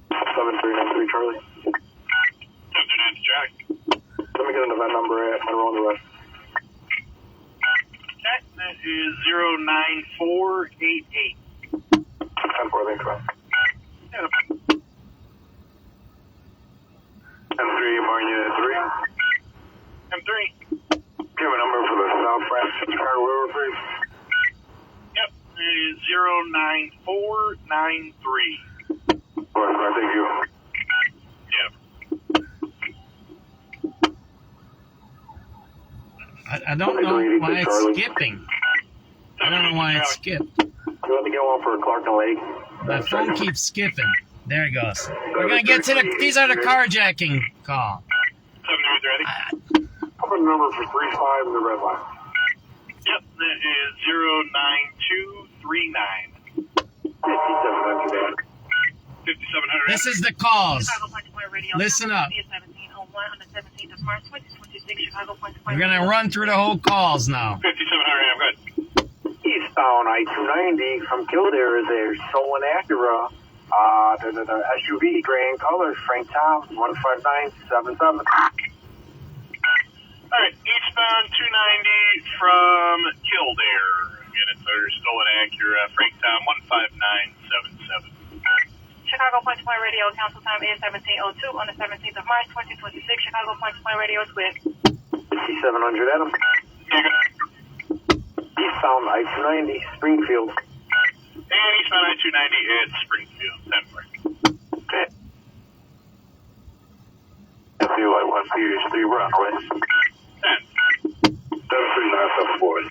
7393 Charlie. 739 Jack. Let me get an event number at Monroe on the West. Okay, that is 09488. 10-4, thanks, man. M3, Marnia 3. M3. Do you have a number for the South Francis Chicago River, please? Yep, it is 09493. All right, thank you. Yep. I don't know why it's skipping. I don't know why it skipped. You want to get one for Clark and Lake? My phone keeps skipping. There it goes. We're going to get to these are the carjacking call. 793 ready? I'll put a number for 35 in the red line. Yep, that is 09239. 5700. 5700. This is the calls. Listen up. We're going to run through the whole calls now. 5700, I'm good. Eastbound I-290 from Kildare is a stolen Acura. The SUV, gray in color, Frank Tom, 15977. All right, eastbound 290 from Kildare. Again, it's our stolen Acura, Frank Tom, 15977. Chicago Punch Point Radio, council time is 17:02 on the 17th of March, 2026. Chicago Punch Point Radio is with 5700 Adam. Eastbound I-290, Springfield. And eastbound I-290 at Springfield, 10-4. Okay. FUI-1PH3, we're on our way. 10. 73974. 7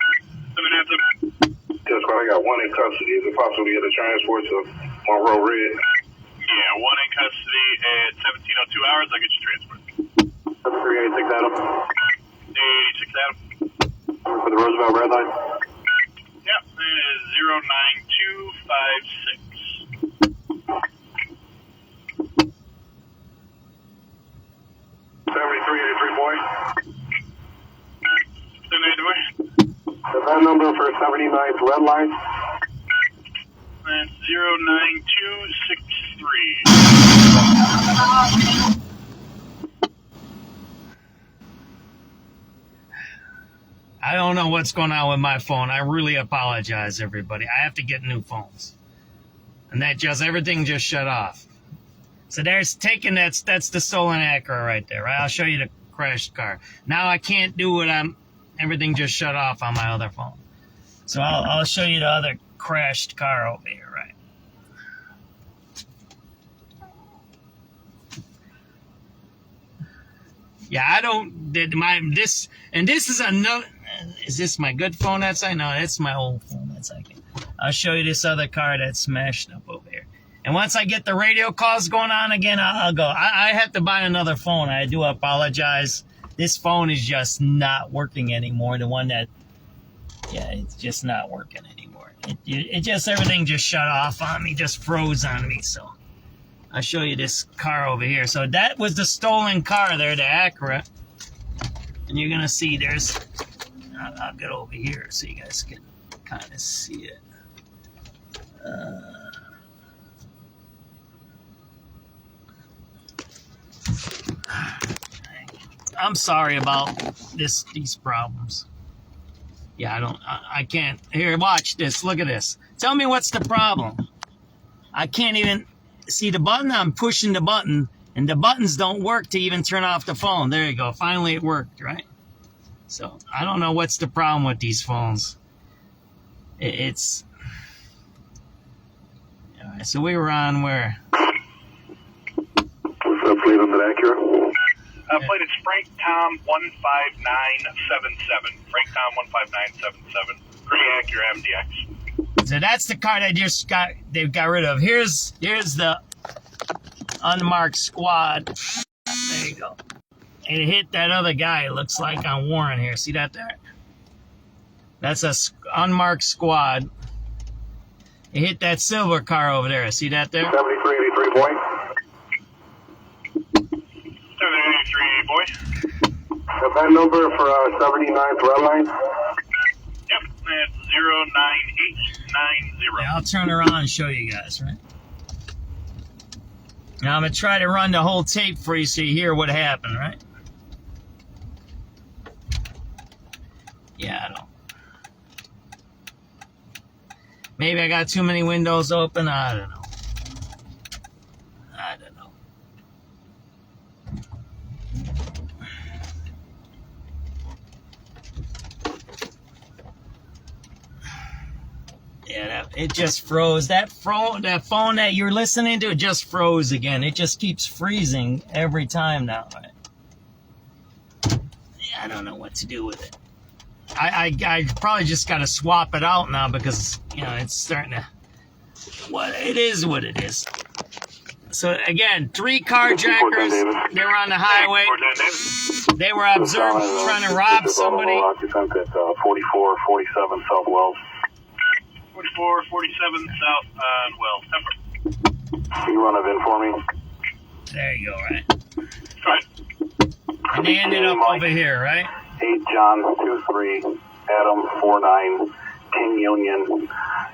Yes, but I got one in custody. Is it possible to get a transport to Monroe Red? Yeah, one in custody at 17:02 hours. I'll get you transport. 7386 Adam. 86 Adam. For the Roosevelt Red Line. Yep, it is 09256. 7383 boy. 78 boy. The van number for 79th Red Line. That's 09263. I don't know what's going on with my phone. I really apologize, everybody. I have to get new phones. And everything just shut off. So there's that's the stolen Acura right there, right? I'll show you the crashed car. Now I can't do what everything just shut off on my other phone. So I'll show you the other crashed car over here, right? Yeah, this is another. Is this my good phone that's I know? That's my old phone that's I can. I'll show you this other car that's smashed up over here. And once I get the radio calls going on again, I'll go. I have to buy another phone. I do apologize. This phone is just not working anymore. The one that, yeah, it's just not working anymore. It just, everything just shut off on me, just froze on me. So I'll show you this car over here. So that was the stolen car there, the Acura. And you're going to see there's, I'll get over here so you guys can kind of see it. I'm sorry about these problems. Yeah, I can't. Here, watch this. Look at this. Tell me what's the problem. I can't even see the button. I'm pushing the button, and the buttons don't work to even turn off the phone. There you go. Finally, it worked, right? So, I don't know what's the problem with these phones. It's... All right, so we were on where? What's up, plate on that Acura? Plate is Frank Tom 15977. Frank Tom 15977. Pretty Acura MDX. So that's the car they've got rid of. Here's the unmarked squad. There you go. And it hit that other guy, it looks like, on Warren here. See that there? That's a unmarked squad. It hit that silver car over there. See that there? 7383, boy. 7383, boy. Event number for 79th Red Line. Yep, that's 09890. Yeah, I'll turn around and show you guys, right? Now I'm going to try to run the whole tape for you so you hear what happened, right? Yeah, I don't. Maybe I got too many windows open. I don't know. Yeah, it just froze. That phone that you're listening to, it just froze again. It just keeps freezing every time now. Right? Yeah, I don't know what to do with it. I probably just got to swap it out now because, you know, it's starting to... It is what it is. So, again, 3 carjackers. They were on the highway. They were observed trying to rob somebody. Occupant at 4447 South Wells. 4447 South on Wells. Temper. Can you run a VIN for me? There you go, right? Right. And they ended up over here, right? 8 John 23 Adam 49 King Union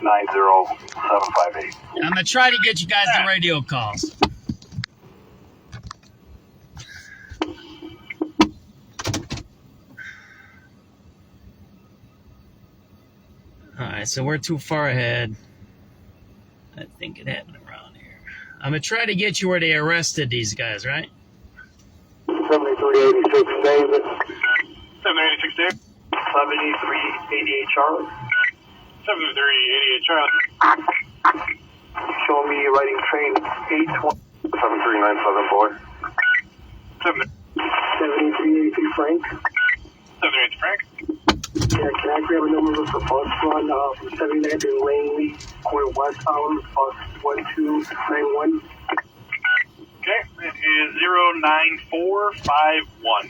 90758. I'm going to try to get you guys the radio calls. Alright, so we're too far ahead. I think it happened around here. I'm going to try to get you where they arrested these guys, right? 7386 David. 7386 David. 7388 Charlie. 7388 Charlie. Show me writing train 820. 7397 boy. 7383 Frank. 78 Frank. Yeah, can I grab a number for bus run from 79th and Langley, corner westbound, bus 1291? Okay, it is 09451.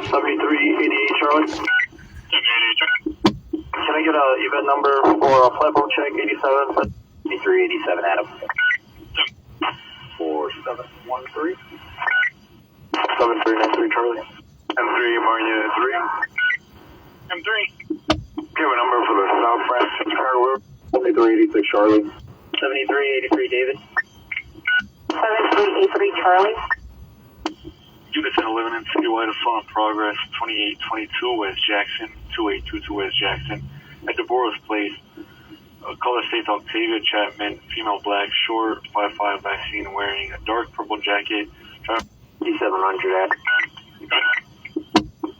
7388 Charlie. 7888 Charlie. Can I get a event number for a platform check 87? 7387 Adam. 4713. 7393 Charlie. M3 Marnia 3. M3. Give a number for the South Francis Hardware. 7386 Charlie. 7383 David. 7383 Charlie. Units in 11 and citywide assault in progress. 2822 West Jackson. 2822 West Jackson. At Deborah's Place. Color states Octavia Chapman. Female black, short, 5'5", vaccine wearing a dark purple jacket. 700 at.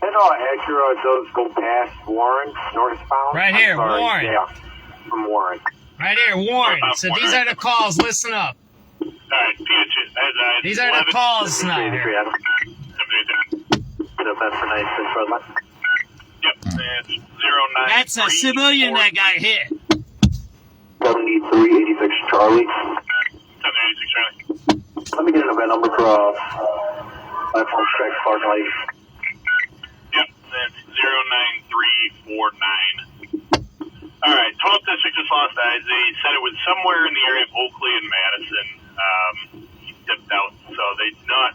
And Acura does go past Warren, northbound. Right here, sorry, Warren. Yeah, from Warren. Right here, Warren. So these are the calls. Listen up. Alright, These are the calls tonight. Here. That's a nice front line. Yep, it's 09. That's a civilian that got hit. 7386 Charlie. 786 Charlie. Let me get an event number for platform check Clark Lake. Yep, that's 09349. Alright, 12th District just lost eyes. They said it was somewhere in the area of Oakley and Madison. He dipped out, so they do not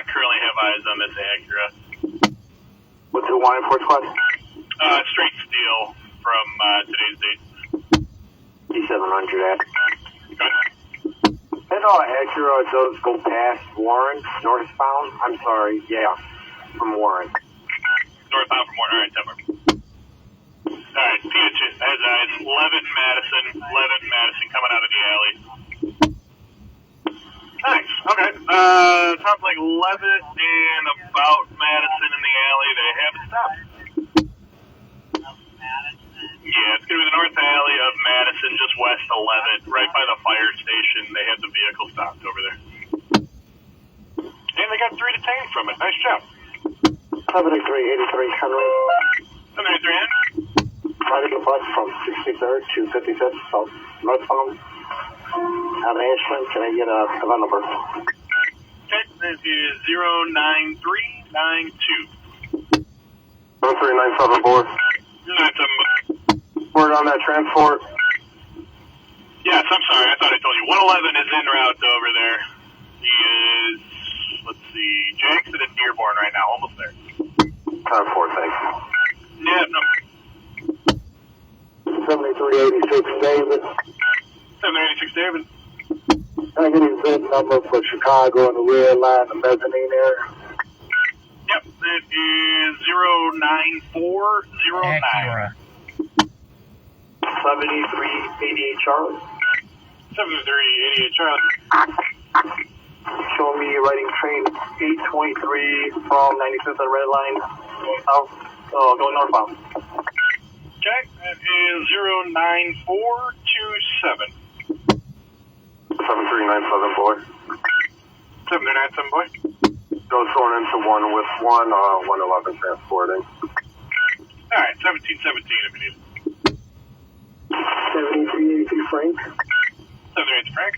currently have eyes on this Acura. What's the line for squad? Straight steel from today's date. D700 at. And Acura does go past Warren, northbound. I'm sorry, yeah, from Warren. Northbound from Warren. Alright, Temper. Alright, Peaches has eyes. 11 Madison coming out of the alley. Nice, okay. Sounds like 11 and about Madison in the alley. They have it stopped. Yeah, it's going to be the north alley of Madison, just west 11, right by the fire station. They have the vehicle stopped over there. And they got 3 detained from it. Nice job. 7383 Henry. 73 in. riding a bus from 63rd to 55th, so northbound. Have an instrument. Can I get a event number? Okay, this is 09392. 1397 board. 97. Word on that transport. Yes, I'm sorry. I thought I told you. 111 is en route over there. He is, let's see, Jackson and Dearborn right now. Almost there. Time 4, thanks. Yeah, no. 7386 David. 786 David. Can I get his VIN number for Chicago in the red line, the mezzanine area? Yep, it is 09409. Acura. 7388 Charlie. 7388 Charlie. Show me riding train 823 from 95th and red line. Going northbound. Okay, that is 09427. 7397 boy. 7397 boy. Go soaring into 1 with 111 transporting. Alright, 1717 if you need it. 7382 Frank. 788 Frank.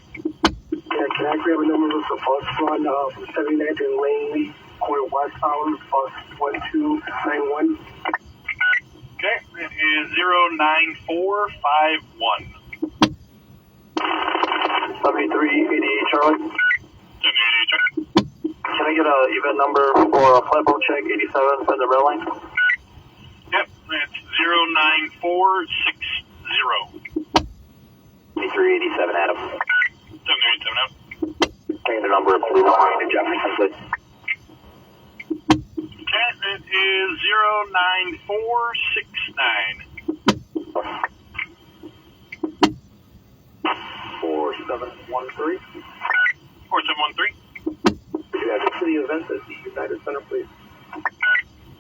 Yeah, can I grab a number for bus run from 79 to Langley, going westbound, bus 1291? Okay, it is 09451. 7388 Charlie. 788 Charlie. Can I get an event number for a platform check 87 from the red line? Yep, it's 09460. 8387 Adam. 787 Adam. Can I get the number of Blue Line to Jefferson, please? Okay, it is 09469. 4713. 4713. Could you have the city events at the United Center, please?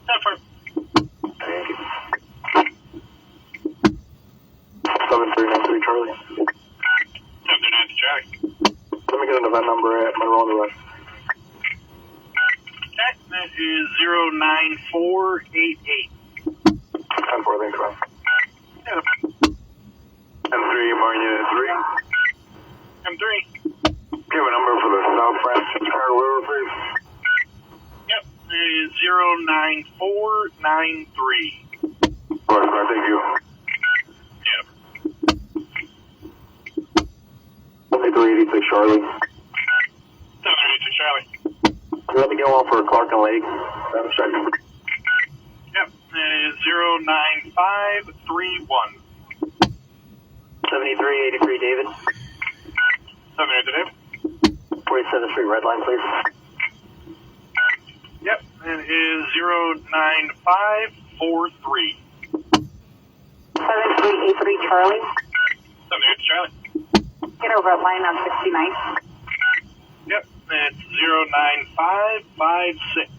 Affirm. Thank you. 7393 Charlie. 793 Charlie. Let me get an event number at Monroe on the Rush. Okay, that is 09488. 10-4, thanks, man. Yeah. M3, Marina 3. M3. Give a number for the South Branch Chicago River, please. Yep, it is 09493. All right, man, thank you. Yep. 7386 Charlie. 786 Charlie. Let me get one for Clark and Lake. Check. Yep, it is 09531. 7383 David. 783 David. 47th Street Red Line, please. Yep, it is 09543. 7383 Charlie. 783 Charlie. Get over at line on 69. Yep, it's 09556.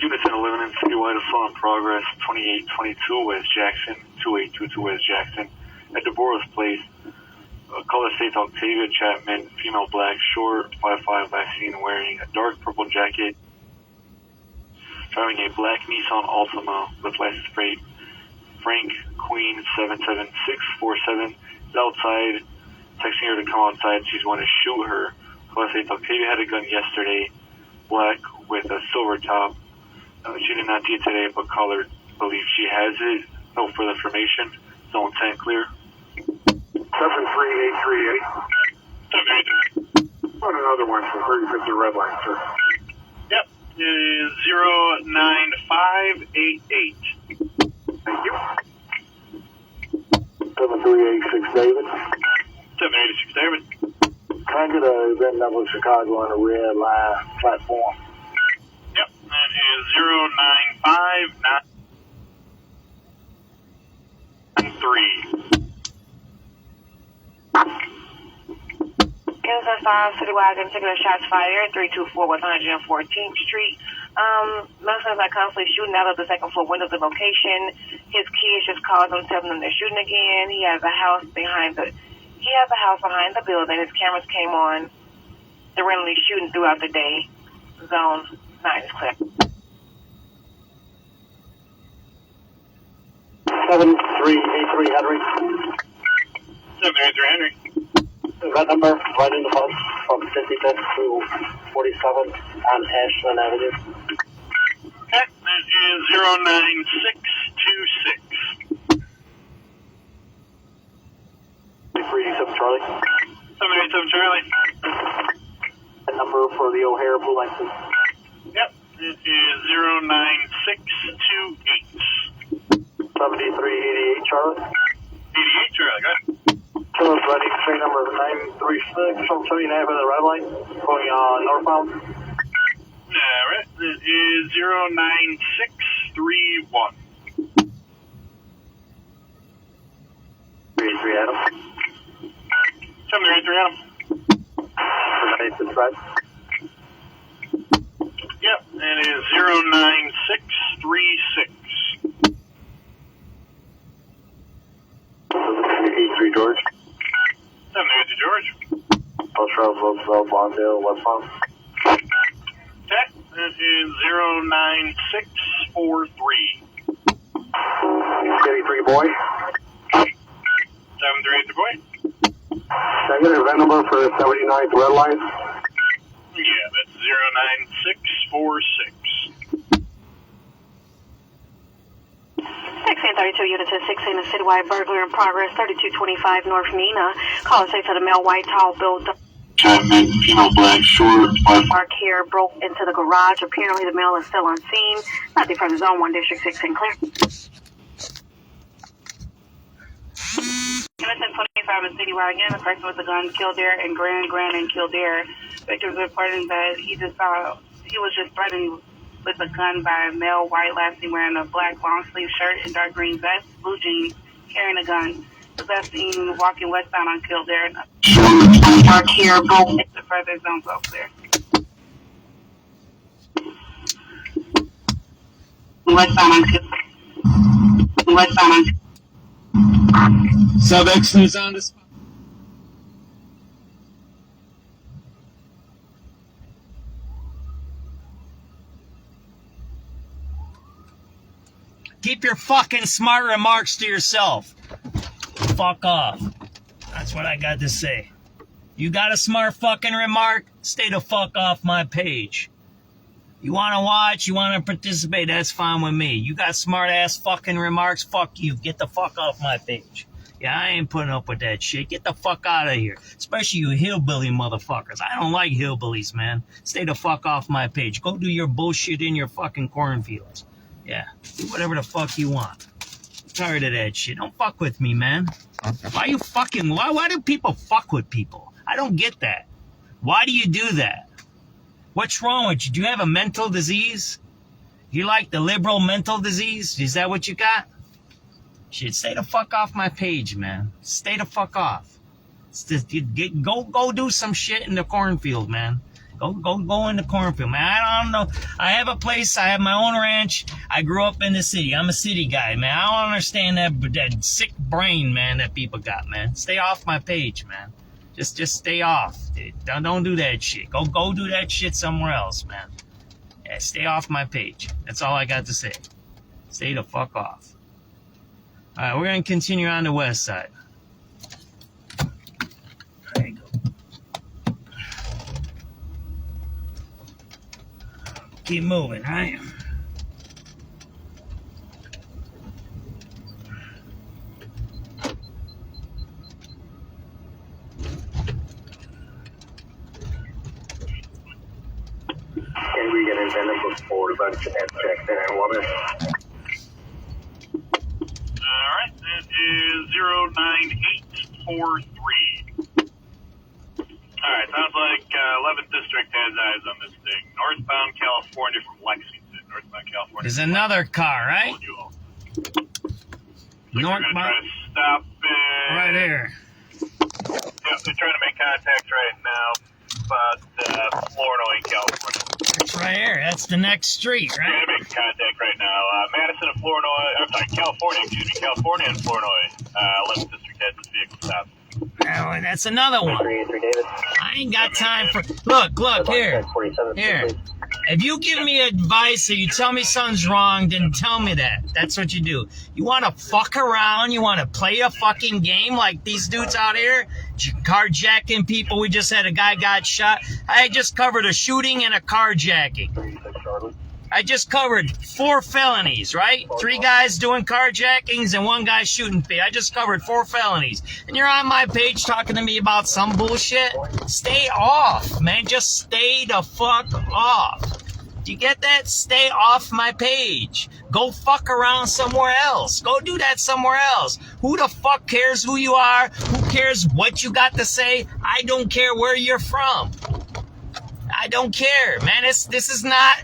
Unison 11 and citywide assault in progress, 2822 West Jackson, 2822 West Jackson. At DeBoer's Place, color states Octavia Chapman, female black, short, 5'5", vaccine, wearing a dark purple jacket, driving a black Nissan Altima with license plate Frank Queen 77647, is outside, texting her to come outside. She's going to shoot her. Color states Octavia had a gun yesterday, black with a silver top. She did not see it today, but caller believes she has it. No further information. Zone 10 clear. 73838. 783. What another one for 3050 Red Line, sir? Yep, it is 09588. Thank you. 7386 David. 786 David. Can I get a event number Chicago on the red line platform? Yep, that is 09593. Kansas Citywide particular shots fired, 324 West 114th Street. Muslims are constantly shooting out of the second floor windows of the location. His kids just called them, telling them they're shooting again. He has a house behind the building. His cameras came on. They're randomly shooting throughout the day. Zone 9 is clear. 7383 Henry. 7383 Henry. Event number, right in the bus from 55th to 47 on Ashland Avenue. Okay, that is 09626. 387 Charlie. 787 Charlie. The number for the O'Hare Blue Line, please. Yep, it is 09628. 7388 Charlie. 88 Charlie, go ahead. Charlie's ready, train number 936 from 79 for the red line, going northbound. Alright, it is 09631. 383 Adam. 783 Adam. This side. Yep, it is 09636. 83 George. 783 George. Post Road, Roseville, Lawndale, westbound. Okay, it is 09643. 83 Boy. 738 boy. Can I get an event number for the 79th red line? Yeah, that's 09646. 1632 unit to 16, a citywide burglary in progress, 3225 North Nina. Call safe for the male white tall build. Chapman, female black, short, Mark here broke into the garage. Apparently the male is still on scene. Nothing from the zone 1 district 16 clear. Innocent 25 is citywide again. The person with the gun, Kildare and Grand and Kildare. Victims reporting that he was just threatened with a gun by a male white last seen wearing a black long sleeve shirt and dark green vest, blue jeans, carrying a gun. Was last seen walking westbound on Kildare. Mark here broke. The further zones up there. Westbound on Kildare. Westbound on SubX.News on the spot. Keep your fucking smart remarks to yourself. Fuck off. That's what I got to say. You got a smart fucking remark? Stay the fuck off my page. You want to watch, you want to participate, that's fine with me. You got smart ass fucking remarks? Fuck you. Get the fuck off my page. Yeah, I ain't putting up with that shit. Get the fuck out of here. Especially you hillbilly motherfuckers. I don't like hillbillies, man. Stay the fuck off my page. Go do your bullshit in your fucking cornfields. Yeah, do whatever the fuck you want. I'm tired of that shit. Don't fuck with me, man. Why do people fuck with people? I don't get that. Why do you do that? What's wrong with you? Do you have a mental disease? You like the liberal mental disease? Is that what you got? Shit, stay the fuck off my page, man. Stay the fuck off. Go do some shit in the cornfield, man. Go in the cornfield, man. I don't know. I have a place. I have my own ranch. I grew up in the city. I'm a city guy, man. I don't understand that sick brain, man, that people got, man. Stay off my page, man. Just stay off. Don't do that shit. Go do that shit somewhere else, man. Yeah, stay off my page. That's all I got to say. Stay the fuck off. All right, we're gonna continue on the west side. There you go. Keep moving, right? Can we get an event number for lunch at Jackson and Woman? Alright, that is 09843. Alright, sounds like 11th District has eyes on this thing. Northbound California from Lexington. Northbound California. There's another car, right? Northbound. Stop it. Right here. Yep, they're trying to make contact right now about Flournoy, California. It's right here. That's the next street, right? They're making contact right now. Madison and Flournoy, I'm sorry, California, California and Flournoy. 11th District has this vehicle stopped. Oh, and that's another one. I ain't got time for... Look, here. Here. If you give me advice or you tell me something's wrong, then tell me that. That's what you do. You want to fuck around? You want to play a fucking game like these dudes out here? Carjacking people. We just had a guy got shot. I just covered a shooting and a carjacking. I just covered 4 felonies, right? 3 guys doing carjackings and 1 guy shooting. I just covered 4 felonies. And you're on my page talking to me about some bullshit? Stay off, man. Just stay the fuck off. Do you get that? Stay off my page. Go fuck around somewhere else. Go do that somewhere else. Who the fuck cares who you are? Who cares what you got to say? I don't care where you're from. I don't care, man. This is not...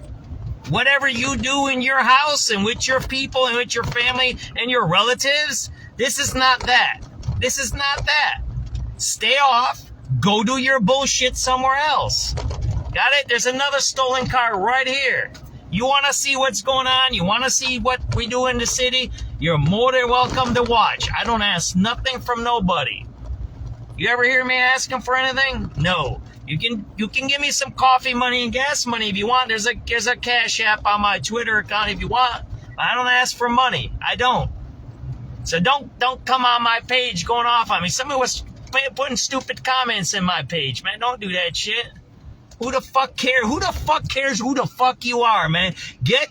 Whatever you do in your house and with your people and with your family and your relatives, this is not that. This is not that. Stay off. Go do your bullshit somewhere else. Got it? There's another stolen car right here. You want to see what's going on? You want to see what we do in the city? You're more than welcome to watch. I don't ask nothing from nobody. You ever hear me asking for anything? No. You can give me some coffee money and gas money if you want. There's a Cash App on my Twitter account if you want. I don't ask for money. I don't. So don't come on my page going off on me. Somebody was putting stupid comments in my page, man. Don't do that shit. Who the fuck cares? Who the fuck cares who the fuck you are, man? Get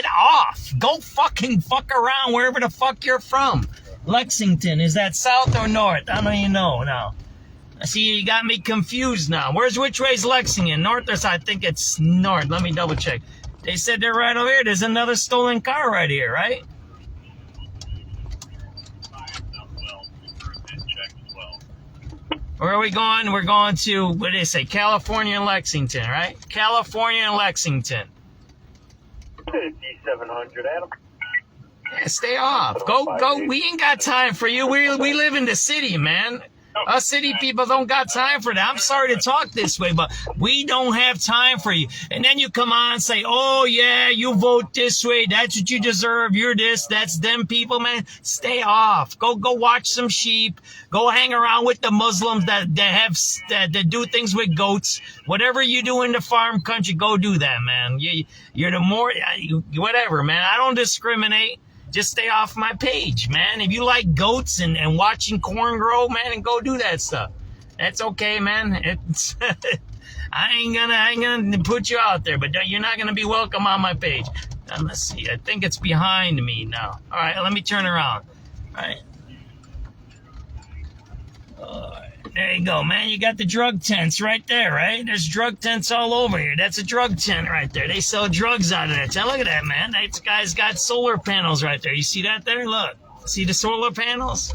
off. Go fucking fuck around wherever the fuck you're from. Lexington, is that south or north? I don't even know now. See, you got me confused now. Which way's Lexington? North or south? I think it's north. Let me double check. They said they're right over here. There's another stolen car right here, right? Where are we going? We're going to, what did they say? California and Lexington, right? California and Lexington. D700, Adam. Yeah, stay off. Go. We ain't got time for you. We live in the city, man. Us city people don't got time for that. I'm sorry to talk this way, but we don't have time for you. And then you come on and say, oh, yeah, you vote this way. That's what you deserve. You're this. That's them people, man. Stay off. Go watch some sheep. Go hang around with the Muslims that do things with goats. Whatever you do in the farm country, go do that, man. You're the more, whatever, man. I don't discriminate. Just stay off my page, man. If you like goats and watching corn grow, man, and go do that stuff. That's okay, man. It's I ain't gonna put you out there, but you're not gonna be welcome on my page. Now, let's see. I think it's behind me now. All right, let me turn around. All right. There you go, man. You got the drug tents right there, right? There's drug tents all over here. That's a drug tent right there. They sell drugs out of that tent. Look at that, man. That guy's got solar panels right there. You see that there? Look. See the solar panels?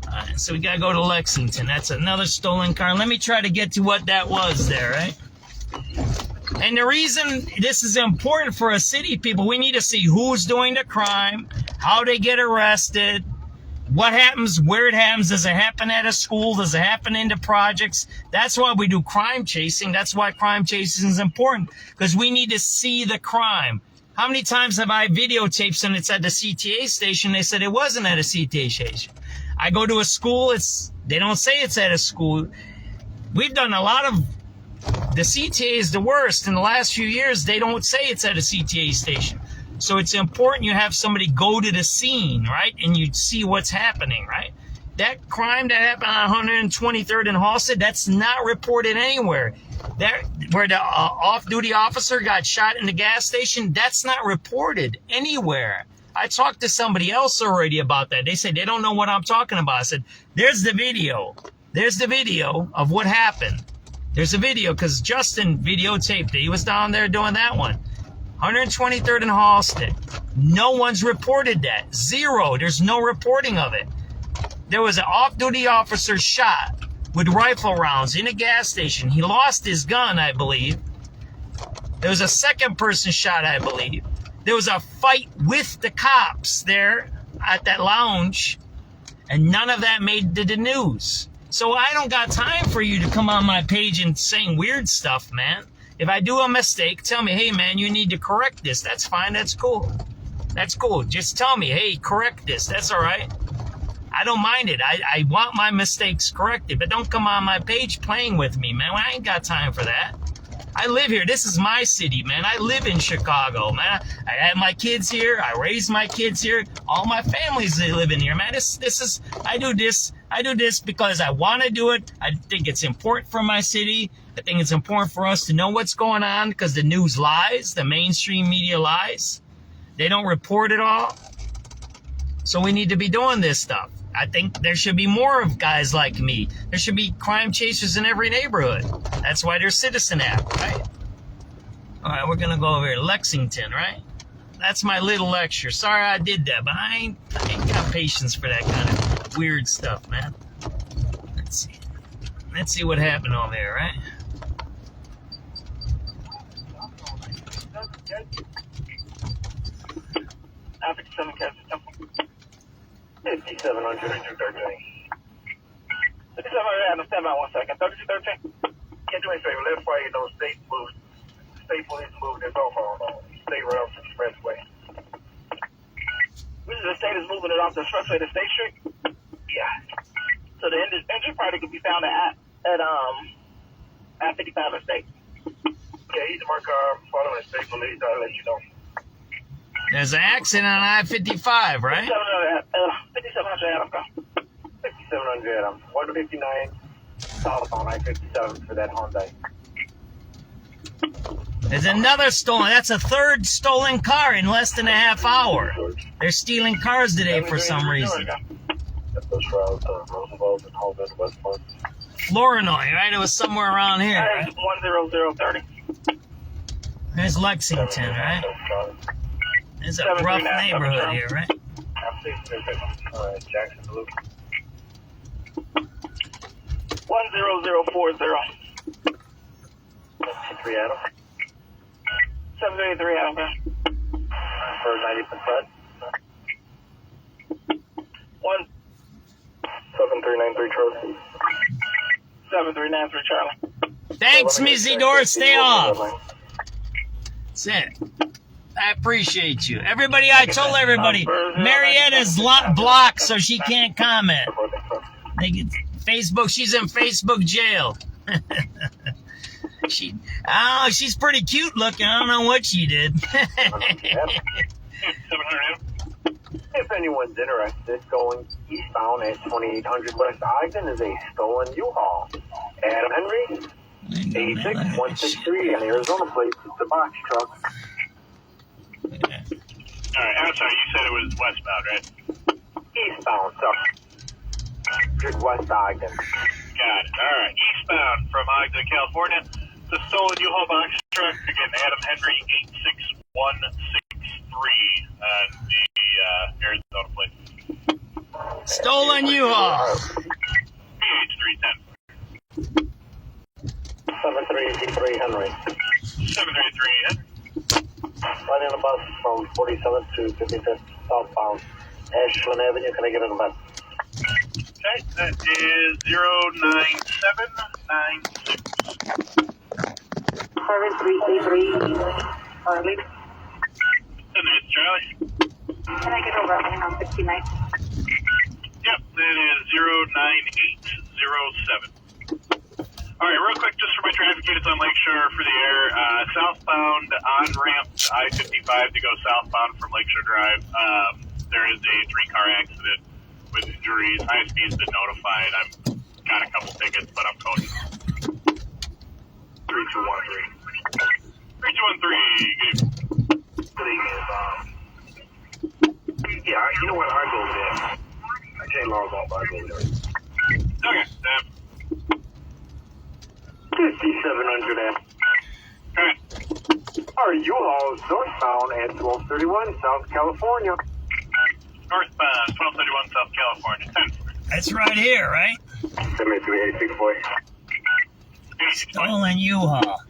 All right, so we got to go to Lexington. That's another stolen car. Let me try to get to what that was there, right? And the reason this is important for us city people, we need to see who's doing the crime, how they get arrested, what happens, where it happens. Does it happen at a school? Does it happen in the projects? That's why we do crime chasing. That's why crime chasing is important, because we need to see the crime. How many times have I videotaped and it's at the CTA station? They said it wasn't at a CTA station. I go to a school. They don't say it's at a school. We've done a lot of, the CTA is the worst. In the last few years, they don't say it's at a CTA station. So it's important you have somebody go to the scene, right? And you see what's happening, right? That crime that happened on 123rd and Halsted, that's not reported anywhere. Where the off-duty officer got shot in the gas station, that's not reported anywhere. I talked to somebody else already about that. They said they don't know what I'm talking about. I said, there's the video. There's the video of what happened. There's a video because Justin videotaped it. He was down there doing that one. 123rd and Halsted. No one's reported that. Zero. There's no reporting of it. There was an off-duty officer shot with rifle rounds in a gas station. He lost his gun, I believe. There was a second person shot, I believe. There was a fight with the cops there at that lounge, and none of that made the news. So I don't got time for you to come on my page and saying weird stuff, man. If I do a mistake, tell me, hey, man, you need to correct this. That's fine. That's cool. That's cool. Just tell me, hey, correct this. That's all right. I don't mind it. I want my mistakes corrected, but don't come on my page playing with me, man. I ain't got time for that. I live here. This is my city, man. I live in Chicago, man. I have my kids here. I raised my kids here. All my families, they live in here, man. I do this because I want to do it. I think it's important for my city. I think it's important for us to know what's going on because the news lies. The mainstream media lies. They don't report it all. So we need to be doing this stuff. I think there should be more of guys like me. There should be crime chasers in every neighborhood. That's why there's Citizen app, right? All right, we're going to go over here. Lexington, right? That's my little lecture. Sorry I did that, but I ain't got patience for that kind of weird stuff, man. Let's see what happened over there, right? Africa 7 Castle Temple. 5700 and 213. 5700, Adam, stand by 1 second. 3213. Can't do me a favor. Left fire, those state moves. State police moving this off on State Route Expressway. This is the state is moving it off the expressway to State Street? Yeah. So the entry party could be found at 55 and State. Yeah, he's my car following the state police. I'll let you know. There's an accident on I-55, right? 5700 Adam, 5700 Adam. 159 south on I-57 for that Hyundai. There's another stolen. That's a third stolen car in less than a half hour. They're stealing cars today for some reason. Flournoy, right? It was somewhere around here, right? 10030. There's Lexington, right? It's a rough neighborhood here, right? Jackson Blue. 10040. 3 Adam. 733 Adam. For 90%. 7393 Charlie. 7393 Charlie. Thanks, Mizidor. Stay off. That's it. I appreciate you. I told everybody, Marietta's blocked so she can't comment. She's in Facebook jail. She's pretty cute looking. I don't know what she did. If anyone's interested, going eastbound at 2800 West Ogden is a stolen U-Haul. Adam Henry, 86163 on Arizona plate. It's a box truck. All right, I'm sorry, you said it was westbound, right? Eastbound, sir. West Ogden. Got it. All right, eastbound from Ogden, California. The stolen U-Haul box truck. Again, Adam Henry, 86163 on the Arizona plate. Stolen U-Haul. PH 310. 7383 Henry. 733 Henry. Right in a bus from 47th to 55th southbound Ashland Avenue. Can I get in the bus? Okay, that is 09796. 7333 Charlie. And it's Charlie. Can I get over on 69? Yep, that is 09807. All right, real quick, just for my traffic units on Lakeshore for the air, southbound on-ramp to I-55 to go southbound from Lakeshore Drive. There is a 3-car accident with injuries. ISP has been notified. I've got a couple tickets, but I'm coding. 3213. 3213, good evening. Yeah, you know what? I go over there. I can't log off, but I go over there. Okay, 5700 F. Alright. Our U-Haul is northbound at 1231 South California. Northbound, 1231 South California, 10. That's right here, right? 7386 boy. Stolen U-Haul.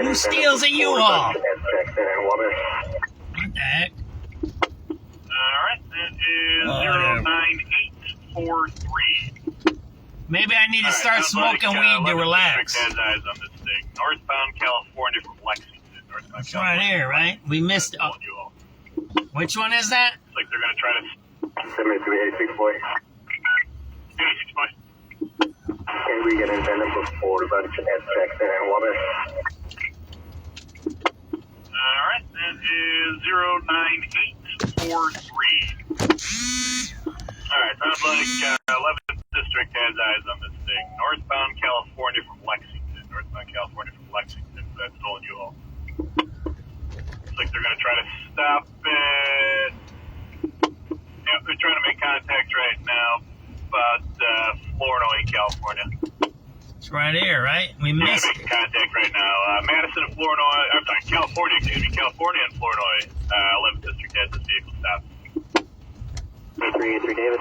Who steals a U-Haul? What the heck? Alright, that is 09843. Maybe I need to start smoking weed to relax. Eyes on this thing. Northbound California from Lexington. It's right here, right? We missed. Oh. Which one is that? It's like they're going to try to... 7386 boy. 86 boy. Can we get in there before the bunch of that check there and water? is 09843. All right, sounds like 11th District has eyes on this thing. Northbound California from Lexington. So that's stolen U-Haul. Looks like they're going to try to stop it. Yep, they're trying to make contact right now, but Flournoy, California. It's right here, right? We missed it. Making contact right now. Madison and Flournoy, I'm sorry, California and Flournoy. 11th District has this vehicle stopped. 383 Davis.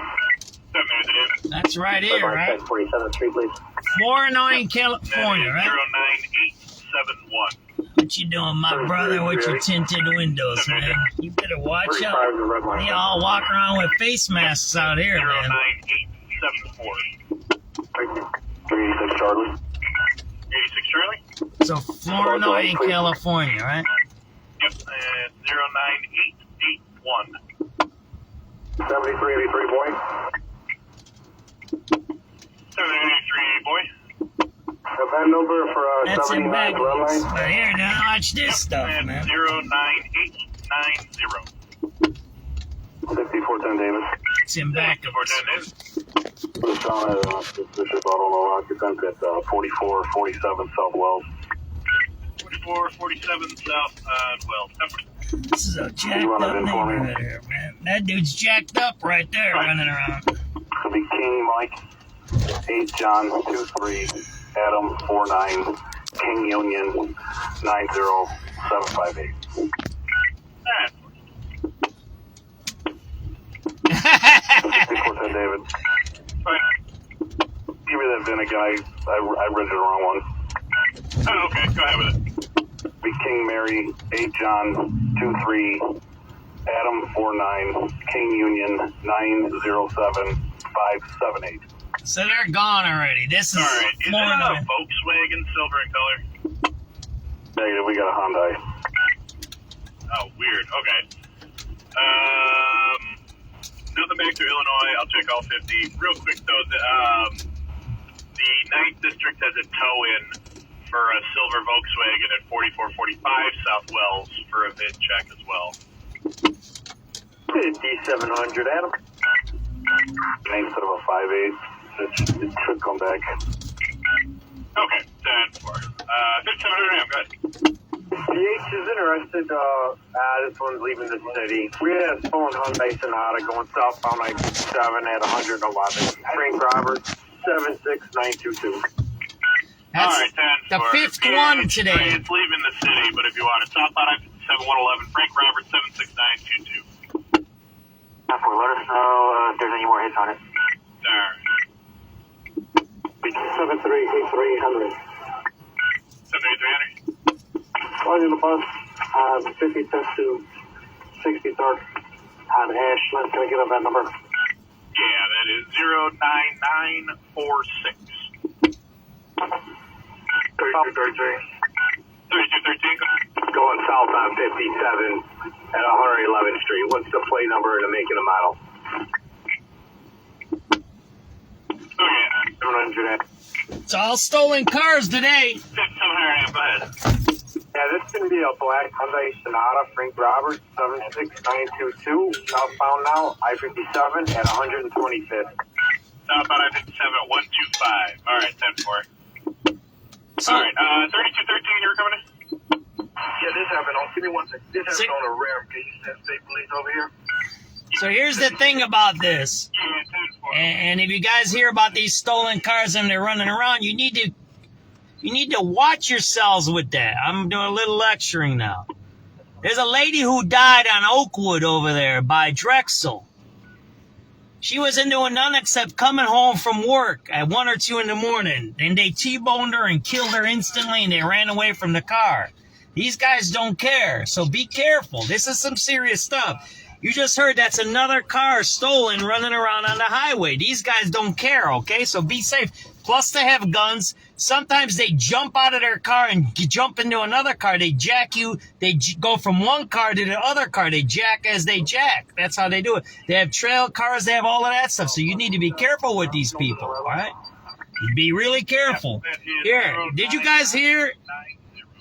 7 Davis. That's right here, right? 47th Street, please. Flournoy, California, right? 09871. What you doing, my brother, with your tinted windows, man? You better watch out. They all walk around with face masks out here, man. 09874. 36 Charlie. 86 Charlie? So, Flournoy, California, right? Yep, 09881. 7383, boy. 783, boy. Event number for That's in 79 backwards. But here, now watch this stuff, man. 09890. 6410 Davis. It's in backwards. 410 Davis. Suspicious auto occupant at 4447 South Wells. 4447 South Wells. This is a jacked up neighborhood here, man. That dude's jacked up right there, running around. It'll be King Mike, 8 John 23 Adam 49 King Union 90758. David. Give me that VIN again. I read the wrong one. Oh, okay. Go ahead with it. Be King Mary, 8 John 23 Adam 49 King Union 907-578. So they're gone already. This is all right. Is that a Volkswagen silver in color? Negative. We got a Hyundai. Oh, weird. Okay. Nothing back to Illinois. I'll check all 50. Real quick, though, the 9th District has a tow-in for a silver Volkswagen at 4445 South Wells for a VIN check as well. D700, Adam. Instead of a 5.8, it should come back. Okay, 10-4. 5700 AM, go ahead. PH is interested. This one's leaving the city. We had a stolen Hyundai Sonata going southbound 97 at 111. Frank Roberts, 76922. That's all right, 10-4. the fifth one today. It's leaving the city, but if you want it, southbound 7111, Frank Roberts, 76922. Let us know if there's any more hits on it. All right. 738300. 78300. Flying the bus, 55th to 63rd on Ashland. Can I get a VIN number? Yeah, that is 09946. 3213. Going south on 57 at 111th Street. What's the plate number and the make and the model? Okay. 700. It's all stolen cars today. 5700, go ahead. Yeah, this is going to be a black Hyundai Sonata, Frank Roberts, 76922, southbound now, I-57 at 125th. Southbound I-57 at 125. All right, 10-4. All right, 3213, you were coming in? Yeah, this happened on, give me 1 second. This happened on a ram. Can you send state police over here? So here's the thing about this. And if you guys hear about these stolen cars and they're running around, you need to watch yourselves with that. I'm doing a little lecturing now. There's a lady who died on Oakwood over there by Drexel. She wasn't doing nothing except coming home from work at 1 or 2 in the morning. And they T-boned her and killed her instantly, and they ran away from the car. These guys don't care, so be careful. This is some serious stuff. You just heard that's another car stolen running around on the highway. These guys don't care, okay? So be safe. Plus, they have guns. Sometimes they jump out of their car and jump into another car. They jack you. They go from one car to the other car. They jack as they jack. That's how they do it. They have trail cars. They have all of that stuff. So you need to be careful with these people, all right? Be really careful. Here, did you guys hear?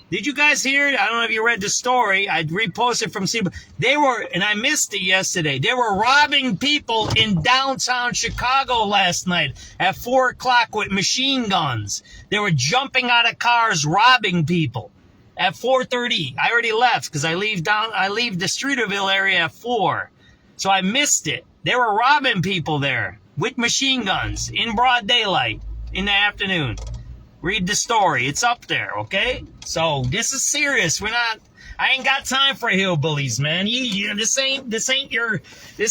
Did you guys hear it? I don't know if you read the story. I reposted from CBS. They were, and I missed it yesterday, they were robbing people in downtown Chicago last night at 4 o'clock with machine guns. They were jumping out of cars, robbing people at 4:30. I already left because I leave the Streeterville area at 4. So I missed it. They were robbing people there with machine guns in broad daylight in the afternoon. Read the story. It's up there, okay? So this is serious. I ain't got time for hillbillies, man. This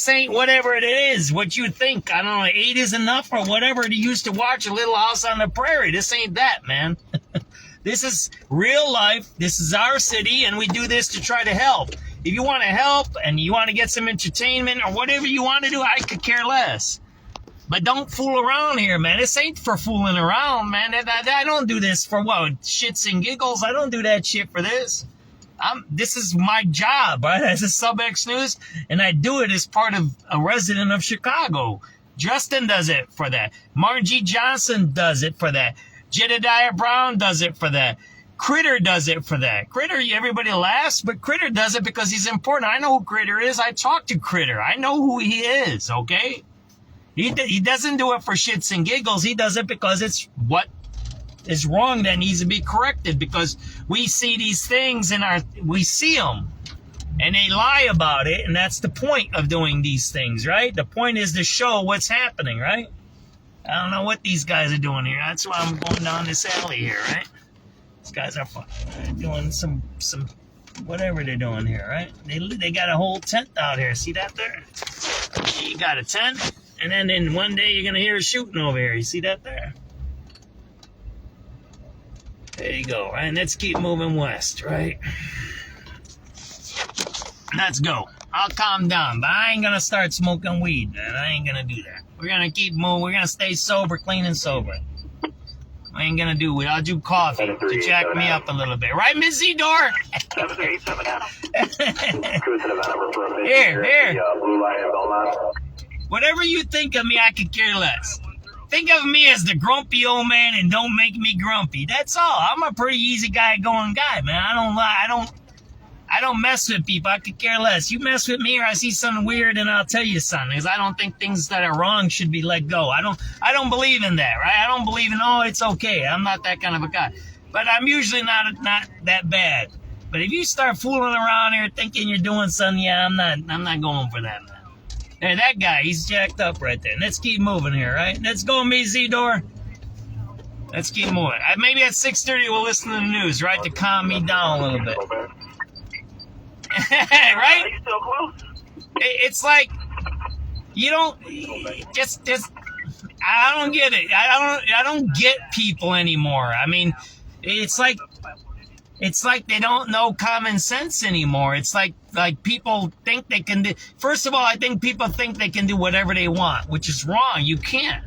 ain't whatever it is, what you think. I don't know, 8 is enough or whatever you used to watch, A Little House on the Prairie. This ain't that, man. This is real life. This is our city, and we do this to try to help. If you want to help and you want to get some entertainment or whatever you want to do, I could care less. But don't fool around here, man. This ain't for fooling around, man. I don't do this for what? Shits and giggles. I don't do that shit for this. This is my job, right? As a SubX.News, and I do it as part of a resident of Chicago. Justin does it for that. Martin G. Johnson does it for that. Jedediah Brown does it for that. Critter does it for that. Critter, everybody laughs, but Critter does it because he's important. I know who Critter is. I talk to Critter. I know who he is, okay? He doesn't do it for shits and giggles. He does it because it's what is wrong that needs to be corrected, because we see these things we see them and they lie about it, and that's the point of doing these things, right? The point is to show what's happening, right? I don't know what these guys are doing here. That's why I'm going down this alley here, right? These guys are doing some whatever they're doing here, right? They got a whole tent out here. See that there? You got a tent, and then one day you're gonna hear shooting over here. You see that there? There you go. Right? And let's keep moving west, right? Let's go. I'll calm down, but I ain't gonna start smoking weed, man. I ain't gonna do that. We're gonna keep moving. We're gonna stay sober, clean and sober. I ain't gonna do weed. I'll do coffee to jack me up a little bit. Right, Ms. Zedor? Here. Whatever you think of me, I could care less. Think of me as the grumpy old man and don't make me grumpy. That's all. I'm a pretty easy going guy, man. I don't mess with people. I could care less. You mess with me or I see something weird and I'll tell you something, because I don't think things that are wrong should be let go. I don't believe in that, right? I don't believe in, it's okay. I'm not that kind of a guy. But I'm usually not that bad. But if you start fooling around here thinking you're doing something, I'm not going for that, man. Hey, that guy, he's jacked up right there. Let's keep moving here, right? Let's go, Zedor. Let's keep moving. Maybe at 6:30 we'll listen to the news, right, to calm me down a little bit. Right? Are you still close? It's like you don't just. I don't get it. I don't get people anymore. I mean, it's like they don't know common sense anymore. It's like people think they can do. First of all, I think people think they can do whatever they want, which is wrong. You can't.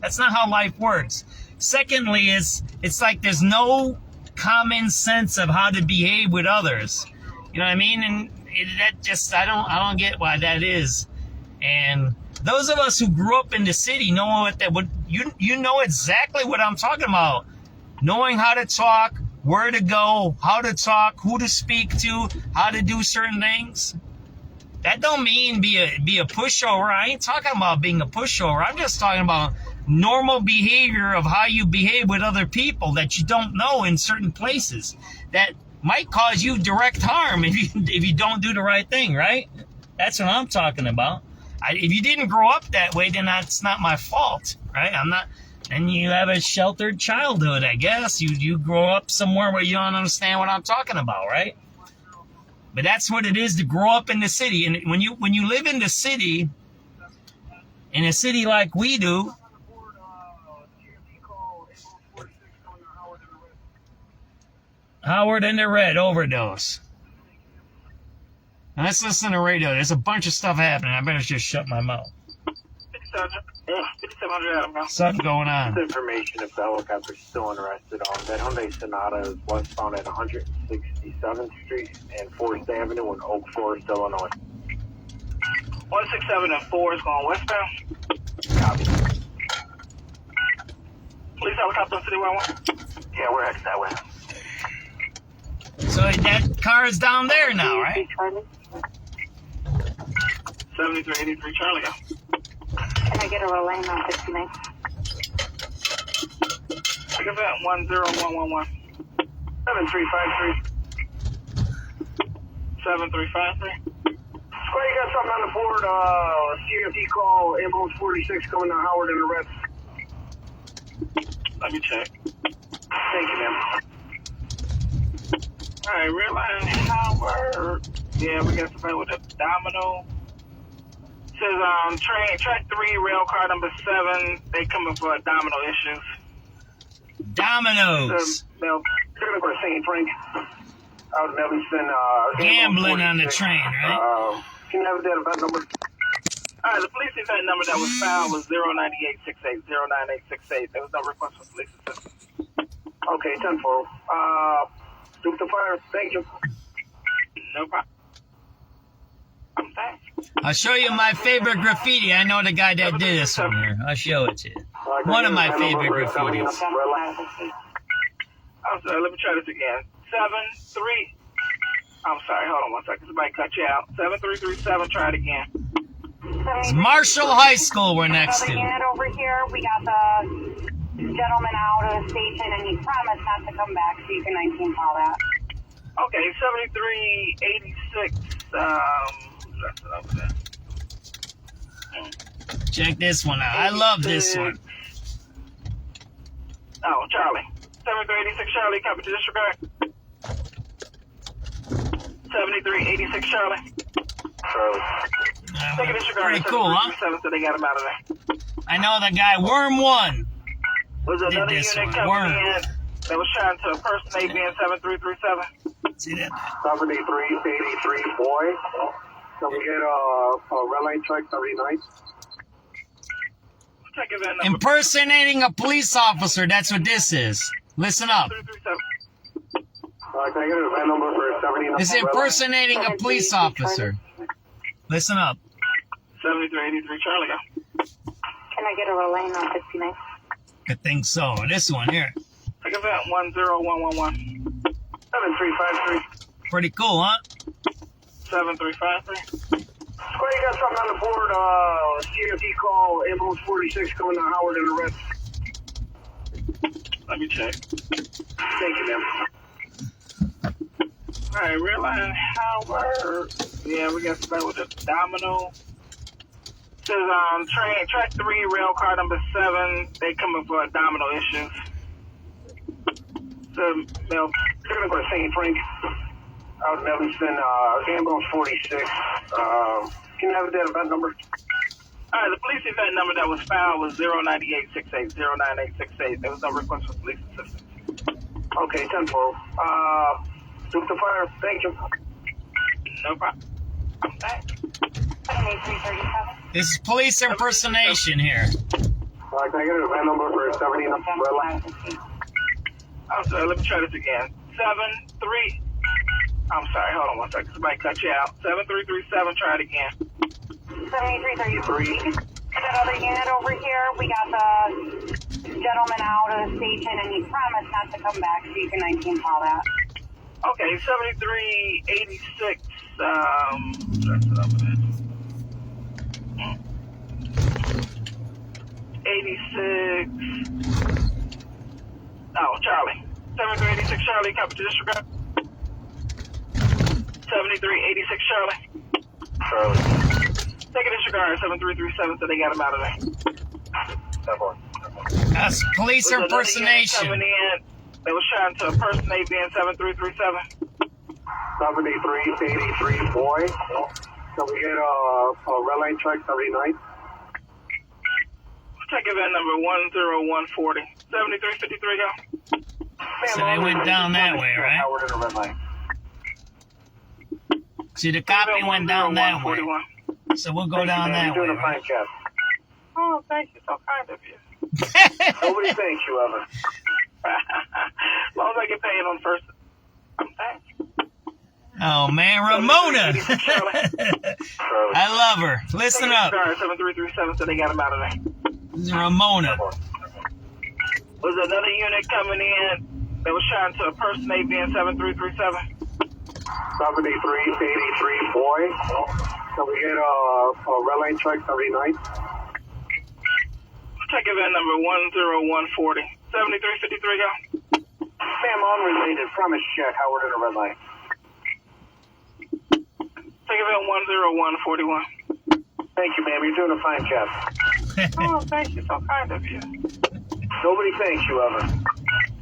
That's not how life works. Secondly, it's like there's no common sense of how to behave with others. You know what I mean? And I don't get why that is. And those of us who grew up in the city know you know exactly what I'm talking about. Knowing how to talk, where to go, how to talk, who to speak to, how to do certain things. That don't mean be a pushover. I ain't talking about being a pushover. I'm just talking about normal behavior of how you behave with other people that you don't know in certain places that might cause you direct harm if you don't do the right thing, right? That's what I'm talking about. If you didn't grow up that way, then that's not my fault, right? And you have a sheltered childhood, I guess. You grow up somewhere where you don't understand what I'm talking about, right? But that's what it is to grow up in the city. And when you live in the city, in a city like we do, Howard and the Red overdose. Now let's listen to radio. There's a bunch of stuff happening. I better just shut my mouth. 5700. Something going on. Information if the helicopter's still interested on that Hyundai Sonata is westbound at 167th Street and 4th Avenue in Oak Forest, Illinois. 167 and 4 is going westbound. Copy. Police helicopter on City 101. Yeah, we're headed that way. So that car is down there now, right? 7383 Charlie. Can I get a relay on 69? Take event 10111. 7353. 7353. Square, you got something on the board. CFD call, ambulance 46 coming to Howard and arrest. Let me check. Thank you, ma'am. Alright, Redline Howard. Yeah, we got somebody with a domino. Says track 3, rail car number 7. They coming for domino issues. Dominoes. Now, they're gonna go to St. Frank. Out in Evanston. Gambling on the train, right? Can you have that event number? Alright, the police event number that was found was 09868. 09868. There was no request for police assistance. Okay, 10-4. Duke the fire. Thank you. No problem. Thanks. I'll show you my favorite graffiti. I know the guy that did this one here. I'll show it to you. One of my favorite graffitis. I'm sorry, let me try this again. 73. I'm sorry, hold on one second. Somebody cut you out. 7337, try it again. It's Marshall High School we're next to. Unit over here, we got the gentleman out of the station, and he promised not to come back, so you can 19 call that. Okay, 7386. That's it over there. Check this one out. I love this one. Oh, Charlie. 7386 Charlie, copy to disregard. 7386 Charlie. Take a disregard. Pretty cool, huh? So they got him out of there. I know the guy, Worm 1. Was another unit coming in that was trying to impersonate being 7337? See that? 7383 boy. Can we get a red light check 39? Impersonating a police officer. That's what this is. Listen up. Can I get an event number for 79? It's impersonating a police officer. Listen up. 7383 Charlie. Can I get a relay on 69? I think so. This one here. Take event 10111. 7353. Pretty cool, huh? 7353. Square, you got something on the board. CFD call, ambulance 46 coming to Howard and arrest. Let me check. Thank you, ma'am. Alright, Redline Howard. Yeah, we got somebody with a domino. Says track 3, rail car number 7. They coming for domino issues. So, they're gonna go to St. Frank. Out in Evanston, ambulance 46. Can you have that event number? Alright, the police event number that was found was 09868. 09868. There was no request for police assistance. Okay, 10-4. Duke the fire. Thank you. No problem. Thanks. This is police impersonation here. Can I get an event number for 70 red light? I'm sorry, let me try this again. 73. I'm sorry, hold on one second. Somebody cut you out. 7337, try it again. 7333. That other unit over here, we got the gentleman out of the station, and he promised not to come back, so you can 19 call that. Okay, 7386. That's it over there. 86. Oh, Charlie. 7386 Charlie, copy to disregard. 7386 Charlie. Charlie. Take a disregard. 7337, so they got him out of there. That's police impersonation. Coming in, they was trying to impersonate being 7337. 7383 boy. Can we get a red line check 39? Check event number 10140. 7353 go. So they went down that way, right? See, the copy went down that way. So we'll go down that way. Right? Oh, thank you. So kind of you. Nobody thanks you, Evan. As long as I get paid on first. Thanks. Oh, man, Ramona. I love her. Listen up. 7337, so they got him out of there. This is Ramona. Was another unit coming in that was trying to impersonate being 7337? 7383 boy. Can we get a red line check 79? Check event number 10140. 7353, go. Ma'am, unrelated. Premise check. Howard in a red line. Check event 10141. Thank you, ma'am. You're doing a fine job. Oh, thank you. So kind of you. Nobody thanks you ever.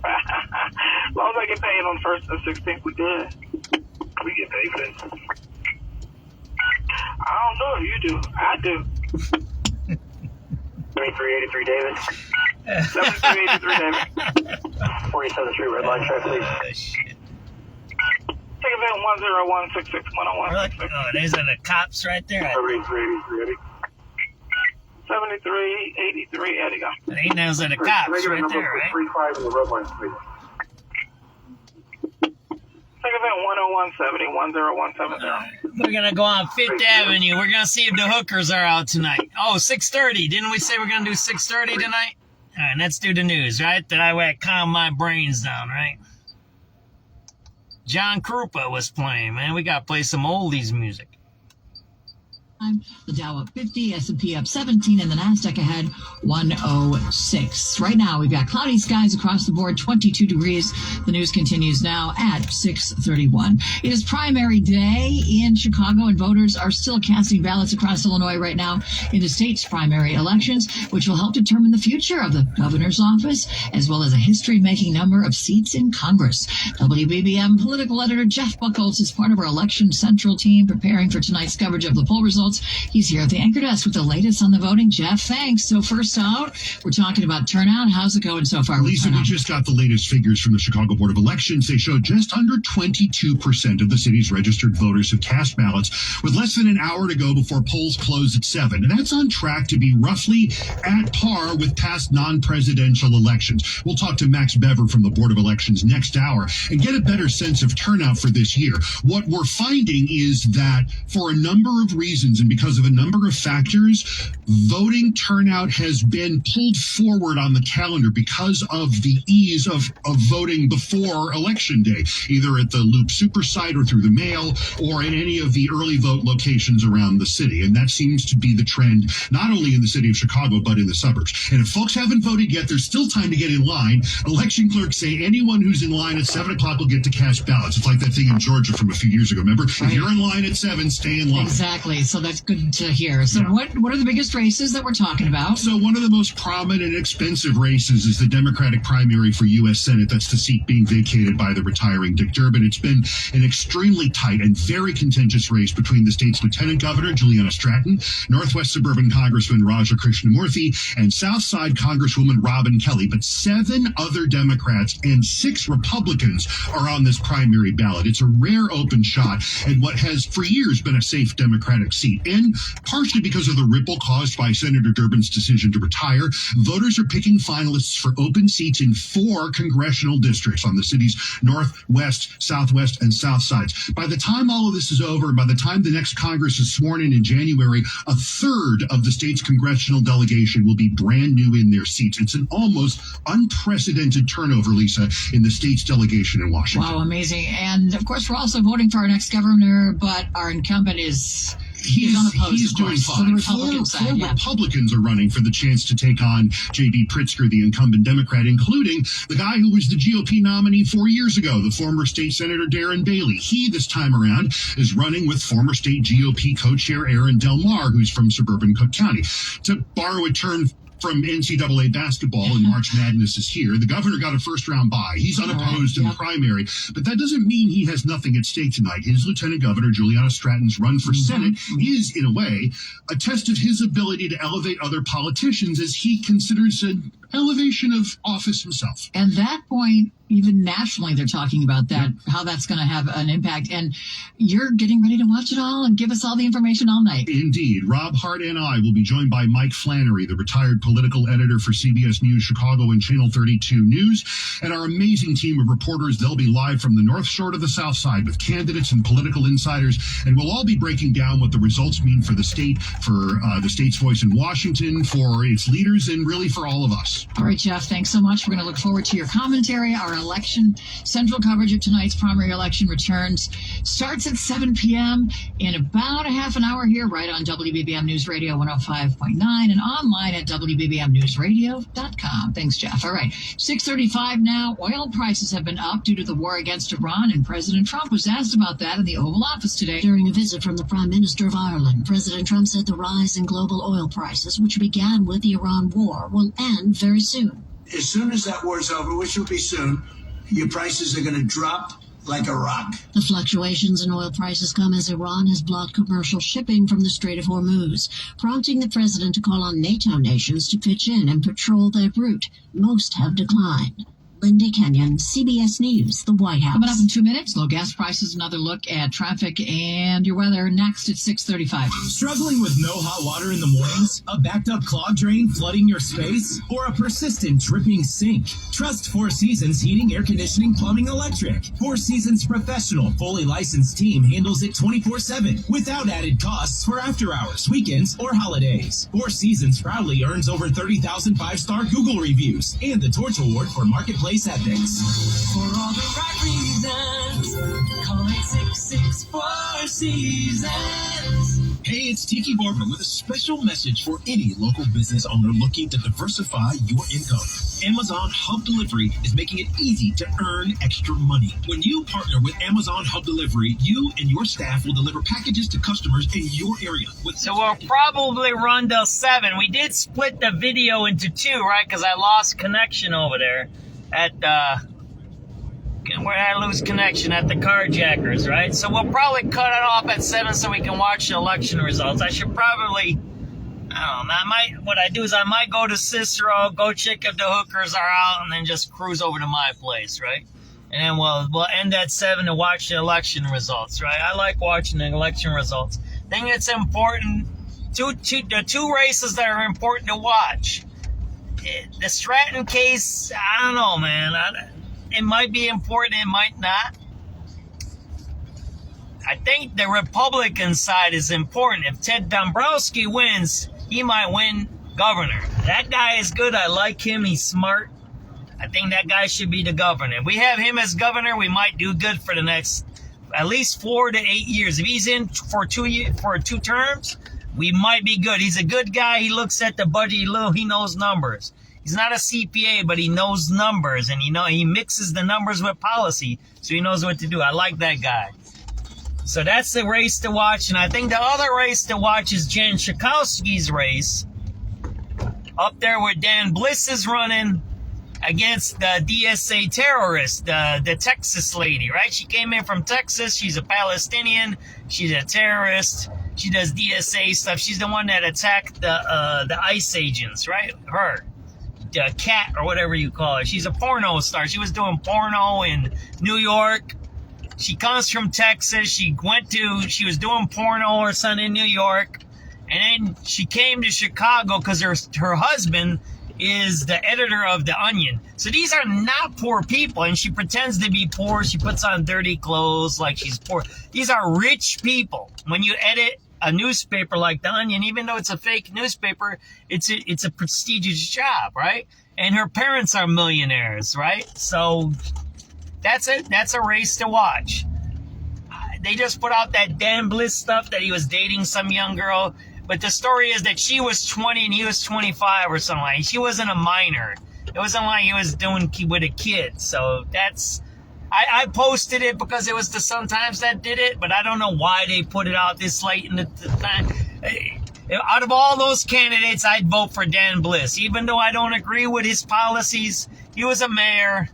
As long as I get paid on 1st and 16th, we good. We get paid then. I don't know if you do. I do. 7383 David. 7383 David. 47th Street red line check, please. Shit. Take event 10166 Oh, there's the cops right there. 7383 Eddie. 7383 Eddie, go. But ain't those are the cops right there, right? 35 in the red line, please. Take event 10170 10170. We're gonna go on Fifth Avenue. We're gonna see if the hookers are out tonight. Oh, 6:30. Didn't we say we're gonna do 6:30 tonight? All right, let's do the news, right? That I would calm my brains down, right? John Krupa was playing, man. We gotta play some oldies music. The Dow up 50, S&P up 17, and the Nasdaq ahead 106. Right now, we've got cloudy skies across the board, 22 degrees. The news continues now at 6:31. It is primary day in Chicago, and voters are still casting ballots across Illinois right now in the state's primary elections, which will help determine the future of the governor's office, as well as a history-making number of seats in Congress. WBBM political editor Jeff Buchholz is part of our Election Central team preparing for tonight's coverage of the poll results. He's here at the anchor desk with the latest on the voting. Jeff, thanks. So first out, we're talking about turnout. How's it going so far? Lisa, we just got the latest figures from the Chicago Board of Elections. They show just under 22% of the city's registered voters have cast ballots, with less than an hour to go before polls close at 7. And that's on track to be roughly at par with past non-presidential elections. We'll talk to Max Bever from the Board of Elections next hour and get a better sense of turnout for this year. What we're finding is that for a number of reasons and because of a number of factors, voting turnout has been pulled forward on the calendar because of the ease of voting before Election Day, either at the Loop Super site or through the mail or in any of the early vote locations around the city. And that seems to be the trend, not only in the city of Chicago, but in the suburbs. And if folks haven't voted yet, there's still time to get in line. Election clerks say anyone who's in line at 7 o'clock will get to cast ballots. It's like that thing in Georgia from a few years ago. Remember, If you're in line at 7, stay in line. Exactly. So that's good to hear. So what are the biggest races that we're talking about? So one of the most prominent and expensive races is the Democratic primary for U.S. Senate. That's the seat being vacated by the retiring Dick Durbin. It's been an extremely tight and very contentious race between the state's Lieutenant Governor, Juliana Stratton, Northwest Suburban Congressman Raja Krishnamurthy, and Southside Congresswoman Robin Kelly. But 7 other Democrats and 6 Republicans are on this primary ballot. It's a rare open shot at what has for years been a safe Democratic seat. And partially because of the ripple caused by Senator Durbin's decision to retire, voters are picking finalists for open seats in 4 congressional districts on the city's northwest, southwest, and south sides. By the time all of this is over, and by the time the next Congress is sworn in January, a third of the state's congressional delegation will be brand new in their seats. It's an almost unprecedented turnover, Lisa, in the state's delegation in Washington. Wow, amazing. And of course, we're also voting for our next governor, but our incumbent is unopposed. He's doing fine. So the Four Republicans are running for the chance to take on J.B. Pritzker, the incumbent Democrat, including the guy who was the GOP nominee 4 years ago, the former state senator Darren Bailey. He, this time around, is running with former state GOP co-chair Aaron Del Mar, who's from suburban Cook County. To borrow a term from NCAA basketball, and March Madness is here. The governor got a first-round bye. He's unopposed in the primary, but that doesn't mean he has nothing at stake tonight. His Lieutenant Governor, Juliana Stratton's run for Senate is, in a way, a test of his ability to elevate other politicians as he considers an elevation of office himself. And that point, even nationally, they're talking about that, how that's going to have an impact. And you're getting ready to watch it all and give us all the information all night. Indeed. Rob Hart and I will be joined by Mike Flannery, the retired political editor for CBS News Chicago and Channel 32 News, and our amazing team of reporters. They'll be live from the North Shore to the South Side with candidates and political insiders, and we'll all be breaking down what the results mean for the state, for the state's voice in Washington, for its leaders, and really for all of us. All right, Jeff, thanks so much. We're going to look forward to your commentary. Our election. Central coverage of tonight's primary election returns starts at 7 p.m. in about a half an hour here, right on WBBM News Radio 105.9 and online at WBBMNewsRadio.com. Thanks, Jeff. All right, 6:35 now. Oil prices have been up due to the war against Iran, and President Trump was asked about that in the Oval Office today. During a visit from the Prime Minister of Ireland, President Trump said the rise in global oil prices, which began with the Iran war, will end very soon. As soon as that war's over, which will be soon, your prices are going to drop like a rock. The fluctuations in oil prices come as Iran has blocked commercial shipping from the Strait of Hormuz, prompting the president to call on NATO nations to pitch in and patrol their route. Most have declined. Linda Kenyon, CBS News, the White House. Coming up in 2 minutes, low gas prices, another look at traffic and your weather next at 6:35. Struggling with no hot water in the mornings? A backed up clog drain flooding your space? Or a persistent dripping sink? Trust Four Seasons Heating, Air Conditioning, Plumbing, Electric. Four Seasons professional, fully licensed team handles it 24/7 without added costs for after hours, weekends, or holidays. Four Seasons proudly earns over 30,000 five-star Google reviews and the Torch Award for Marketplace ethics. For all the right reasons, call 866-4 Seasons. Hey, it's Tiki Barber with a special message for any local business owner looking to diversify your income. Amazon Hub Delivery is making it easy to earn extra money. When you partner with Amazon Hub Delivery, you and your staff will deliver packages to customers in your area. So we'll probably run till 7. We did split the video into 2, right? Because I lost connection over there at where I lose connection at the carjackers, right? So we'll probably cut it off at 7 so we can watch the election results. I should probably, I don't know, what I do is I might go to Cicero, go check if the hookers are out, and then just cruise over to my place, right? And then we'll end at 7 to watch the election results, right? I like watching the election results. I think it's important, the two races that are important to watch. The Stratton case, I don't know, man. It might be important, it might not. I think the Republican side is important. If Ted Dombrowski wins, he might win governor. That guy is good. I like him. He's smart. I think that guy should be the governor. If we have him as governor, we might do good for the next at least 4 to 8 years. If he's in for 2 terms, we might be good. He's a good guy. He looks at the budget. He knows numbers. He's not a CPA, but he knows numbers, and he mixes the numbers with policy, so he knows what to do. I like that guy. So that's the race to watch, and I think the other race to watch is Jen Schakowsky's race. Up there where Dan Bliss is running against the DSA terrorist, the Texas lady, right? She came in from Texas. She's a Palestinian. She's a terrorist. She does DSA stuff. She's the one that attacked the ICE agents, right? Her. Cat or whatever you call her. She's a porno star. She was doing porno in New York. She comes from Texas. She was doing porno or something in New York. And then she came to Chicago because her husband is the editor of The Onion. So these are not poor people. And she pretends to be poor. She puts on dirty clothes like she's poor. These are rich people. When you edit a newspaper like The Onion, even though it's a fake newspaper, it's a prestigious job, right? And her parents are millionaires, right? So that's it. That's a race to watch. They just put out that Dan Bliss stuff that he was dating some young girl, but the story is that she was 20 and he was 25 or something. Like, she wasn't a minor. It wasn't like he was doing with a kid. So that's. I posted it because it was the Sun-Times that did it, but I don't know why they put it out this late in the time. Out of all those candidates, I'd vote for Dan Bliss. Even though I don't agree with his policies, he was a mayor.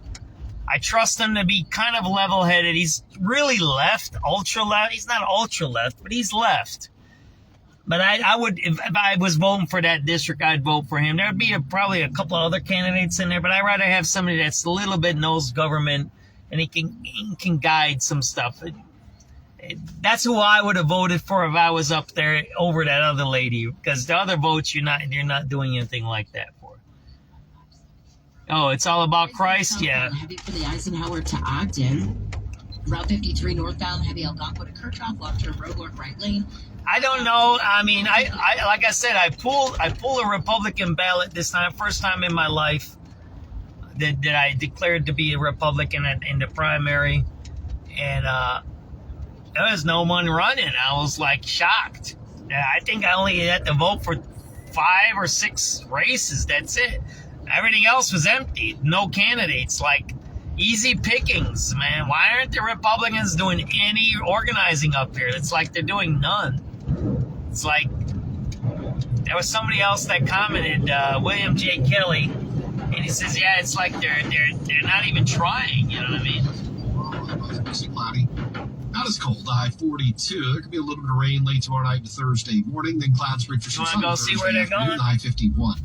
I trust him to be kind of level-headed. He's really left, ultra-left. He's not ultra-left, but he's left. But I would, if I was voting for that district, I'd vote for him. There would be probably a couple of other candidates in there, but I'd rather have somebody that's a little bit knows government, and he can guide some stuff. That's who I would have voted for if I was up there over that other lady, because the other votes you're not doing anything like that for. Oh, it's all about Christ, yeah. Heavy for the Eisenhower to Ogden. Route 53 northbound, heavy Algonquin to Kirchhoff, long-term roadwork, right lane. I don't know. I mean, I like I said, I pulled a Republican ballot this time, first time in my life. that I declared to be a Republican in the primary, and there was no one running. I was like shocked. I think I only had to vote for 5 or 6 races. That's it. Everything else was empty. No candidates. Like, easy pickings, man. Why aren't the Republicans doing any organizing up here? It's like they're doing none. It's like, there was somebody else that commented, William J. Kelly, and he says, yeah, it's like they're not even trying, you know what I mean? Mostly cloudy. Not as cold, high 42. There could be a little bit of rain late tomorrow night to Thursday morning, then clouds break for some sun. You want to go see where they're going? High 51.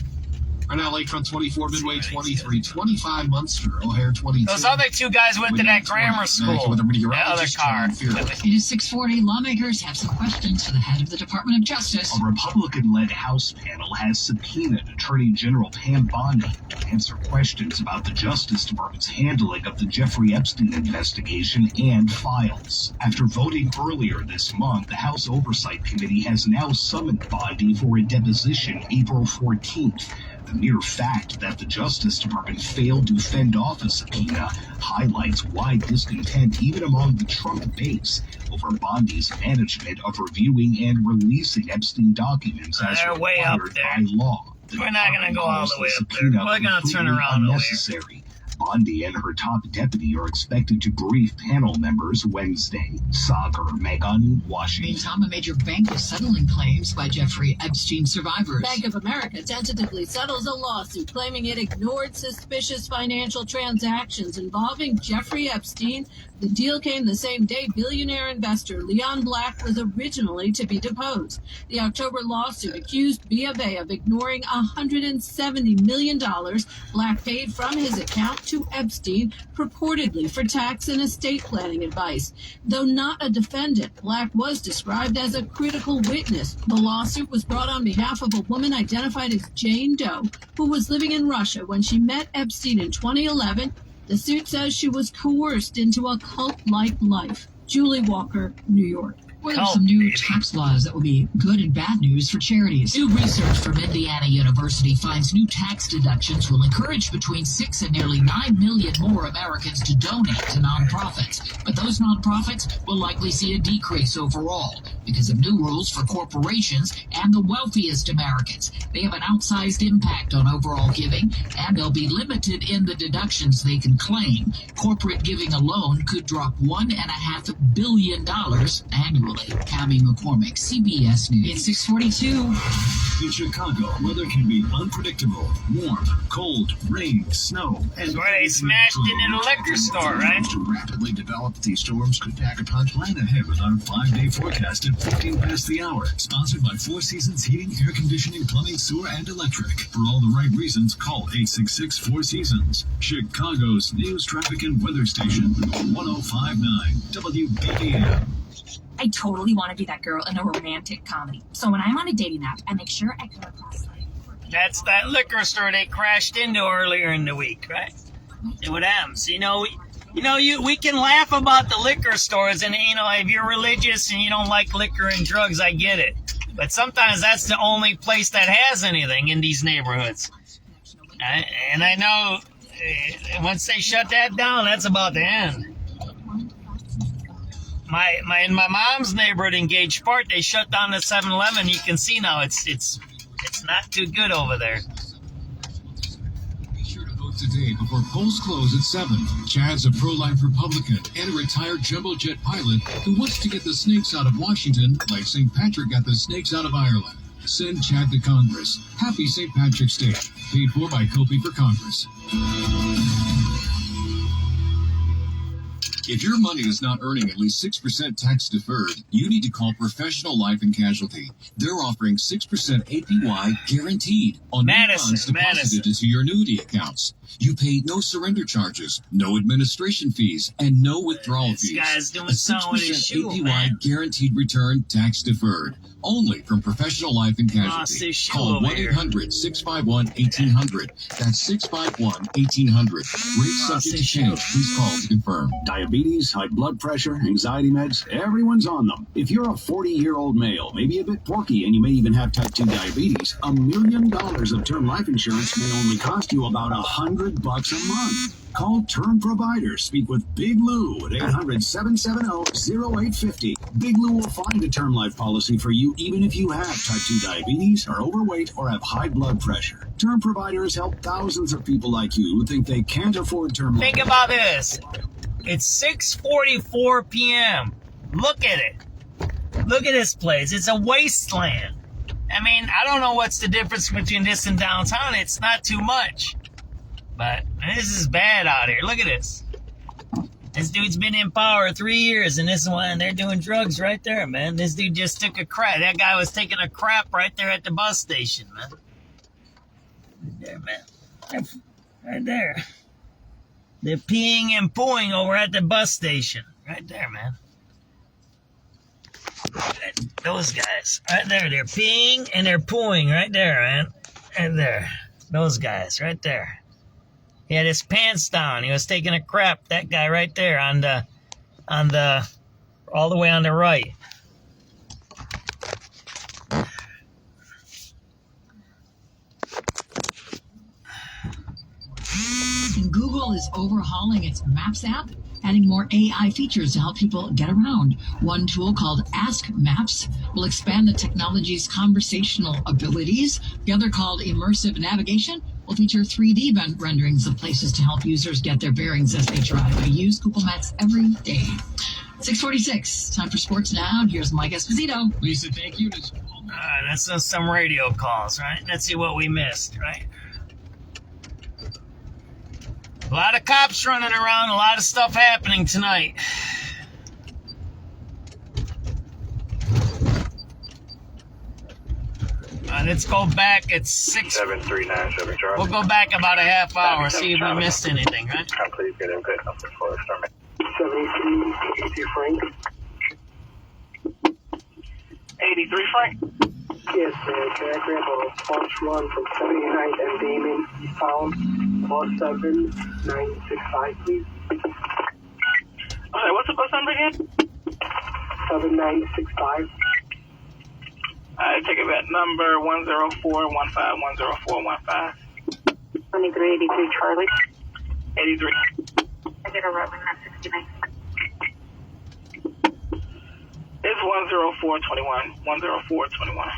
Right now, Lakefront 24, Midway 23, 25 Munster, O'Hare 22. Those other 2 guys went to that grammar school. The other car. It is 6:40. Lawmakers have some questions for the head of the Department of Justice. A Republican-led House panel has subpoenaed Attorney General Pam Bondi to answer questions about the Justice Department's handling of the Jeffrey Epstein investigation and files. After voting earlier this month, the House Oversight Committee has now summoned Bondi for a deposition April 14th. The mere fact that the Justice Department failed to fend off a subpoena highlights wide discontent even among the Trump base over Bondi's management of reviewing and releasing Epstein documents as They're way up required there. by law. We're not going to go all the way up there. We're going to turn around over here. Bondi and her top deputy are expected to brief panel members Wednesday. Sagar Megan, Washington. Meantime, a major bank is settling claims by Jeffrey Epstein survivors. Bank of America tentatively settles a lawsuit claiming it ignored suspicious financial transactions involving Jeffrey Epstein. The deal came the same day billionaire investor Leon Black was originally to be deposed. The October lawsuit accused B of A of ignoring $170 million Black paid from his account to Epstein, purportedly for tax and estate planning advice. Though not a defendant, Black was described as a critical witness. The lawsuit was brought on behalf of a woman identified as Jane Doe, who was living in Russia when she met Epstein in 2011. The suit says she was coerced into a cult-like life. Julie Walker, New York. Well, there's some new tax laws that will be good and bad news for charities. New research from Indiana University finds new tax deductions will encourage between 6 and nearly 9 million more Americans to donate to nonprofits. But those nonprofits will likely see a decrease overall because of new rules for corporations and the wealthiest Americans. They have an outsized impact on overall giving, and they'll be limited in the deductions they can claim. Corporate giving alone could drop $1.5 billion annually. Cammie McCormick, CBS News. It's 6:42. In Chicago, weather can be unpredictable. Warm, cold, rain, snow, and where they smashed into the liquor store, right? To rapidly develop, these storms could pack a punch. Plan ahead with our 5-day forecast at 15 past the hour. Sponsored by Four Seasons Heating, Air Conditioning, Plumbing, Sewer, and Electric. For all the right reasons, call 866-4Seasons. Chicago's news, traffic, and weather station. 1059 WBAM. I totally want to be that girl in a romantic comedy. So when I'm on a dating app, I make sure I come across That's that liquor store they crashed into earlier in the week, right? What happens? We can laugh about the liquor stores, and if you're religious and you don't like liquor and drugs, I get it. But sometimes that's the only place that has anything in these neighborhoods. And I know once they shut that down, that's about the end. In my mom's neighborhood in Gage Park, they shut down the 7-Eleven. You can see now it's not too good over there. Be sure to vote today before polls close at 7. Chad's a pro-life Republican and a retired jumbo jet pilot who wants to get the snakes out of Washington like St. Patrick got the snakes out of Ireland. Send Chad to Congress. Happy St. Patrick's Day. Paid for by Copley for Congress. If your money is not earning at least 6% tax deferred, you need to call Professional Life and Casualty. They're offering 6% APY guaranteed on new funds deposited into your annuity accounts. You pay no surrender charges, no administration fees, and no withdrawal fees. This guy's doing a 6% APY guaranteed return tax deferred. Only from Professional Life and Casualty. Call 1-800-651-1800. That's 651-1800. Rate subject to change. Please call to confirm. Diabetes diabetes, high blood pressure, anxiety meds, everyone's on them. If you're a 40-year-old male, maybe a bit porky, and you may even have type 2 diabetes, $1 million of term life insurance may only cost you about $100 a month. Call Term Providers. Speak with Big Lou at 800-770-0850. Big Lou will find a term life policy for you even if you have type 2 diabetes, are overweight, or have high blood pressure. Term Providers help thousands of people like you who think they can't afford term life. Think about this. It's 6:44 p.m. Look at it. Look at this place. It's a wasteland. I mean, I don't know what's the difference between this and downtown. It's not too much. But this is bad out here. Look at this. This dude's been in power 3 years, and this one, they're doing drugs right there, man. This dude just took a crap. That guy was taking a crap right there at the bus station, man. Right there, man. Right there. They're peeing and pooing over at the bus station. Right there, man. Those guys. Right there. They're peeing and they're pooing right there, man. Right there. Those guys right there. He had his pants down. He was taking a crap. That guy right there all the way on the right. And Google is overhauling its Maps app, adding more AI features to help people get around. One tool called Ask Maps will expand the technology's conversational abilities. The other, called Immersive Navigation, will feature 3D renderings of places to help users get their bearings as they drive. I use Google Maps every day. 6:46, time for sports now. Here's Mike Esposito. Lisa, thank you. That's some radio calls, right? Let's see what we missed, right? A lot of cops running around, a lot of stuff happening tonight. Let's go back at 6. 7397 Charlie. We'll go back about a half hour, see if we missed anything, right? Please get input number for Starman. 73 Frank. 83 Frank. Yes, can I grab a false run from 79th and Damon eastbound, 47965, please? Okay, what's the bus number again? 7965. I take it at number 10415. 2383 Charlie. 83. I get a Rutland at 69. It's 10421. 10421.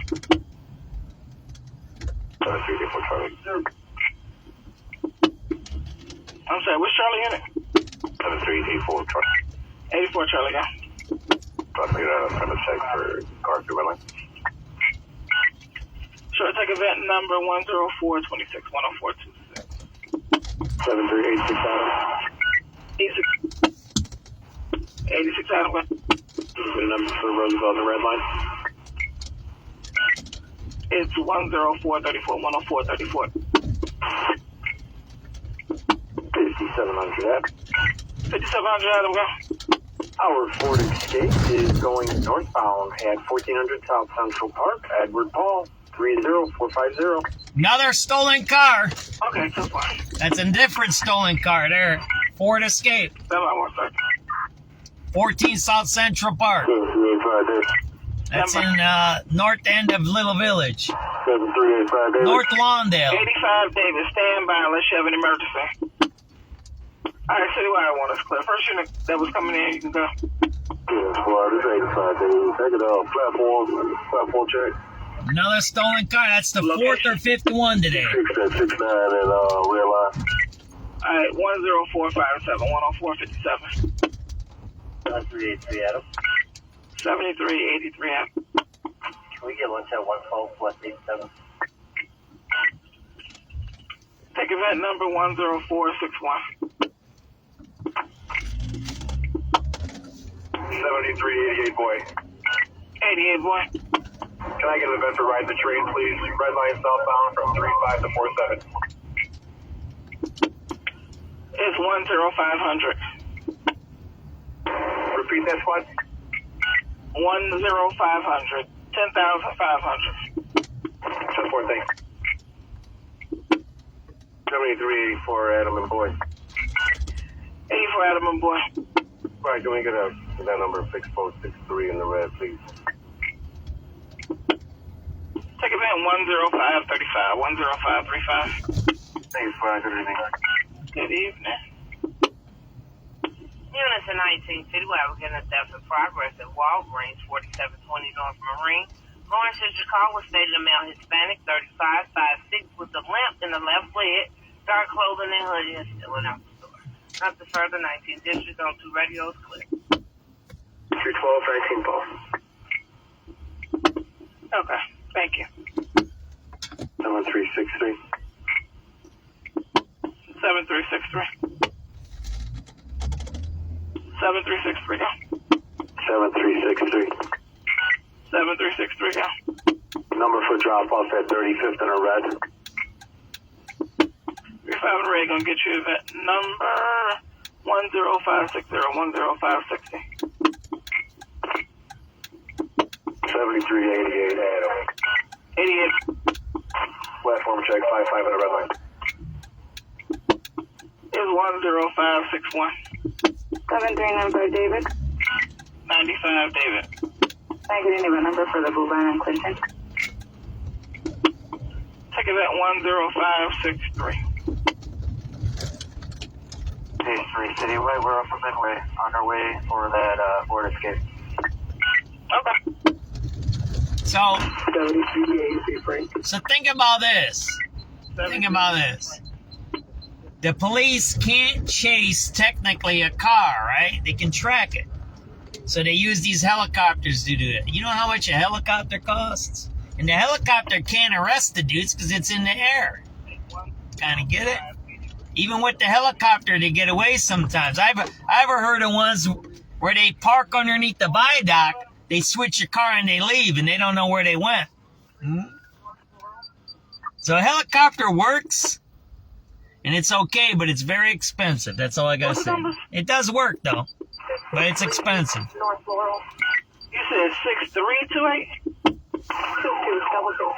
7384 Charlie. I'm sorry, what's Charlie in it? 7384 Charlie. 84 Charlie, yeah. I'm going to check for car equivalent. Sure, take event number 10426. 10426. 7386 Adam. 86 Adam. The number for Roosevelt, the red line. It's 10434. 10434. 5700 Adam. 5700 Adam, go. Our Ford Escape is going northbound at 1400 South Central Park. Edward Paul, 30450. Another stolen car. Okay, so far. That's a different stolen car there. Ford Escape. 14 South Central Park. That's in north end of Little Village. 7385 North Lawndale. 85 Davis, stand by unless you have an emergency. Alright, citywide, I want us clear. First unit that was coming in, you can go. Yeah, squad, it's 85 Davis. Take it off. Platform check. Another stolen car. That's the fourth or fifth one today. 69 and red line. Alright, 10457, 10457. 383 Adam. 7383 Adam. Can we get lunch at 112 West 87? Take event number 10461. 7388 boy. 88 boy. Can I get an event to ride the train, please? Red line southbound from 35 to 47. It's 10500. Repeat that, squad. 10500. 10,500. 10-4, thanks. 7384 Adam and boy. 84 Adam and boy. Right, can we get that number 6463 in the red, please? Take event 10535, 10535. Thanks, Brian. Good evening. Good evening. Units in 19 Citywide, we're getting a theft in progress at Walgreens, 4720 North Marine. Going to Chicago, stated a male Hispanic, 35, 5'6", with a limp in the left leg, dark clothing and hoodie, and stealing out the store. Nothing further, 19th District on 2 radios, clear. 312, 19 Paul. Okay, thank you. 7363. 7363. 7363, go. 7363. 7363, go. Number for drop-off at 35th in a red. 35 red, gonna get you event number 10560, 10560. 7388 Adam. 88. Platform check 55 in a red line. Is 10561. 73 number, David. 95, David. Can I get any number for the blue line in Clinton? Take event 10563. Page 3 Cityway, we're off from Midway, on our way for that board escape. Okay. So think about this. Think about this. The police can't chase technically a car, right? They can track it. So they use these helicopters to do it. You know how much a helicopter costs? And the helicopter can't arrest the dudes because it's in the air. Kind of get it? Even with the helicopter, they get away sometimes. I've ever heard of ones where they park underneath the viaduct, they switch your car and they leave, and they don't know where they went. So a helicopter works, and it's okay, but it's very expensive. That's all I gotta say. It does work, though, but it's expensive. North Laurel. You said 6328? 2222.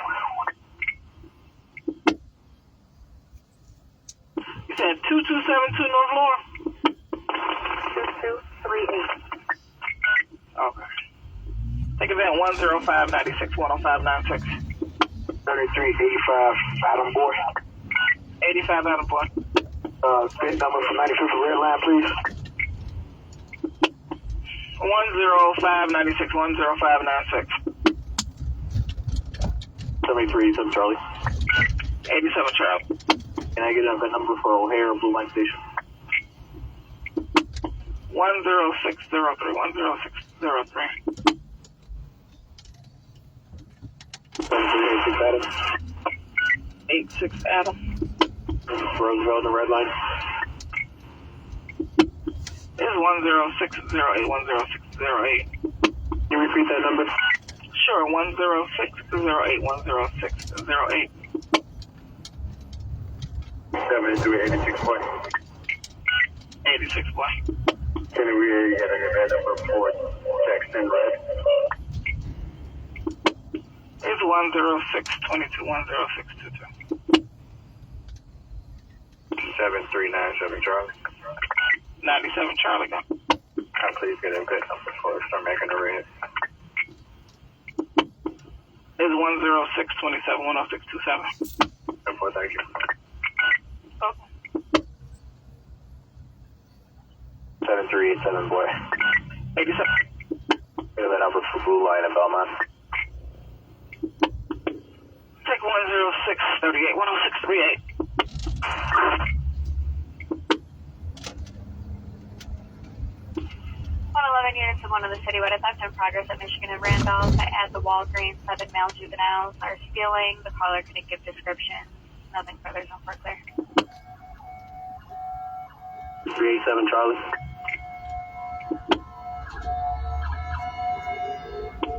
You said 2272 North Laurel? 2238. Okay. Take event 10596, 10596. 3385 Adam Boy. 85 Adam Boy. Bid number for 95th red line, please. 10596, 10596. 7387 Charlie. 87 Charlie. Can I get a number for O'Hare Blue Line Station? 10603, 10603. 7386 Adam. 86 Adam. Roosevelt in the red line. This is 10608, 10608. Can you repeat that number? Sure, 10608, 10608. 7386 boy. 86 boy. Can we get a number for Jackson red? It's 10622, 10622. 7397 Charlie. 97 Charlie, go. Please get a good number for start making the red. It's 10627, 10627. Thank you. Okay. 7387 boy. 87. Get a number for Blue Line in Belmont. Take 10638, 10638. 111 units of one of the citywide theft in progress at Michigan and Randolph. At the Walgreens, 7 male juveniles are stealing. The caller couldn't give descriptions. Nothing further, so far clear. 387 Charlie.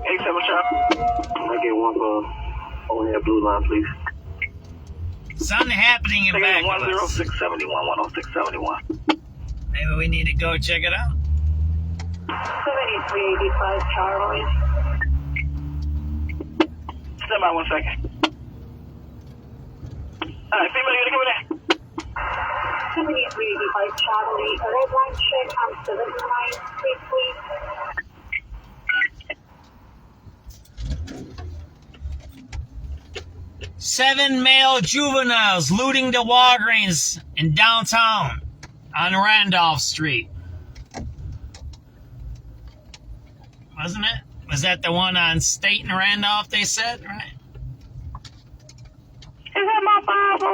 87 Charlie. Can I get one for O'Hare Blue Line, please? Something happening in back of us. 10671, 10671. Maybe we need to go check it out. 7385 Charlie. Stand by 1 second. Alright, female, you gotta come in there. 7385 Charlie, a red line check on 79 Street, please. 7 male juveniles looting the Walgreens in downtown on Randolph Street. Wasn't it? Was that the one on State and Randolph, they said, right? Is that my father?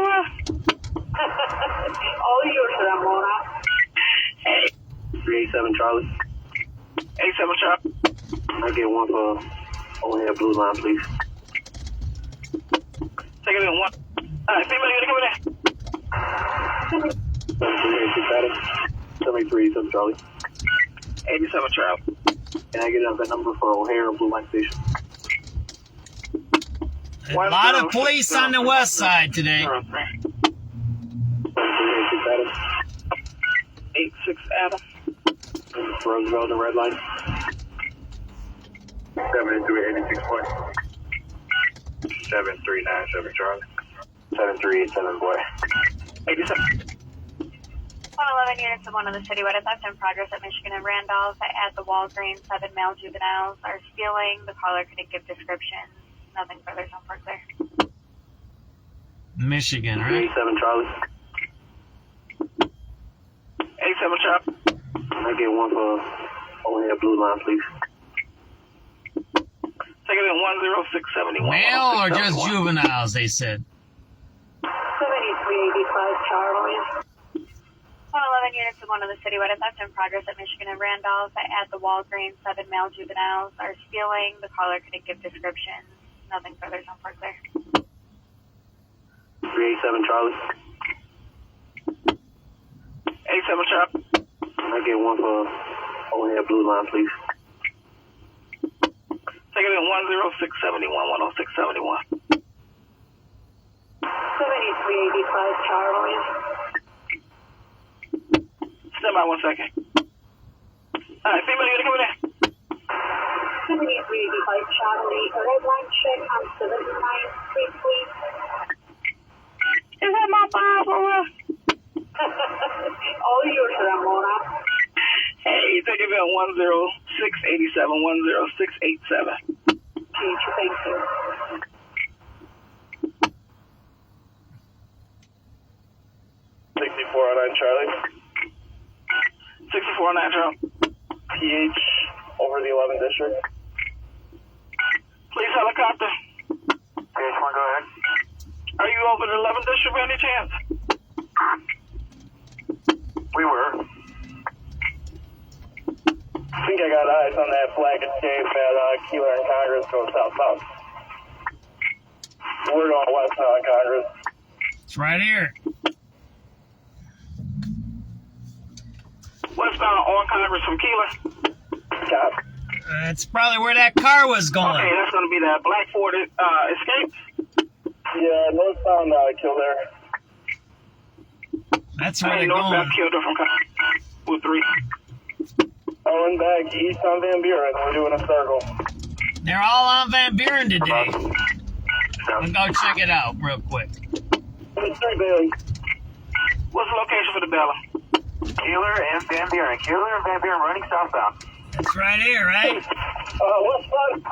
All yours, Ramona. Hey. 387 Charlie. 87 Charlie. I get one for overhead blue line, please. Take it in one. Female, you gotta come in there. 7387 Charlie. 87 Charlie. Can I get that number for O'Hare and Blue Line Station? A lot of police on the west side today. 86 Adam. Roosevelt and Red Line. 7386 point. 7397 Charlie. 7387 boy. 87. 111 units of one of the citywide theft in progress at Michigan and Randolph. At the Walgreens, 7 male juveniles are stealing. The caller couldn't give descriptions. Nothing further is on for clear. Michigan, right? 87 Charlie. 87 Charlie. I get one for overhead blue line, please. Take it in 10671. Male or just juveniles, they said. 7385 Charlie. 111 units of one of the citywide theft in progress at Michigan and Randolph. At the Walgreens, 7 male juveniles are stealing. The caller couldn't give descriptions. Nothing further is on for clear. 387 Charlie. 87 Charlie. I get one for overhead blue line, please. Take it in 10671, 10671. 7385 Charlie. Stand by 1 second. Alright, female, you gotta come in there. 7385 Charlie, a red line check on 79 Street, please. Is that my father? All yours, Ramona. Hey, take it in 10687, 10687. Thank you. 6409 Charlie. 6409 Charlie. PH over the 11th district. Police helicopter. PH1, go ahead. Are you over the 11th district by any chance? We were. I think I got eyes on that flag escape at Keeler and Congress going south-south. We're going west now on Congress. It's right here. Westbound on Congress from Keeler. Cop. That's probably where that car was going. Okay, that's going to be that black Ford Escape. Yeah, northbound Kildare. That's where they're northbound going. Kildare from Congress. 3. Going back east on Van Buren. We're doing a circle. They're all on Van Buren today. We'll go check it out real quick. It's 3 Bailey. What's the location for the Bella? Keeler and Van Buren. Keeler and Van Buren running southbound. It's right here, right? Westbound.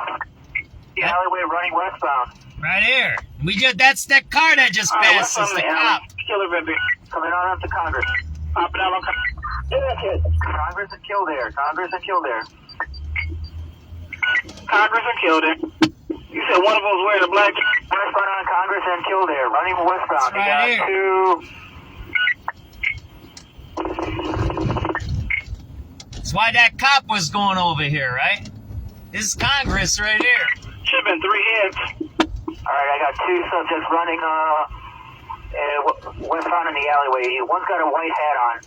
The alleyway running westbound. Right here. That's that car that just passed us, the cop. Keeler, Van Buren. Coming on up to Congress. Popping out on Congress. Congress and Kildare. Congress and Kildare. Congress and Kildare. You said one of them was wearing a black. Westbound on Congress and Kildare. Running westbound. It's right you got here. 2. That's why that cop was going over here, right? This is Congress right here. Should've been 3 heads. Alright, I got 2 subjects running westbound in the alleyway. One's got a white hat on.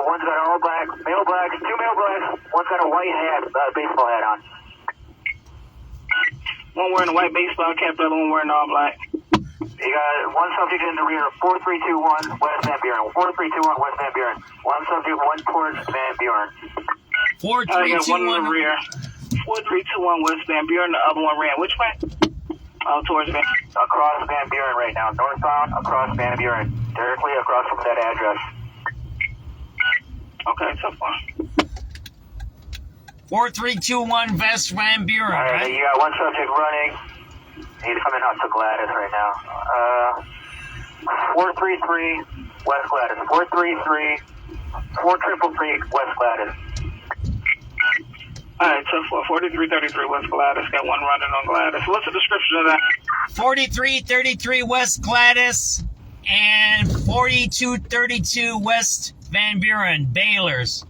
One's got an all black, male black, 2 male blacks. One's got a white hat, baseball hat on. One wearing a white baseball cap, the other one wearing all black. You got one subject in the rear, 4321 West Van Buren. 4321 West Van Buren. One subject, one towards Van Buren. 4321. One in the rear. 4321 West Van Buren. The other one ran which way? Towards Van. across Van Buren right now. Northbound across Van Buren. Directly across from that address. Okay, so far. 4321 West Van Buren, Alright, right? you got one subject running. He's coming out to Gladys right now. 433 West Gladys. 4333 West Gladys. Alright, so far. 4333 West Gladys. Got one running on Gladys. What's the description of that? 4333 West Gladys and 4232 West Van Buren, Baylor's.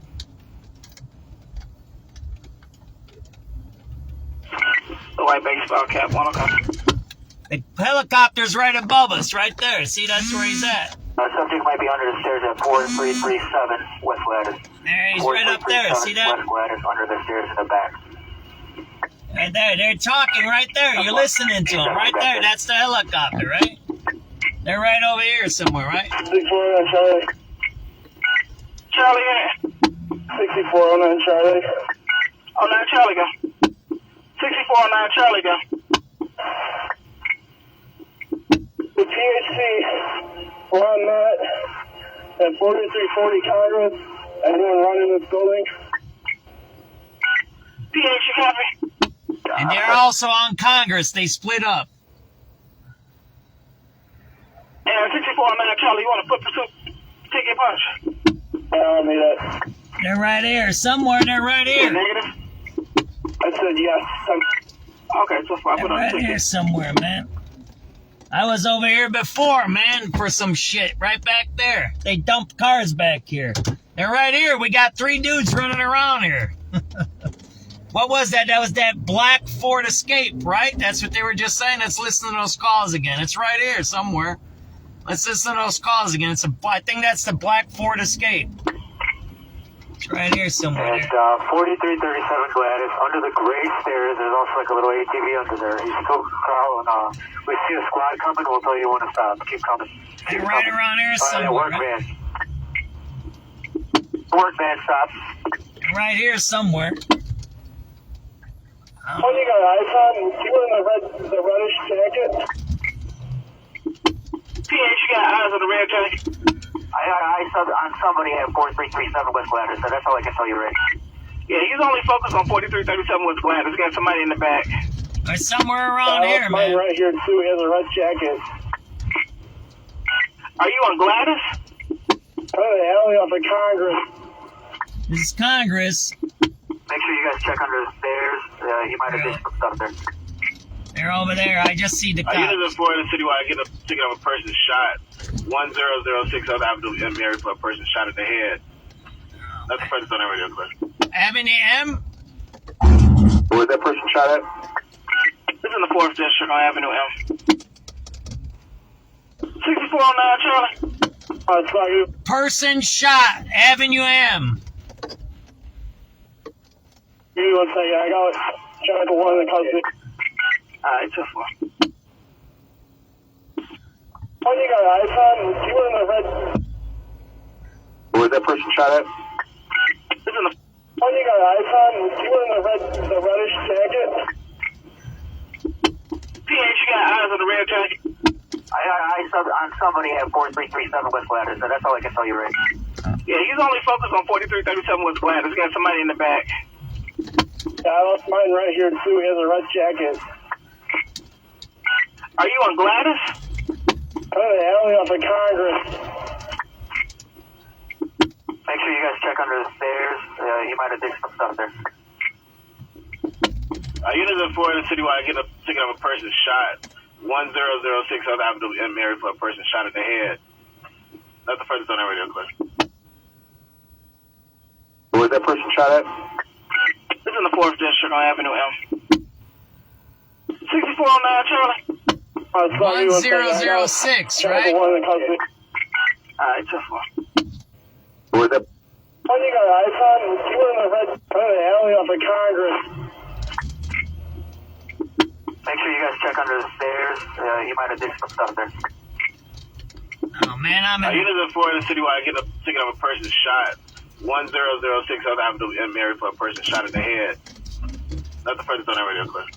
The white baseball cap, one okay. The helicopter's right above us, right there. See, that's where he's at. Subject might be under the stairs at 4337 West Gladys. There, he's right up there. See that? West Gladys under the stairs in the back. Right there. They're talking right there. You're listening to them right there. That's the helicopter, right? They're right over here somewhere, right? 6409 Charlie. Charlie, yeah. 6409 Charlie. 09 Charlie, go. 6409 Charlie, go. The PHC on that at 4340 Congress. Anyone running this building? PH, you copy? And they're also on Congress. They split up. And 6409 Charlie, you want to put pursuit ticket punch? I don't need that. They're right here. Somewhere they're right here. Negative? I said yes. Okay, so far I They're put on right the here ticket. somewhere, man. I was over here before, man, for some shit. Right back there. They dumped cars back here. They're right here. We got 3 dudes running around here. What was that? That was that black Ford Escape, right? That's what they were just saying. Let's listen to those calls again. It's right here somewhere. Let's listen to those calls again. I think that's the black Ford Escape. It's right here somewhere. And 4337 Gladys, under the gray stairs, there's also like a little ATV under there. He's still crawling. We see a squad coming, we'll tell you when to stop. Keep coming. They're right around here somewhere. Work van. Work van, stop. Right here somewhere. Oh, you got eyes on? You were in the reddish jacket? PH, you got eyes on the red jacket? I got eyes on somebody at 4337 West Gladys, so that's all I can tell you right now. Yeah, he's only focused on 4337 West Gladys. Got somebody in the back. Or somewhere around here, man. Right here, too. He has a red jacket. Are you on Gladys? Oh, the alley off of Congress. This is Congress. Make sure you guys check under the stairs. You might have missed some stuff there. They're over there. I just see the cops. Unit of Florida Citywide, get a ticket of a person shot. 1006 Other Avenue M. Mary for a person shot in the head. That's the person on that radio clip. Avenue M? Where was that person shot at? This is in the 4th District on Avenue M. 6409 Charlie. Person shot. Avenue M. Give me 1 second. I got chemical 1 in the custody. Alright, so far. Oh, you got eyes on? You were in the red... Where was that person shot at? This is in the... Oh, you got eyes on? You were in the reddish jacket? PH, you got eyes on the red jacket? I got eyes on somebody at 4337 West Gladys, so that's all I can tell you right now. Yeah, he's only focused on 4337 West Gladys. Got somebody in the back. Yeah, I lost mine right here, too. He has a red jacket. Are you on Gladys? Oh, the alley off of Congress. Make sure you guys check under the stairs. You might have missed some stuff there. Unit of Florida Citywide, get a ticket of a person shot. 1006 Other Avenue M. Mary for a person shot in the head. That's the person on that radio clip. Where was that person shot at? This is in the 4th District on Avenue M. 6409 Charlie. 1006, right? Alright, so far. Where was that? Oh, you got eyes on? You were in the red... Oh, the alley off of Congress. Make sure you guys check under the stairs. You might have missed some stuff there. Oh, man, I'm in... Unit of Florida Citywide, get a ticket of a person shot. 1006 Other Avenue M. Mary for a person shot in the head. That's the person on that radio clip.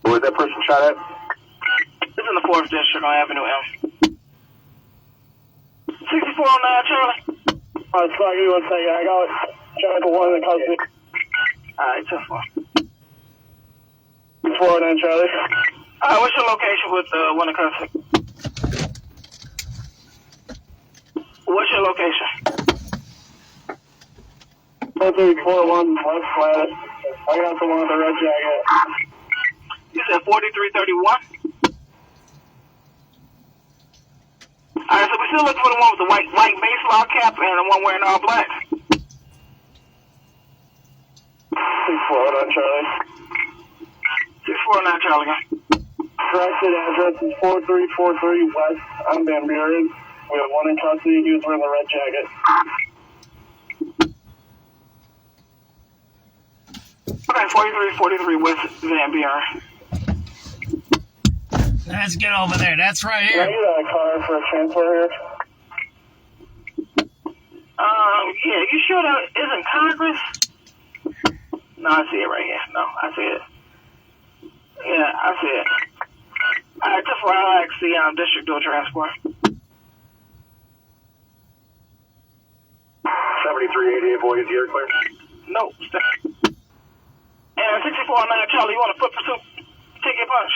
Where was that person shot at? This is in in the 4th District on Avenue M. 6409 Charlie. Sorry, give me 1 second. I got Jennifer 1 in the custody. Alright, 10-4. 409 Charlie. Alright, what's your location with one in custody? What's your location? 4341 West Flat. I got the one with the red jacket. You said 4331? Alright, so we're still looking for the one with the white baseball cap and the one wearing all black. 6409 Charlie. 6409 Charlie again. Corrected address is 4343 West on Van Buren. We have one in custody. He was wearing the red jacket. Okay, 4343 West Van Buren. Let's get over there. That's right Can I here. get a car for a transfer here? Yeah, you sure that isn't Congress? No, I see it right here. No, I see it. Yeah, I see it. Alright, just for I'll ask the district dual transport. 7388 boy, is the air clear? No. And 6409 Charlie, you want a foot pursuit ticket punch?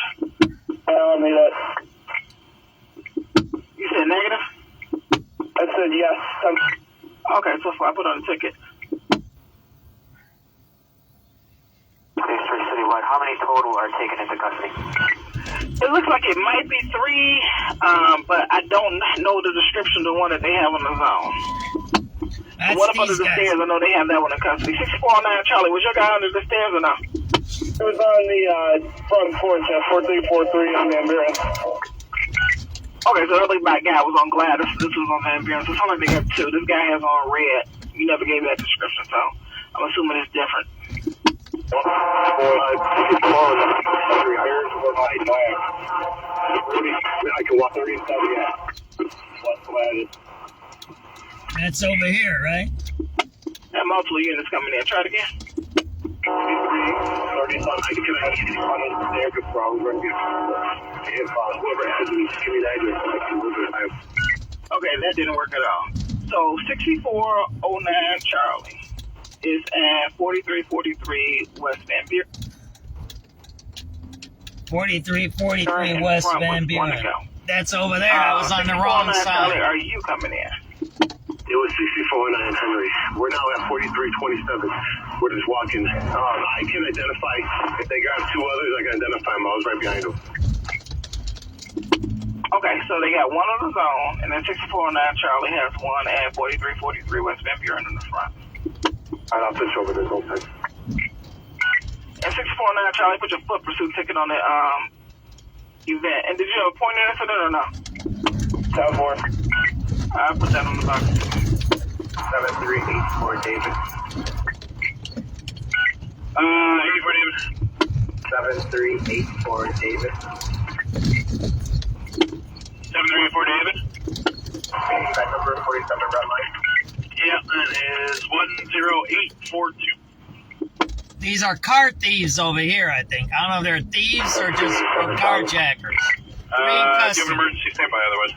I don't need that. You said negative? I said yes. Okay, so far I put on the ticket. Citywide, how many total are taken into custody? It looks like it might be 3, but I don't know the description of the one that they have on the zone. That's What up under these the guys. stairs? I know they have that one in custody. 6409 Charlie, was your guy under the stairs or no? It was on the front porch at 4343 on Van Buren. Okay, so the other guy was on Gladys. This was on Van Buren. So it sounds like they got 2. This guy has on red. You never gave that description, so I'm assuming it's different. I can walk 30 and 70 at. That's over here, right? Have multiple units coming in. Try it again. 30 I can there good problem. If whoever has me, give me the address. I can move it. Okay, that didn't work at all. So 6409 Charlie is at 4343 West Van Buren. 4343 West Van Buren. That's over there. I was on the wrong 6409 Charlie, side. are you coming in? It was 6409 Henry. We're now at 4327. We're just walking. I can identify. If they got 2 others, I can identify them. I was right behind them. Okay, so they got one on the zone, and then 6409 Charlie has one at 4343 West Van Buren in the front. Alright, I'll switch over this whole thing. And 6409 Charlie, put your foot pursuit ticket on the event. And did you have a pointing incident or no? 7-4. I'll put that on the box. 7384 David. 84 David. 7384 David. 7384 David. That number 47 red light. Yeah, that is 10842. These are car thieves over here, I think. I don't know if they're thieves or just carjackers. Do you have an emergency standby otherwise?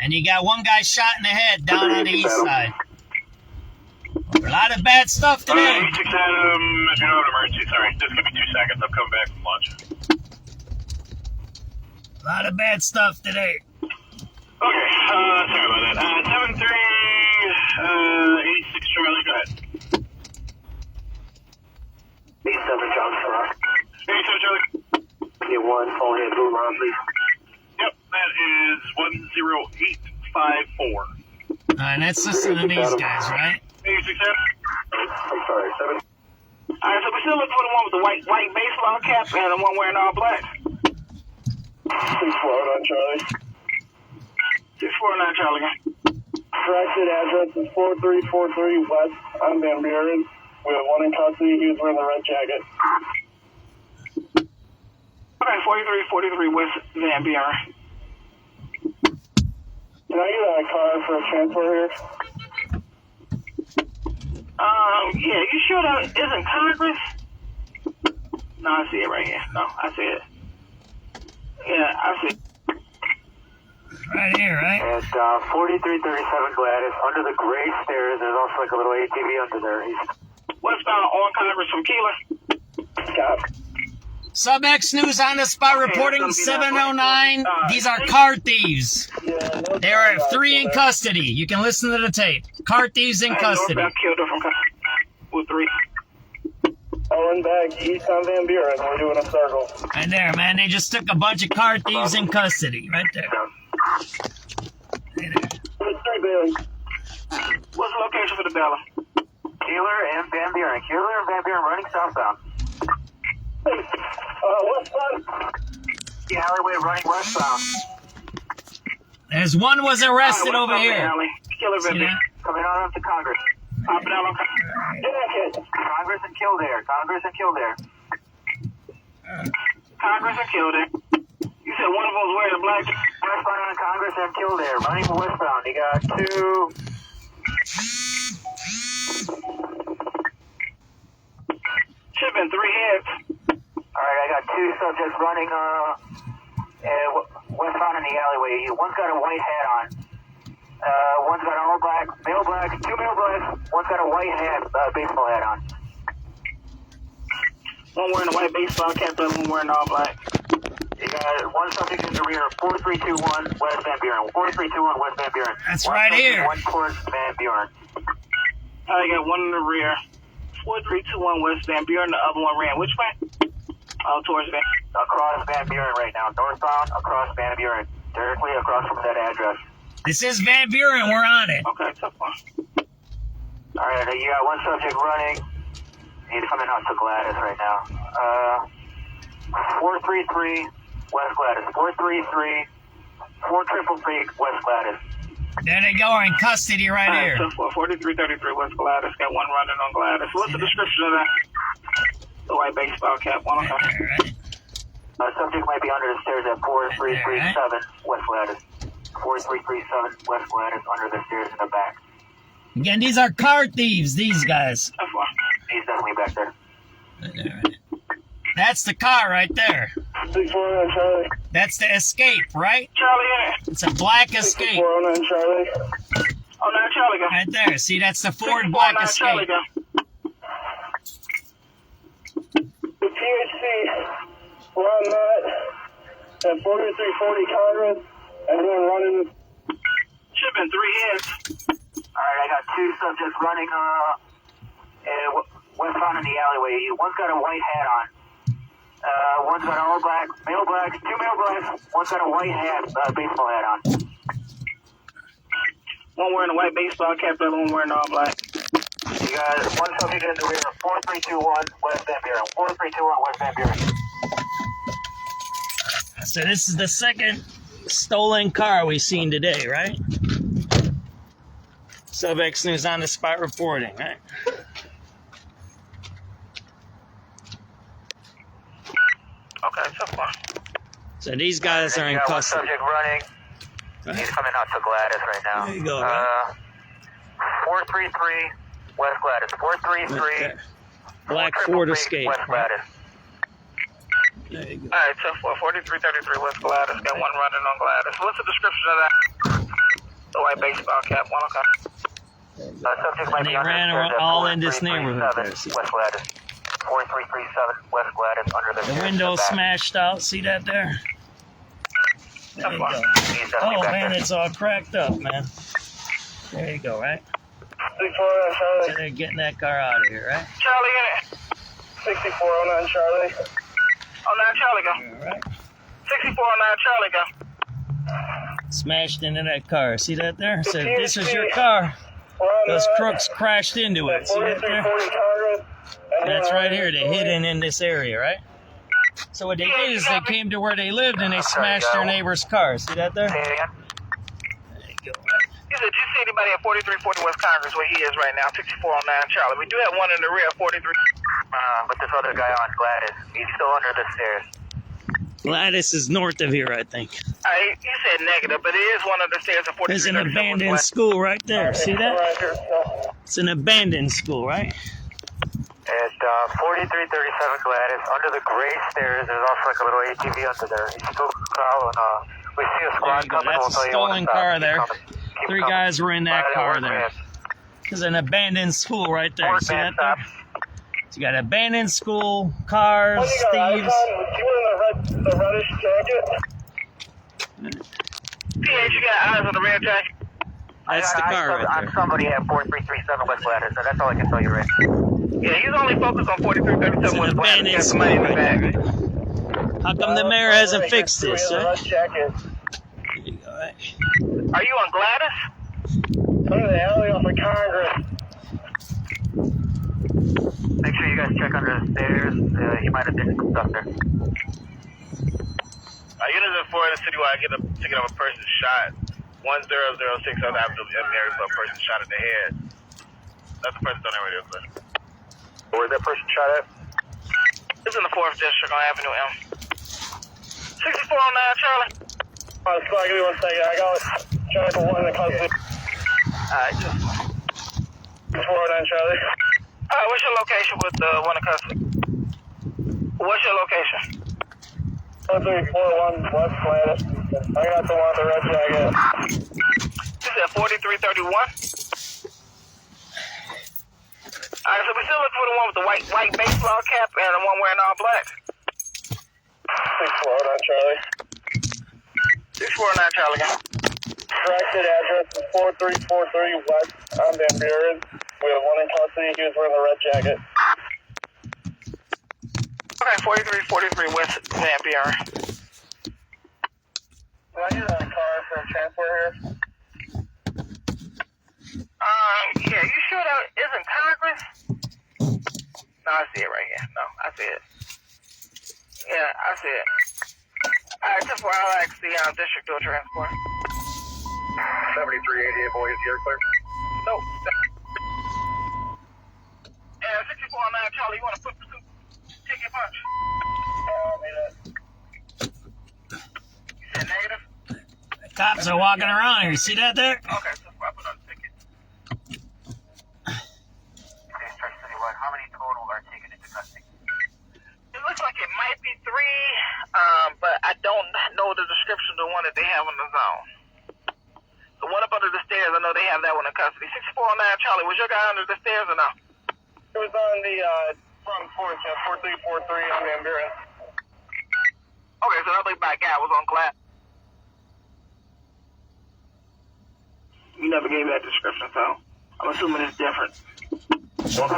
And you got one guy shot in the head down on the east side. A lot of bad stuff today. 86 Adam, if you don't have an emergency, sorry. Just give me 2 seconds. I'm coming back from lunch. A lot of bad stuff today. Okay, sorry about that. 7386 Charlie, go ahead. 87 John Farrar. 87 Charlie. Get 1 phone head move around, please. Yep, that is 10854. And that's listening to these guys, right? 86 Adam. I'm sorry, 7. Alright, so we're still looking for the one with the white baseball cap and the one wearing all black. 649 Charlie. 649 Charlie again. Corrected address is 4343 West on Van Buren. We have one in custody. He was wearing the red jacket. Okay, 4343 West Van Buren. Can I get a car for a transfer here? Yeah, you sure that isn't Congress? No, I see it right here. No, I see it. Yeah, I see. Right here, right? At 4337 Gladys, under the gray stairs, there's also like a little ATV under there. Westbound on Congress from Keeler. SubX.News on the spot reporting 709. These are car thieves. There are 3 in custody. You can listen to the tape. Car thieves in custody. Northbound killed her from with 3. Owen back east on Van Buren. We're doing a circle. Right there, man. They just took a bunch of car thieves in custody. Right there. What's the location for the Bella? Keeler and Van Buren. Keeler and Van Buren running southbound. Westbound. The alleyway running westbound. There's one was arrested over here. Keeler Van Buren. Coming on up to Congress. Popping out on Congress and Kildare. Congress and Kildare. Congress and Kildare. You said one of them was wearing a black. Westbound on Congress and Kildare. Running westbound. You got 2. Should have been 3 heads. Alright, I got 2 subjects running westbound in the alleyway. One's got a white hat on. One's got an all black, male black, 2 male blacks. One's got a white hat, baseball hat on. One wearing a white baseball cap, the other one wearing all black. You got 1 subject in the rear, 4321 West Van Buren. 4321 West Van Buren. That's right here. 1 towards Van Buren. I got 1 in the rear. 4321 West Van Buren. The other one ran which way? Towards Van. Across Van Buren right now. Northbound across Van Buren. Directly across from that address. This is Van Buren. We're on it. Okay, tough one. Alright, you got 1 subject running. He's coming out to Gladys right now. 433 West Gladys. 433 4333 West Gladys. There they go. We're in custody right here. 4333 West Gladys. Got 1 running on Gladys. What's the description of that? The white baseball cap. 1 on right. Subject might be under the stairs at 4337 West Gladys. 4337 West Gladys under the stairs in the back. Again, these are car thieves, these guys. He's definitely back there. That's the car right there. That's the Escape, right? Charlie, it's a black Escape. 409 Charlie. Oh, now Charlie go. Right there. See, that's the Ford Black Escape. Charlie go. The THC, we're on that at 4340 Congress, and then running. Should have been 3 heads. Alright, I got 2 subjects running westbound in the alleyway. One's got a white hat on. One's got an all black, male black, 2 male blacks. One's got a white hat, baseball hat on. One wearing a white baseball cap, the other one wearing all black. You got 1 subject in the rear, 4321 West Van Buren. 4321 West Van Buren. So this is the second stolen car we've seen today, right? SubX.News on the spot reporting, right? Okay, so far. So these guys are in custody. 1 subject running. Right. He's coming out to Gladys right now. There you go, right? 433 West Gladys. 433. Okay. Black Ford Escape. West Gladys. There you go. Alright, so 4333 West Gladys. Got 1 running on Gladys. What's the description of that? The white baseball cap. 1 okay. Subject might And be they ran all in this neighborhood there. See? West Gladys. 4337 West Gladys under the The window smashed out. See that there? There you go. Oh, man, it's all cracked up, man. There you go, right? So they're getting that car out of here, right? Charlie in it. 6409 Charlie. Oh, now Charlie go. All right. 6409 Charlie go. Smashed into that car. See that there? So this is your car. Those crooks crashed into it. See that there? That's right here. They hidden in this area, right? So what they did is they came to where they lived and they smashed their neighbor's car. See that there? There you go. He said, do you see anybody at 4340 West Congress where he is right now? 6409 Charlie. We do have 1 in the rear, 43. But this other guy on Gladys, he's still under the stairs. Gladys is north of here, I think. You said negative, but it is 1 of the stairs at 43. There's an abandoned school right there. See that? It's an abandoned school, right? It's 4337 Gladys. Under the gray stairs, there's also like a little ATV under there. You still call and we see a squad coming. That's We'll a tell you when stolen to stop. car Keep there. coming. Keep 3 coming. guys were in that car Work, there. man. There's an abandoned school right there. Work, See man, that there? So you got abandoned school, cars, What you got? thieves. You in the reddish jacket? PH, you got eyes on the red jacket? That's the car right I'm there. somebody at 4337 West Gladys, so that's all I can tell you, Rick. Yeah, he's only focused on 4337 It's an West Gladys. He abandoned has the school money in the right bag. there. How come the mayor hasn't fixed this, Red huh? jacket. Are you on Gladys? I'm in the alley off of Congress. Make sure you guys check under the stairs. He might have did some stuff there. Units of 4 in the citywide ticket of a person shot. 1006 South Avenue area for a person shot in the head. That's the person on that radio clip. Where's that person shot at? It's in the 4th District on Avenue M. 6409 Charlie. Squad, give me 1 second. I got Charlie for 1 in the custody. Alright, 409 Charlie. Alright, what's your location with the one in custody? What's your location? 1341 West Gladys. I got the one with the red jacket. You said 4331? Alright, so we still looking for the one with the white baseball cap and the one wearing all black. 649 Charlie. 649 Charlie again. Corrected address is 4343 West on Van Buren. We have 1 in custody. He was wearing the red jacket. Okay, 4343 West Van Buren. Do I use a car for a transfer here? Yeah, you sure that isn't Congress? No, I see it right here. No, I see it. Yeah, I see it. Alright, just for I'll ask the district door transport. 7388 boys, you're clear? Nope. And 6409 Charlie, you want to put pursuit ticket punch? You said negative? The cops are walking around here. See that there? Okay, so I put on the ticket. How many total are taken into custody? It looks like it might be 3, but I don't know the description of the one that they have in the zone. The one up under the stairs, I know they have that one in custody. 6409 Charlie, was your guy under the stairs or no? It was on the front porch at 4343 on Van Buren. Okay, so that big black guy was on glass. You never gave that description, so I'm assuming it's different. You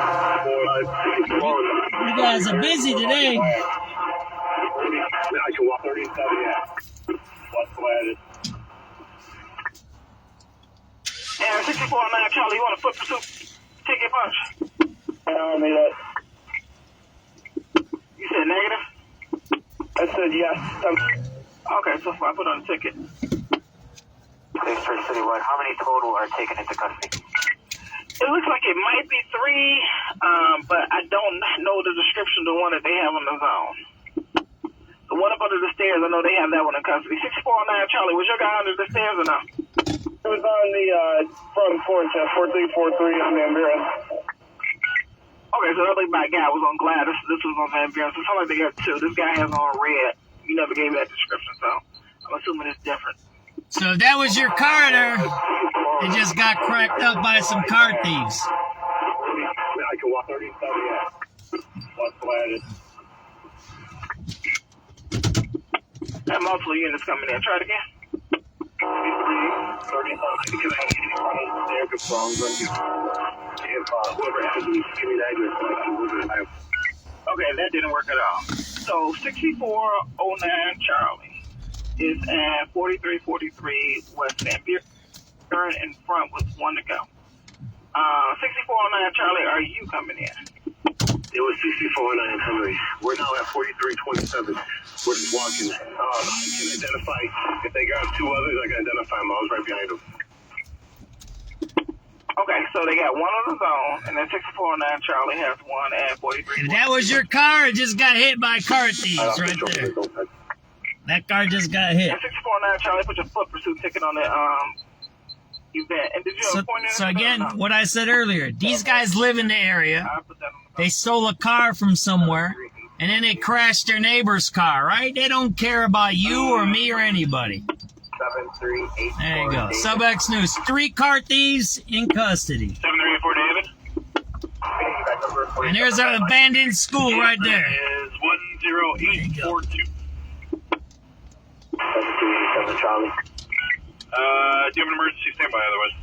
guys are busy today. I can walk 37, yeah. West Gladys. And 6409 Charlie, you want to put pursuit ticket punch? You said negative? I said yes. Okay, so I put on the ticket. Okay, sir, citywide. How many total are taken into custody? It looks like it might be 3, but I don't know the description of the one that they have on the zone. The one up under the stairs, I know they have that one in custody. 6409 Charlie, was your guy under the stairs or no? It was on the front porch at 4343 on Van Buren. Okay, so that big black guy was on glass. This was on Van Buren. So it sounds like they got 2. This guy has on red. You never gave that description, so I'm assuming it's different. So if that was your car there, it just got cracked up by some car thieves. I can walk 37, yeah. West Gladys. Got multiple units coming in. Try it again. 35. Okay, that didn't work at all. So 6409 Charlie is at 4343 West Van Buren in front with 1 to go. 6409 Charlie, are you coming in? It was 6409 Henry. We're now at 4327. We're just walking. I can identify, if they got 2 others, I can identify them. I was right behind them. Okay, so they got 1 on the zone, and then 6409 Charlie has 1 at 43. If that was your car, it just got hit by car thieves right there. That car just got hit. And 6409 Charlie, put your foot pursuit ticket on the You bet. And did you appoint So again, what I said earlier, these guys live in the area. They stole a car from somewhere, and then they crashed their neighbor's car, right? They don't care about you or me or anybody. 7384. There you go. SubX.News. 3 car thieves in custody. 7384 David. And there's an abandoned school right there. Is 10842. 7387 Charlie. Do you have an emergency standby otherwise?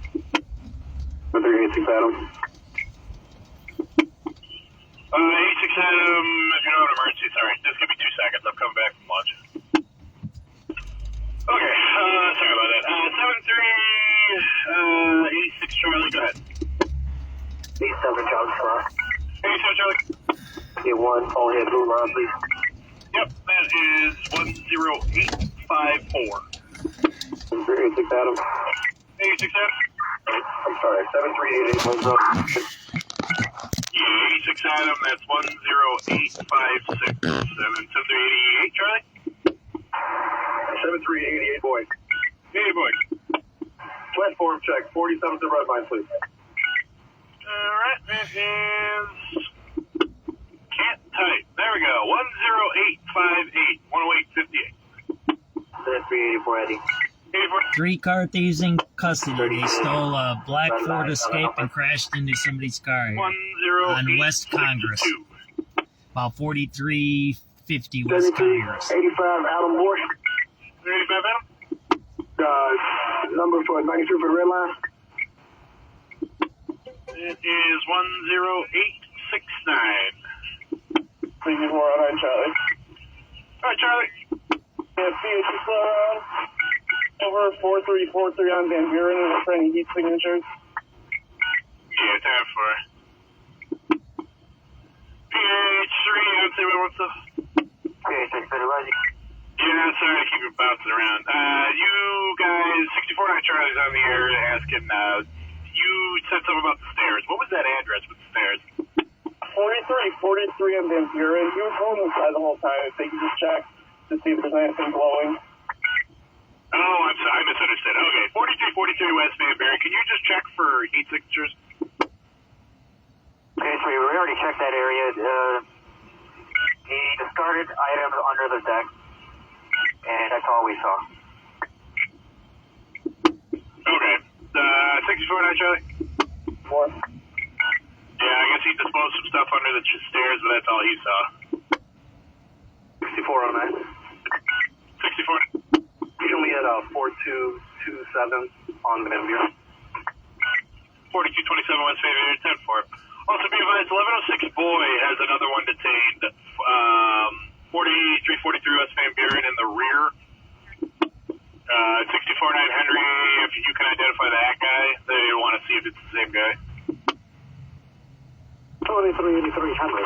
386 Adam. 86 Adam, if you don't have an emergency, sorry, just give me 2 seconds. I'm coming back from lunch. Okay, sorry about that. 7386 Charlie, go ahead. 87 Charlie Cross. 87 Charlie. Get one, all head blue line, please. Yep, that is 10854. 386 Adam. 86 Adam. I'm sorry, 7388 one's up. Yeah, 86 Adam, that's 10856. 7388 Charlie. 7388 boy. Hey, boy. Platform check, 47 to red line, please. Alright, that is... Can't type. There we go. 10858. 10858. 7384 Eddie. 3 car thieves in custody. They stole a black Ford Escape and crashed into somebody's car here on West Congress. About 4350 West Congress. 85 Adam Moore. 85 Adam? Number for 93 for the red line. It is 10869. Please use more on Charlie. Alright, Charlie. Yeah, PH slow around. Over 4343 on Van Buren and we're trying to heat signatures. Yeah, time for PH3, I'd say what's up? PH6 for the ready. Yeah, sorry to keep you bouncing around. You guys, 64 Charlie's on the air asking, you said something about the stairs. What was that address with the stairs? 4343 on Van Buren. He was holding inside the whole time. If they could just check to see if there's anything glowing. Oh, I'm sorry, I misunderstood. Okay, 4343 West Van Buren. Can you just check for heat signatures? Okay, so we already checked that area. He discarded items under the deck, and that's all we saw. Okay, 64 Charlie? 4. Yeah, I guess he disposed some stuff under the stairs, but that's all he saw. 6409. 64. Show me at 4227 on Van Buren. 4227 West Van Buren, 10-4. Also be advised, 1106 Boy has another one detained. 4343 West Van Buren in the rear. 649 Henry, if you can identify that guy, they want to see if it's the same guy. 2383 Henry.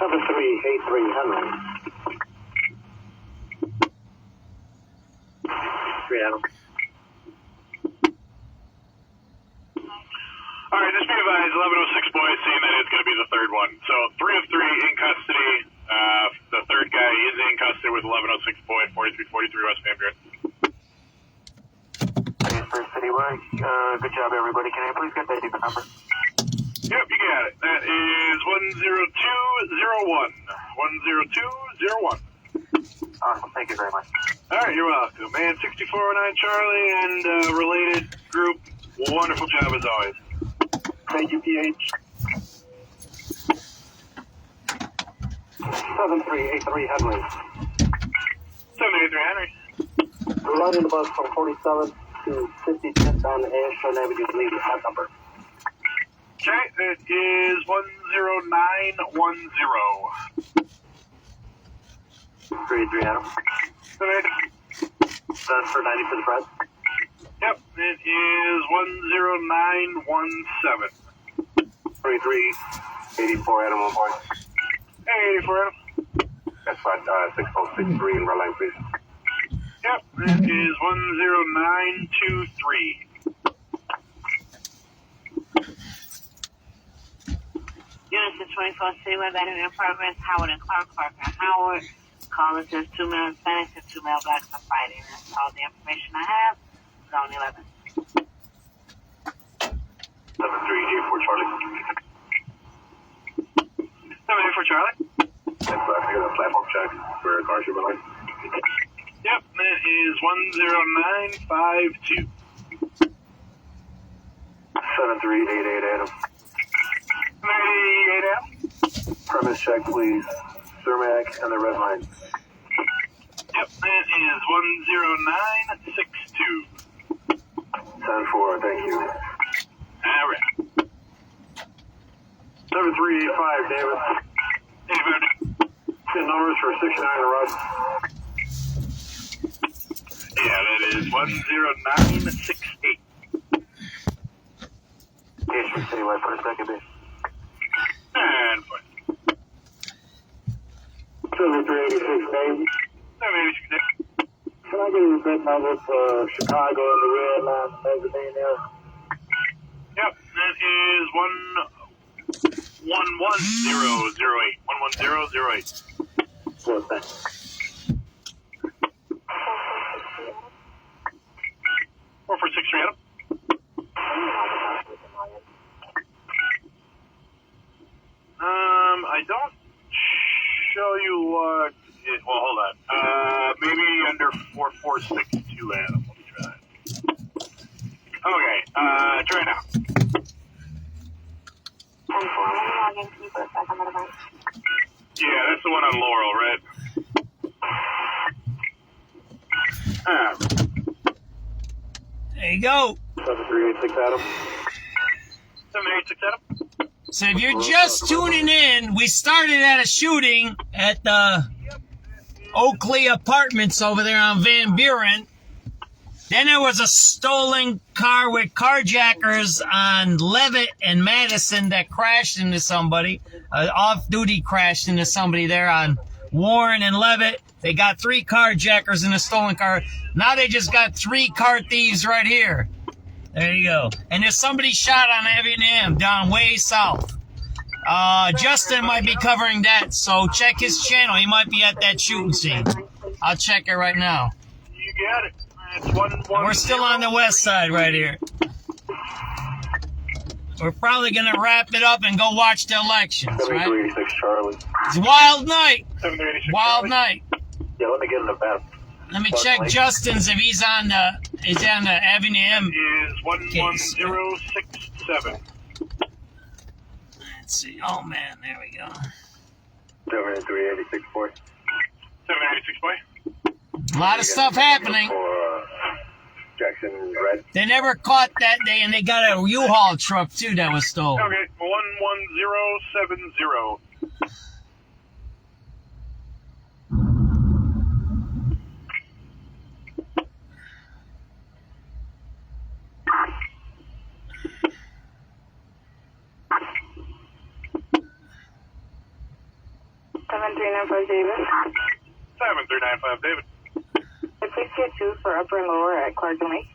7383 Henry. 3 Adam. Alright, just be advised, 1106 Boy is saying that it's going to be the third one. So 3 of 3 in custody. The third guy is in custody with 1106 Boy at 4343 West Van Buren. First Citywide. Good job, everybody. Can I please get that ticket number? Yep, you got it. That is 10201. 10201. Awesome. Thank you very much. Alright, you're welcome. Man, 6409 Charlie and related group, wonderful job as always. Thank you, PH. 7383 Henry. 7383 Henry. Riding the bus from 47 to 5010th on Ashland Avenue, please. That number. Okay, it is 10910. 383 Adam. That's for 90 for the press. Yep, it is 10917. 3384 Adam on board. Hey, 84 Adam. That's fine. 6063 in red line, please. Yep, it is 10923. Units of 24 Citywide Battery in progress. Howard and Clark, Clark and Howard. Caller says 2 male Hispanics and 2 male blacks on Friday. That's all the information I have. Zone 11. 7384 Charlie. 784 Charlie. And I got a platform check for a car shipment line. Yep, that is 10952. 7388 Adam. 88 Adam. Premise check, please. Cermak and the red line. Yep, that is 10962. 10-4, thank you. All right. 7385 David. David. Send numbers for 69 Russ. Yeah, that is 10968. Yes, for citywide for a second base. And point. 7386 David. 786 David. Can I get your bid number for Chicago and the red line and everything else? Yep, that is 11008. 11008. Well, thanks. 4463 Adam. I don't show you what. Well, hold on. Maybe under 4462 Adam. Let me try. Okay, try now. Yeah, that's the one on Laurel, right? There you go. 7386 Adam. 786 Adam. So if you're just tuning in, we started at a shooting at the Oakley Apartments over there on Van Buren. Then there was a stolen car with carjackers on Levitt and Madison that crashed into somebody. Off-duty crashed into somebody there on Warren and Levitt. They got 3 carjackers in a stolen car. Now they just got 3 car thieves right here. There you go. And there's somebody shot on Avenue down way south. Justin might be covering that, so check his channel. He might be at that shooting scene. I'll check it right now. You got it. It's 110. We're still on the west side right here. We're probably going to wrap it up and go watch the elections, right? 7386 Charlie. It's a wild night. 786 Wild night. Yeah, let me get in the back. Let me check Justin's if he's on the Avenue M. Is 11067. Let's see. Oh man, there we go. 7386 boy. 786 boy. A lot of stuff happening. For Jackson Red. They never caught that day, and they got a U-Haul truck too that was stolen. Okay, 11070. David. 7395 David. Please get 2 for upper and lower at Clark and Lake.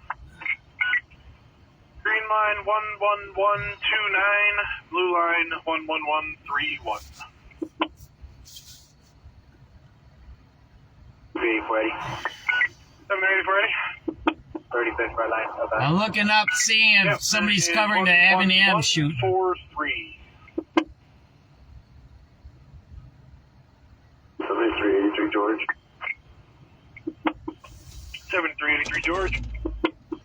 Green line 11129, blue line 11131. 380 780 35th red line. I'm looking up, seeing if somebody's covering the Avenue M shoot. 143. 7383 George. 7383 George.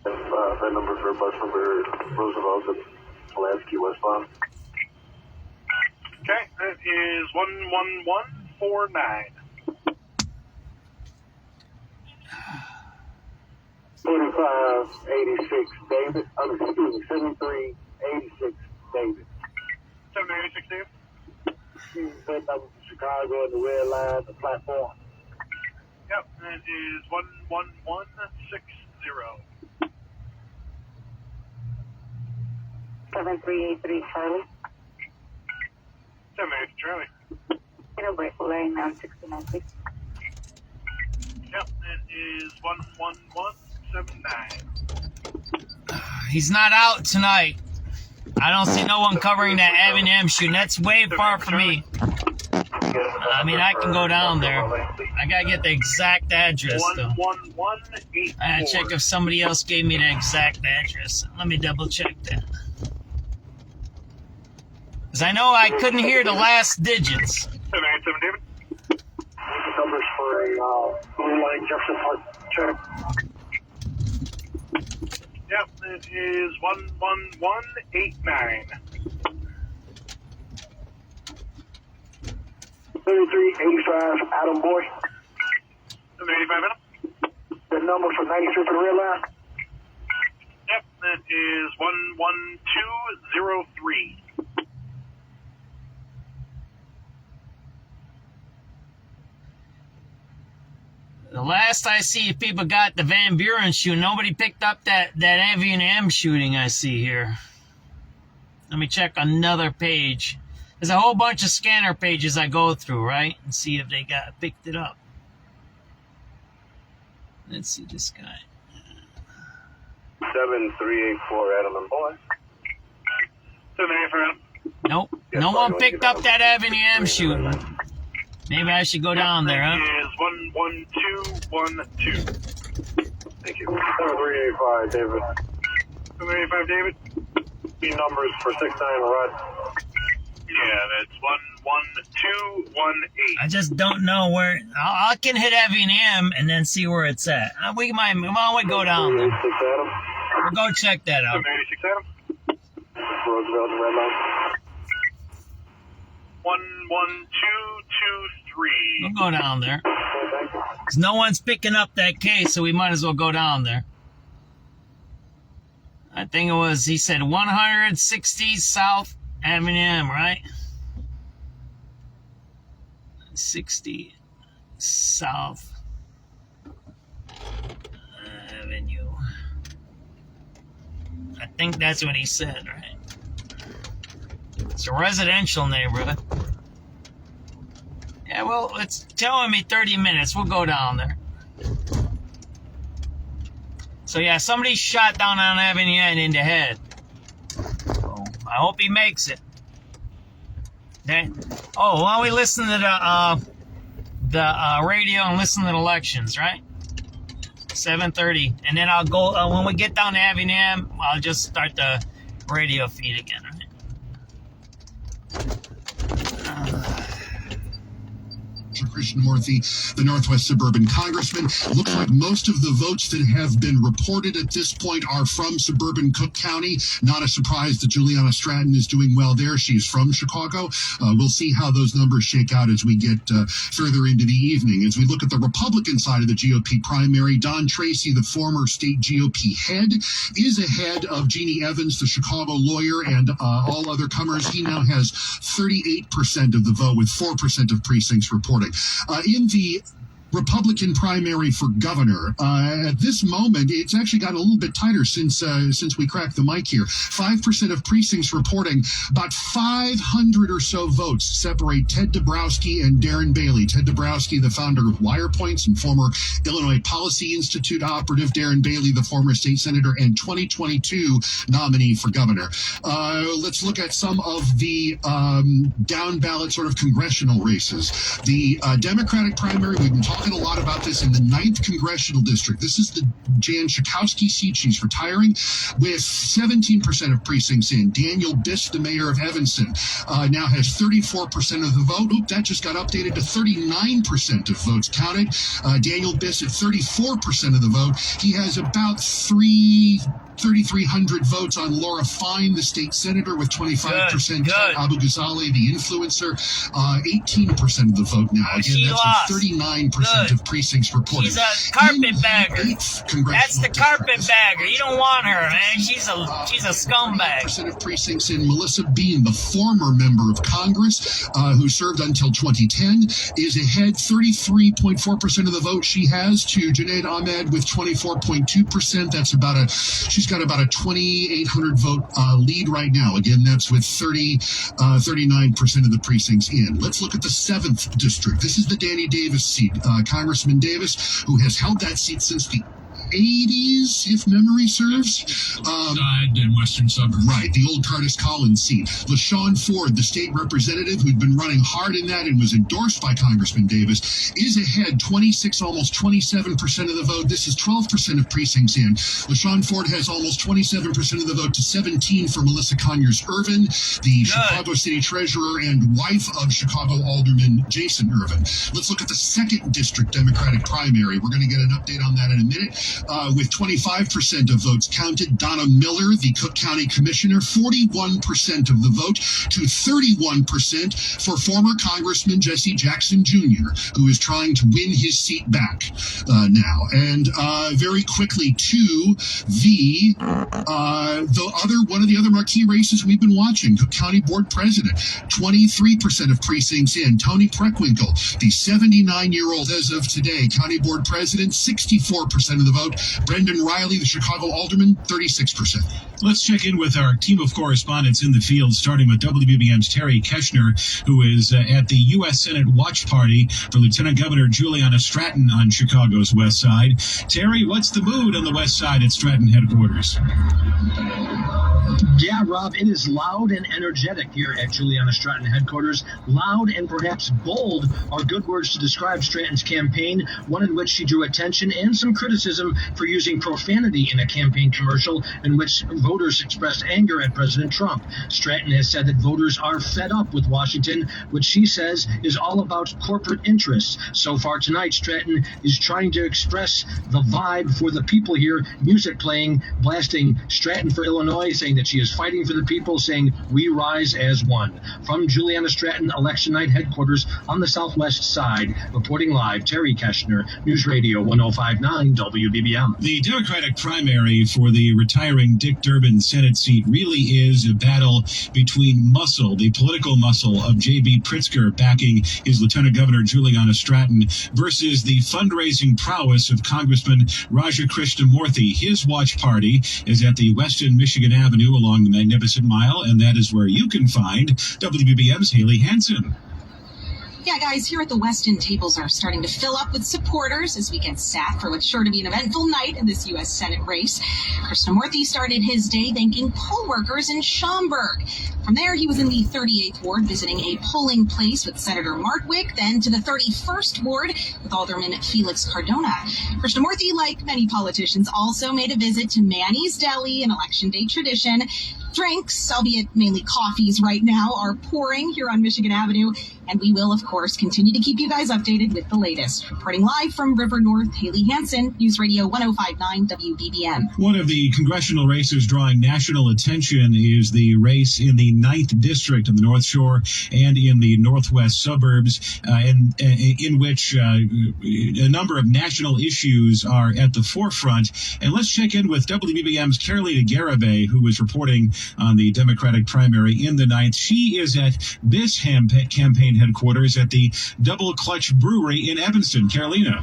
That number for bus number Roosevelt and Pulaski westbound. Okay, that is 11149. 4586 David. Excuse me, 7386 David. 786 David. That number for Chicago and the red line, the platform. Yep, that is 11160. 7383 Charlie. 783 Charlie. Break lane 969, please. Yep, that is 11179. He's not out tonight. I don't see no one covering that Avenue M shooting. That's way far from me. I mean, I can go down there. I gotta get the exact address, though. 11184. I gotta check if somebody else gave me the exact address. Let me double check that. Because I know I couldn't hear the last digits. 787 David. Numbers for a blue line Jefferson Park check. Yep, it is 11189. 3385 Adam Boy. 785 Adam. The number for 93 for the red line. Yep, that is 11203. The last I see, people got the Van Buren shooting. Nobody picked up that M shooting I see here. Let me check another page. There's a whole bunch of scanner pages I go through, right? And see if they picked it up. Let's see this guy. 7384 Adam and Boy. 784 Adam. Nope. No one picked up that Avenue M shooting. Maybe I should go down there, huh? That is 11212. Thank you. 7385 David. 785 David. Key numbers for 69 Rod. Yeah, that's 11218. I just don't know where. I can hit Avenue M and then see where it's at. We might go down there. We'll go check that out. 786 Adam. Roosevelt red line. 11223. We'll go down there. Because no one's picking up that case, so we might as well go down there. I think it was, he said 160 South Avenue M, right? 60 South Avenue. I think that's what he said, right? It's a residential neighborhood. Yeah, well, it's telling me 30 minutes. We'll go down there. So, yeah, somebody shot down on Avenue N in the head. So, I hope he makes it. Okay. Oh, why don't we listen to the radio and listen to the elections, right? 7:30. And then I'll go, when we get down to Avenue M, I'll just start the radio feed again, right? Krishnamurthy, the Northwest Suburban Congressman. Looks like most of the votes that have been reported at this point are from suburban Cook County. Not a surprise that Juliana Stratton is doing well there. She's from Chicago. We'll see how those numbers shake out as we get further into the evening. As we look at the Republican side of the GOP primary, Don Tracy, the former state GOP head, is ahead of Jeannie Evans, the Chicago lawyer, and all other comers. He now has 38% of the vote with 4% of precincts reporting. In the Republican primary for governor, at this moment, it's actually gotten a little bit tighter since we cracked the mic here. 5% of precincts reporting. About 500 or so votes separate Ted Dabrowski and Darren Bailey. Ted Dabrowski, the founder of WirePoints and former Illinois Policy Institute operative. Darren Bailey, the former state senator and 2022 nominee for governor. Let's look at some of the down ballot sort of congressional races. The Democratic primary, we've been talking a lot about this in the 9th Congressional District. This is the Jan Schakowsky seat. She's retiring with 17% of precincts in. Daniel Biss, the mayor of Evanston, now has 34% of the vote. Oop, that just got updated to 39% of votes counted. Daniel Biss at 34% of the vote. He has about 3,300 votes on Laura Fine, the state senator, with 25%. Good. Abu Ghazali, the influencer, 18% of the vote now. Again, that's with 39% of precincts reported. She's a carpetbagger. That's the carpetbagger. You don't want her, man. She's a scumbag. 40% of precincts in. Melissa Bean, the former member of Congress, who served until 2010, is ahead 33.4% of the vote she has to Junaid Ahmed with 24.2%. That's she's got about a 2,800 vote lead right now. Again, that's with 39% of the precincts in. Let's look at the 7th district. This is the Danny Davis seat. Congressman Davis, who has held that seat since the 80s, if memory serves. Side and western suburbs. Right, the old Curtis Collins seat. LaShawn Ford, the state representative who'd been running hard in that and was endorsed by Congressman Davis, is ahead 26, almost 27% of the vote. This is 12% of precincts in. LaShawn Ford has almost 27% of the vote to 17 for Melissa Conyers-Irvin, the Chicago City Treasurer and wife of Chicago Alderman Jason Irvin. Let's look at the 2nd District Democratic primary. We're going to get an update on that in a minute. With 25% of votes counted, Donna Miller, the Cook County Commissioner, 41% of the vote to 31% for former Congressman Jesse Jackson Jr., who is trying to win his seat back now. And very quickly to one of the other marquee races we've been watching, Cook County Board President, 23% of precincts in. Tony Preckwinkle, the 79-year-old as of today, County Board President, 64% of the vote. Brendan Riley, the Chicago Alderman, 36%. Let's check in with our team of correspondents in the field, starting with WBBM's Terry Keshner, who is at the U.S. Senate watch party for Lieutenant Governor Juliana Stratton on Chicago's west side. Terry, what's the mood on the west side at Stratton headquarters? Yeah, Rob, it is loud and energetic here at Juliana Stratton headquarters. Loud and perhaps bold are good words to describe Stratton's campaign, one in which she drew attention and some criticism for using profanity in a campaign commercial in which voters expressed anger at President Trump. Stratton has said that voters are fed up with Washington, which she says is all about corporate interests. So far tonight, Stratton is trying to express the vibe for the people here, music playing, blasting Stratton for Illinois, saying that she is fighting for the people, saying we rise as one. From Juliana Stratton election night headquarters on the southwest side, reporting live, Terry Keshner, News Radio 105.9 WBBM. The Democratic primary for the retiring Dick Durbin Senate seat really is a battle between muscle, the political muscle of J.B. Pritzker backing his Lieutenant Governor Juliana Stratton, versus the fundraising prowess of Congressman Raja Krishnamurthy. His watch party is at the Weston Michigan Avenue along the Magnificent Mile, and that is where you can find WBBM's Haley Hansen. Yeah, guys, here at the Weston, tables are starting to fill up with supporters as we get set for what's sure to be an eventful night in this U.S. Senate race. Krishnamurthy started his day thanking poll workers in Schaumburg. From there, he was in the 38th Ward visiting a polling place with Senator Martwick, then to the 31st Ward with Alderman Felix Cardona. Krishnamurthy, like many politicians, also made a visit to Manny's Deli, an Election Day tradition. Drinks, albeit mainly coffees right now, are pouring here on Michigan Avenue, and we will, of course, continue to keep you guys updated with the latest. Reporting live from River North, Haley Hansen, News Radio 105.9 WBBM. One of the congressional races drawing national attention is the race in the 9th District on the North Shore and in the northwest suburbs, in which a number of national issues are at the forefront. And let's check in with WBBM's Carolina Garibay, who is reporting on the Democratic primary in the 9th. She is at this campaign headquarters at the Double Clutch Brewery in Evanston. Carolina.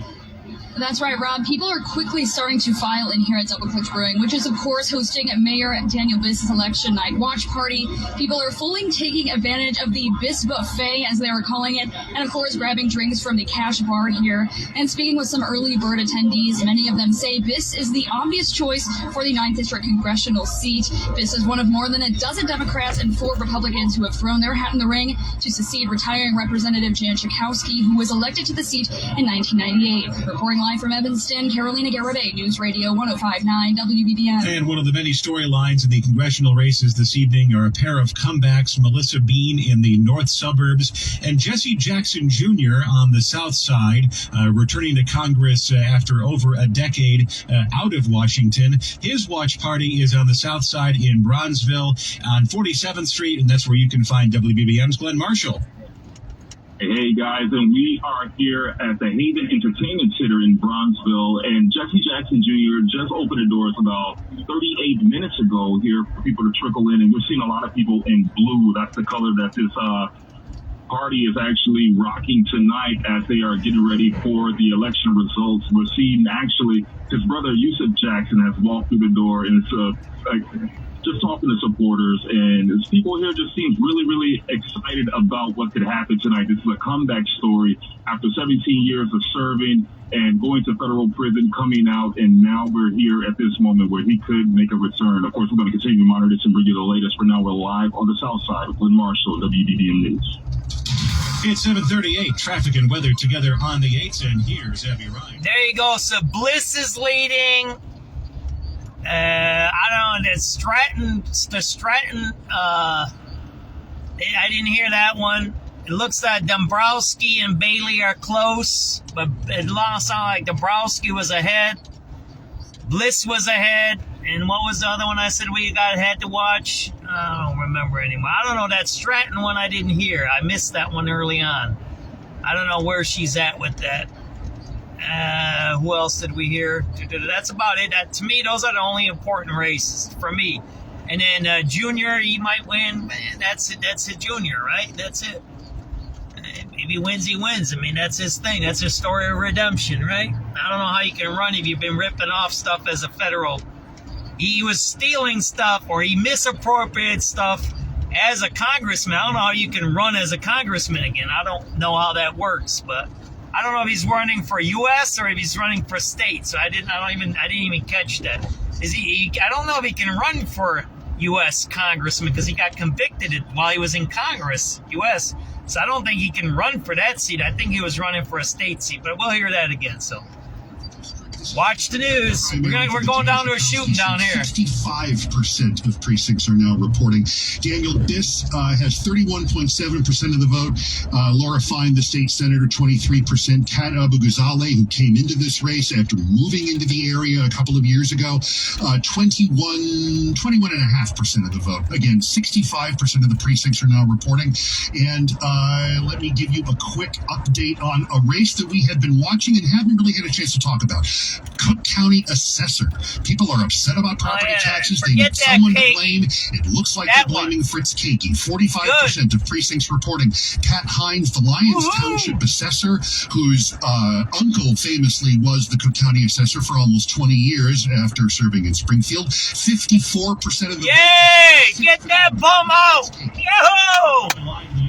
That's right, Rob. People are quickly starting to file in here at Double Clutch Brewing, which is, of course, hosting Mayor Daniel Biss's election night watch party. People are fully taking advantage of the Biss Buffet, as they are calling it, and, of course, grabbing drinks from the cash bar here. And speaking with some early bird attendees, many of them say Biss is the obvious choice for the 9th District congressional seat. Biss is one of more than a dozen Democrats and 4 Republicans who have thrown their hat in the ring to succeed retiring Representative Jan Schakowsky, who was elected to the seat in 1998. Reporting live from Evanston, Carolina Garibay, News Radio 105.9 WBBM. And one of the many storylines in the congressional races this evening are a pair of comebacks, Melissa Bean in the north suburbs and Jesse Jackson Jr. on the south side, returning to Congress after over a decade out of Washington. His watch party is on the south side in Bronzeville on 47th Street, and that's where you can find WBBM's Glenn Marshall. Hey guys, and we are here at the Haven Entertainment Center in Bronzeville, and Jesse Jackson Jr. just opened the doors about 38 minutes ago here for people to trickle in, and we're seeing a lot of people in blue. That's the color that this party is actually rocking tonight as they are getting ready for the election results. We're seeing actually his brother Yusuf Jackson has walked through the door, and it's just talking to supporters, and people here just seem really, really excited about what could happen tonight. This is a comeback story after 17 years of serving and going to federal prison, coming out, and now we're here at this moment where he could make a return. Of course, we're going to continue to monitor this and bring you the latest. For now, we're live on the south side with Lynn Marshall, WBBM News. It's 7:38. Traffic and weather together on the 8s, and here's Abby Ryan. There you go. So Bliss is leading. I don't know. The Stratton. I didn't hear that one. It looks like Dombrowski and Bailey are close, but it sounded like Dombrowski was ahead. Bliss was ahead. And what was the other one I said we had to watch? I don't remember anymore. I don't know. That Stratton one I didn't hear. I missed that one early on. I don't know where she's at with that. Who else did we hear? That's about it. To me, those are the only important races for me. And then Junior, he might win. That's it. That's a Junior, right? That's it. If he wins, he wins. I mean, that's his thing. That's his story of redemption, right? I don't know how you can run if you've been ripping off stuff as a federal. He was stealing stuff or he misappropriated stuff as a congressman. I don't know how you can run as a congressman again. I don't know how that works, but I don't know if he's running for U.S. or if he's running for state. So I didn't even catch that. I don't know if he can run for U.S. congressman because he got convicted while he was in Congress, U.S. So I don't think he can run for that seat. I think he was running for a state seat, but we'll hear that again. So watch the news. We're going down to a shooting down here. 65% of precincts are now reporting. Daniel Biss has 31.7% of the vote. Laura Fine, the state senator, 23%. Kat Abu-Ghazaleh, who came into this race after moving into the area a couple of years ago, 21.5% of the vote. Again, 65% of the precincts are now reporting. And let me give you a quick update on a race that we had been watching and haven't really had a chance to talk about. Cook County assessor. People are upset about property taxes. They need someone to blame. It looks like they're blaming Fritz Kakey. 45% of precincts reporting. Pat Hines, the Lyons Township assessor, whose uncle famously was the Cook County assessor for almost 20 years after serving in Springfield. 54% of the Yay! Get that bum out! Yo!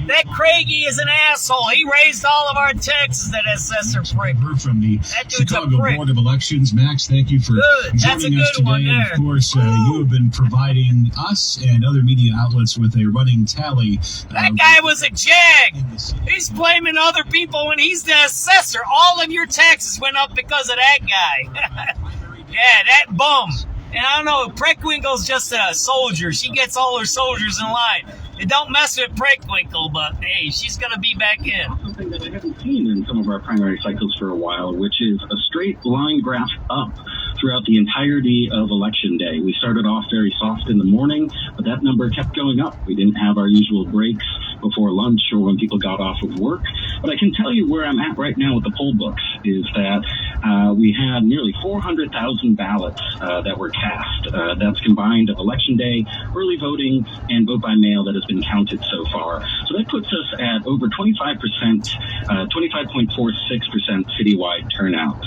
That Craigie is an asshole. He raised all of our taxes, that assessor prick. From the Chicago Board of Elections. Max, thank you for joining us today. And of course, you have been providing us and other media outlets with a running tally. That guy was a jag. He's blaming other people when he's the assessor. All of your taxes went up because of that guy. Yeah, that bum. And I don't know, Preckwinkle's just a soldier. She gets all her soldiers in line. They don't mess with Preckwinkle, but hey, she's going to be back in. Something that I haven't seen in some of our primary cycles for a while, which is a straight line graph up throughout the entirety of Election Day. We started off very soft in the morning, but that number kept going up. We didn't have our usual breaks before lunch or when people got off of work. But I can tell you where I'm at right now with the poll books is that we had nearly 400,000 ballots that were cast. That's combined of Election Day, early voting, and vote by mail that has been counted so far. So that puts us at over 25%, 25.46% citywide turnout.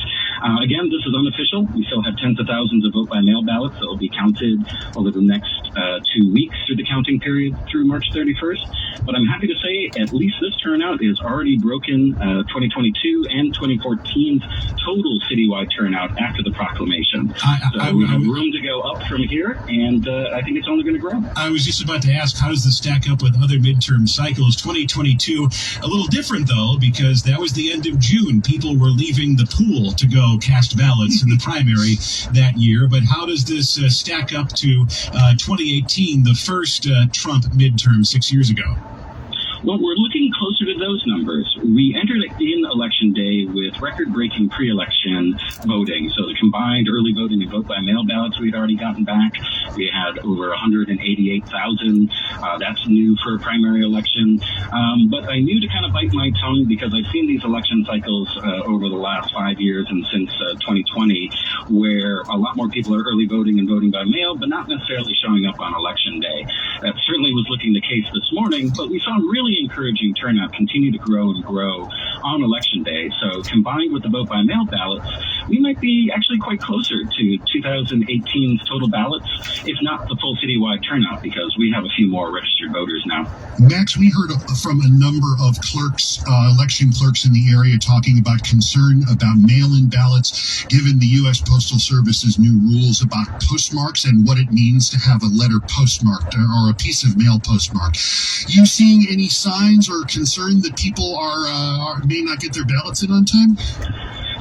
Again, this is unofficial. We still have tens of thousands of vote-by-mail ballots that will be counted over the next 2 weeks through the counting period through March 31st. But I'm happy to say at least this turnout is already broken 2022 and 2014's total citywide turnout after the proclamation. So we have room to go up from here, and I think it's only going to grow. I was just about to ask, how does this stack up with other midterm cycles? 2022, a little different, though, because that was the end of June. People were leaving the pool to go cast ballots in the primary that year. But how does this stack up to 2018, the first Trump midterm 6 years ago? Well, we're looking closer to those numbers. We entered in Election Day with record-breaking pre-election voting. So the combined early voting and vote-by-mail ballots we had already gotten back. We had over 188,000. That's new for a primary election. But I knew to kind of bite my tongue because I've seen these election cycles over the last 5 years and since 2020 where a lot more people are early voting and voting by mail, but not necessarily showing up on Election Day. That certainly was looking the case this morning, but we saw really really encouraging turnout continue to grow and grow on Election Day. So combined with the vote-by-mail ballots, we might be actually quite closer to 2018's total ballots, if not the full citywide turnout, because we have a few more registered voters now. Max, we heard from a number of clerks, election clerks in the area, talking about concern about mail-in ballots, given the U.S. Postal Service's new rules about postmarks and what it means to have a letter postmarked or a piece of mail postmarked. You seeing any signs or concern that people may not get their ballots in on time?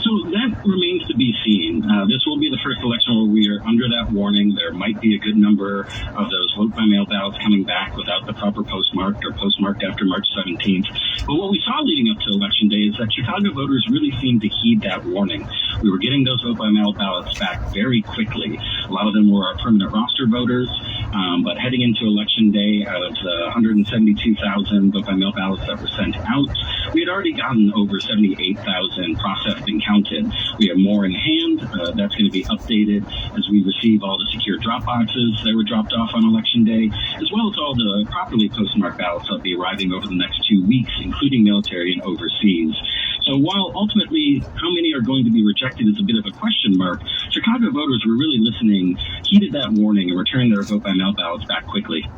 So that remains to be seen. This will be the first election where we are under that warning. There might be a good number of those vote-by-mail ballots coming back without the proper postmark or postmarked after March 17th. But what we saw leading up to Election Day is that Chicago voters really seemed to heed that warning. We were getting those vote-by-mail ballots back very quickly. A lot of them were our permanent roster voters, but heading into Election Day, out of the 172,000 vote-by-mail ballots that were sent out, we had already gotten over 78,000 processed and counted. We have more in hand. That's going to be updated as we receive all the secure drop boxes that were dropped off on Election Day, as well as all the properly postmarked ballots that will be arriving over the next 2 weeks, including military and overseas. So while ultimately how many are going to be rejected is a bit of a question mark, Chicago voters were really listening, heeded that warning, and returned their vote-by-mail ballots back quickly.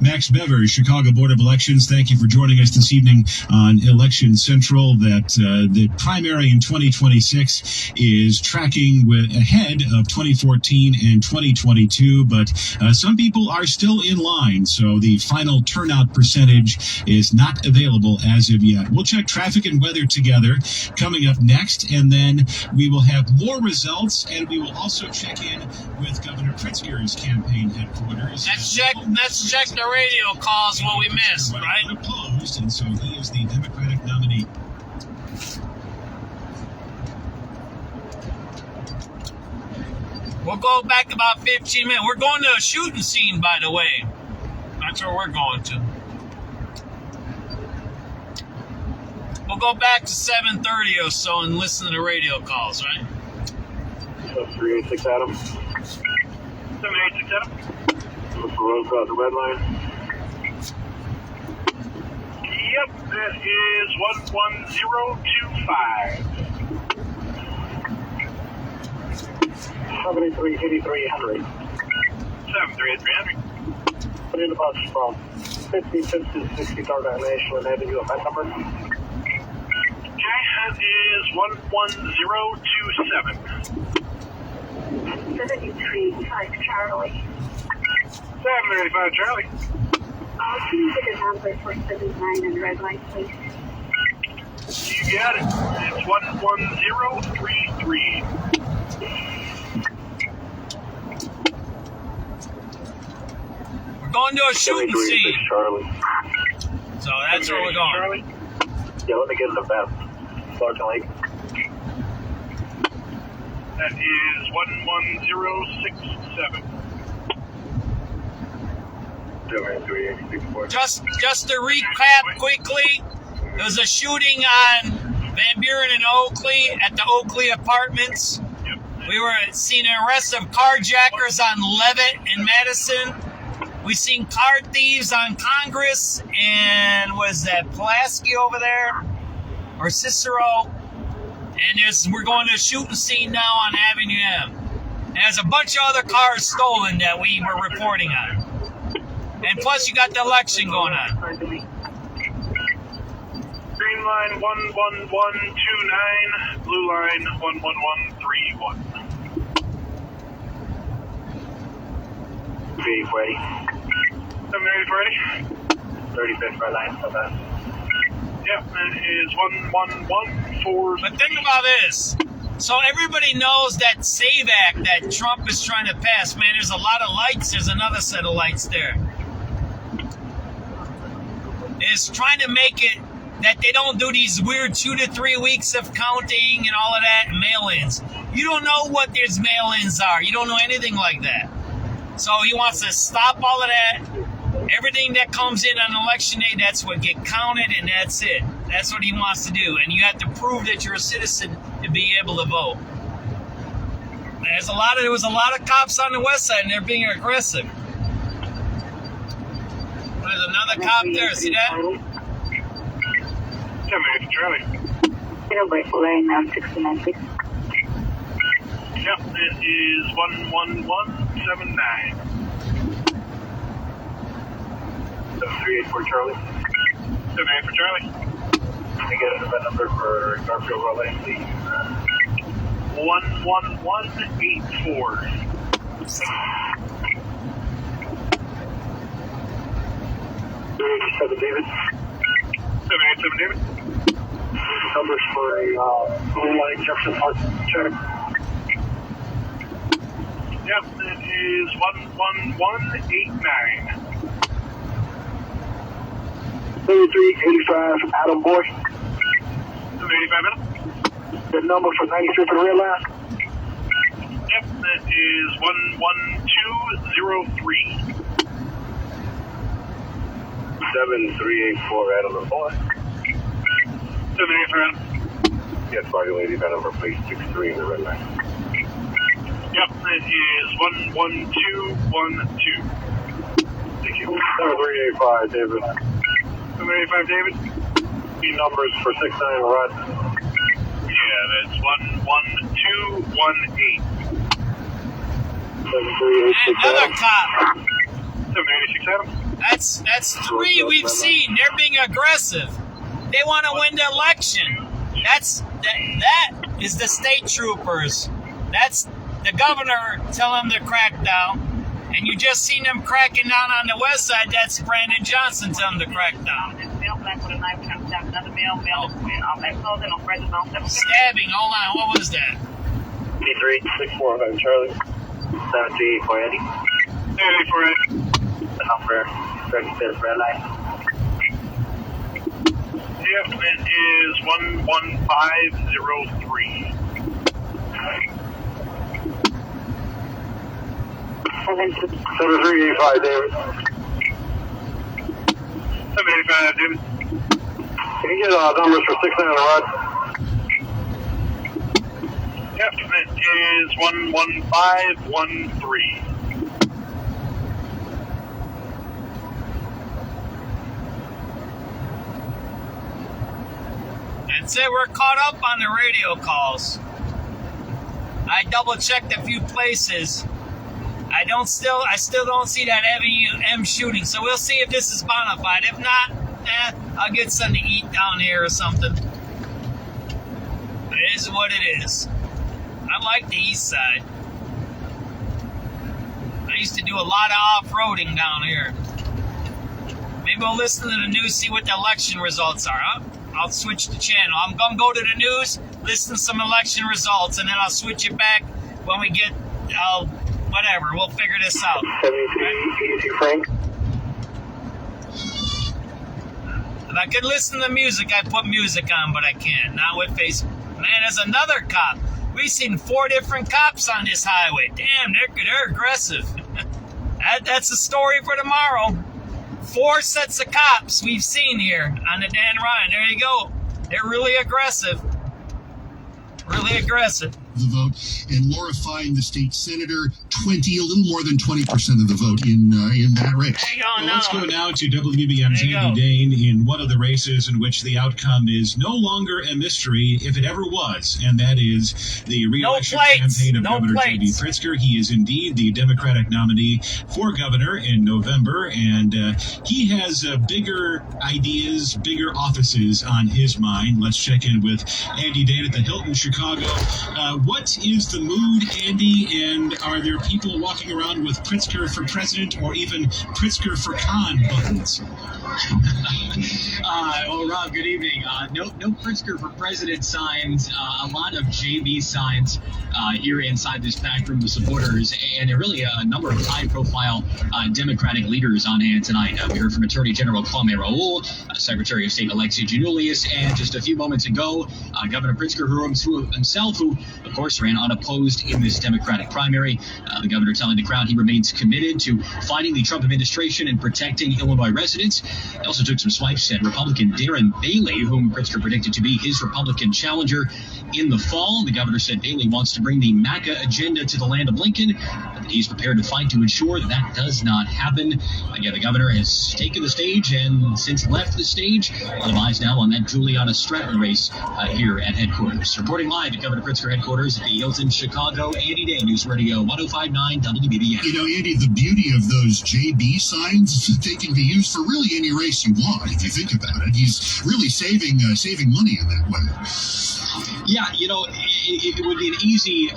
Max Bever, Chicago Board of Elections, thank you for joining us this evening on Election Central. That the primary in 2026 is tracking ahead of 2014 and 2022, but some people are still in line, so the final turnout percentage is not available as of yet. We'll check traffic and weather together coming up next, and then we will have more results, and we will also check in with Governor Pritzker's campaign headquarters. Let's check the radio calls what we missed, right? Opposed, and so he is the Democratic nominee. We'll go back about 15 minutes. We're going to a shooting scene, by the way. That's where we're going to. We'll go back to 7:30 or so and listen to the radio calls, right? 386 Adam. 786 Adam. Mr. Rose got the red line. Yep, that is 11025. 7383 Henry. 7383 Henry. Put in the bus from 55th to 63rd Nation and having you a med number. Okay, that is 11027. 7385 Charlie. 735 Charlie. Can you get a number for 79 and red light, please? You got it. It's 11033. We're going to a shooting scene. Charlie. So that's where we're going. Charlie. Yeah, let me get the best. Sergeant Lake. That is 11067. Just to recap quickly, there was a shooting on Van Buren and Oakley at the Oakley Apartments. We were seeing an arrest of carjackers on Levitt and Madison. We seen car thieves on Congress and was that Pulaski over there or Cicero? And we're going to a shooting scene now on Avenue M. And there's a bunch of other cars stolen that we were reporting on. And plus, you got the election going on. Green line 11129, blue line 11131. Ready, Freddy. 780 Freddy. 35th red line, so that. Yep, that is 11146. But think about this. So everybody knows that SAVE Act that Trump is trying to pass. Man, there's a lot of lights. There's another set of lights there. Is trying to make it that they don't do these weird 2 to 3 weeks of counting and all of that mail-ins. You don't know what these mail-ins are. You don't know anything like that. So he wants to stop all of that. Everything that comes in on election day, that's what get counted, and that's it. That's what he wants to do. And you have to prove that you're a citizen to be able to vote. There was a lot of cops on the west side, and they're being aggressive. There's another cop there. See that? 7 Charlie. Break lane now 69, please. Yep, it is 11179. 7384 Charlie. 78 for Charlie. Can you get an event number for Garfield Road Lane, please? 11184. 387 David. 787 David. Numbers for a Blue Line Jefferson Park check. Yep, it is 11189. 3385 Adam Boy. 85 Adam. The number for 93 for the red line. Yep, that is 11203. 7384 Adam and Boy. 78 Adam. Yes, Marty Lady, that number, please. 63 in the red line. Yep, that is 11212. Thank you. 7385 David. 785 David. Key numbers for 69 Rod. Yeah, that's 11218. 7386 Another cop. 786 Adam. That's three we've seen. They're being aggressive. They want to win the election. That is the state troopers. That's the governor telling them to crack down. And you just seen them cracking down on the west side. That's Brandon Johnson telling them to crack down. Stabbing. Hold on. What was that? P364 Charlie. 78 for Eddie. 78 for Eddie. The number registered red line. Yep, it is 11503. 7385 David. 785 David. Can you get numbers for 69 Rod? Yep, it is 11513. That's it. We're caught up on the radio calls. I double checked a few places. I still don't see that heavy M shooting. So we'll see if this is bona fide. If not, I'll get something to eat down here or something. But it is what it is. I like the east side. I used to do a lot of off-roading down here. Maybe we'll listen to the news, see what the election results are, huh? I'll switch the channel. I'm going to go to the news, listen to some election results, and then I'll switch it back when we get, whatever. We'll figure this out. 73 Frank. If I could listen to music, I'd put music on, but I can't. Not with Facebook. Man, there's another cop. We've seen 4 different cops on this highway. Damn, they're aggressive. That's a story for tomorrow. 4 sets of cops we've seen here on the Dan Ryan. There you go. They're really aggressive. Really aggressive. The vote, and Laura Fine, the state senator, a little more than 20% of the vote in that race. Let's go now to WBBM's Andy Dane in one of the races in which the outcome is no longer a mystery, if it ever was, and that is the re-election campaign of Governor J.B. Pritzker. He is indeed the Democratic nominee for governor in November, and he has bigger ideas, bigger offices on his mind. Let's check in with Andy Dane at the Hilton, Chicago. What is the mood, Andy, and are there people walking around with Pritzker for president or even Pritzker for Khan buttons? Well, Rob, good evening. No Pritzker for president signs, a lot of JB signs here inside this packed room of supporters, and really a number of high-profile Democratic leaders on hand tonight. We heard from Attorney General Kwame Raoul, Secretary of State Alexi Giannoulias, and just a few moments ago, Governor Pritzker himself, who of course, ran unopposed in this Democratic primary. The governor telling the crowd he remains committed to fighting the Trump administration and protecting Illinois residents. He also took some swipes at Republican Darren Bailey, whom Pritzker predicted to be his Republican challenger in the fall. The governor said Bailey wants to bring the MAGA agenda to the land of Lincoln, but he's prepared to fight to ensure that does not happen. Again, the governor has taken the stage and since left the stage. All eyes now on that Juliana Stratton race here at headquarters. Reporting live at Governor Pritzker headquarters at the Hilton Chicago, Andy Day, News Radio 105.9 WBBM. You know, Andy, the beauty of those JB signs is that they can be used for really any race you want, if you think about it. He's really saving money in that way. Yeah, you know, it would be an easy,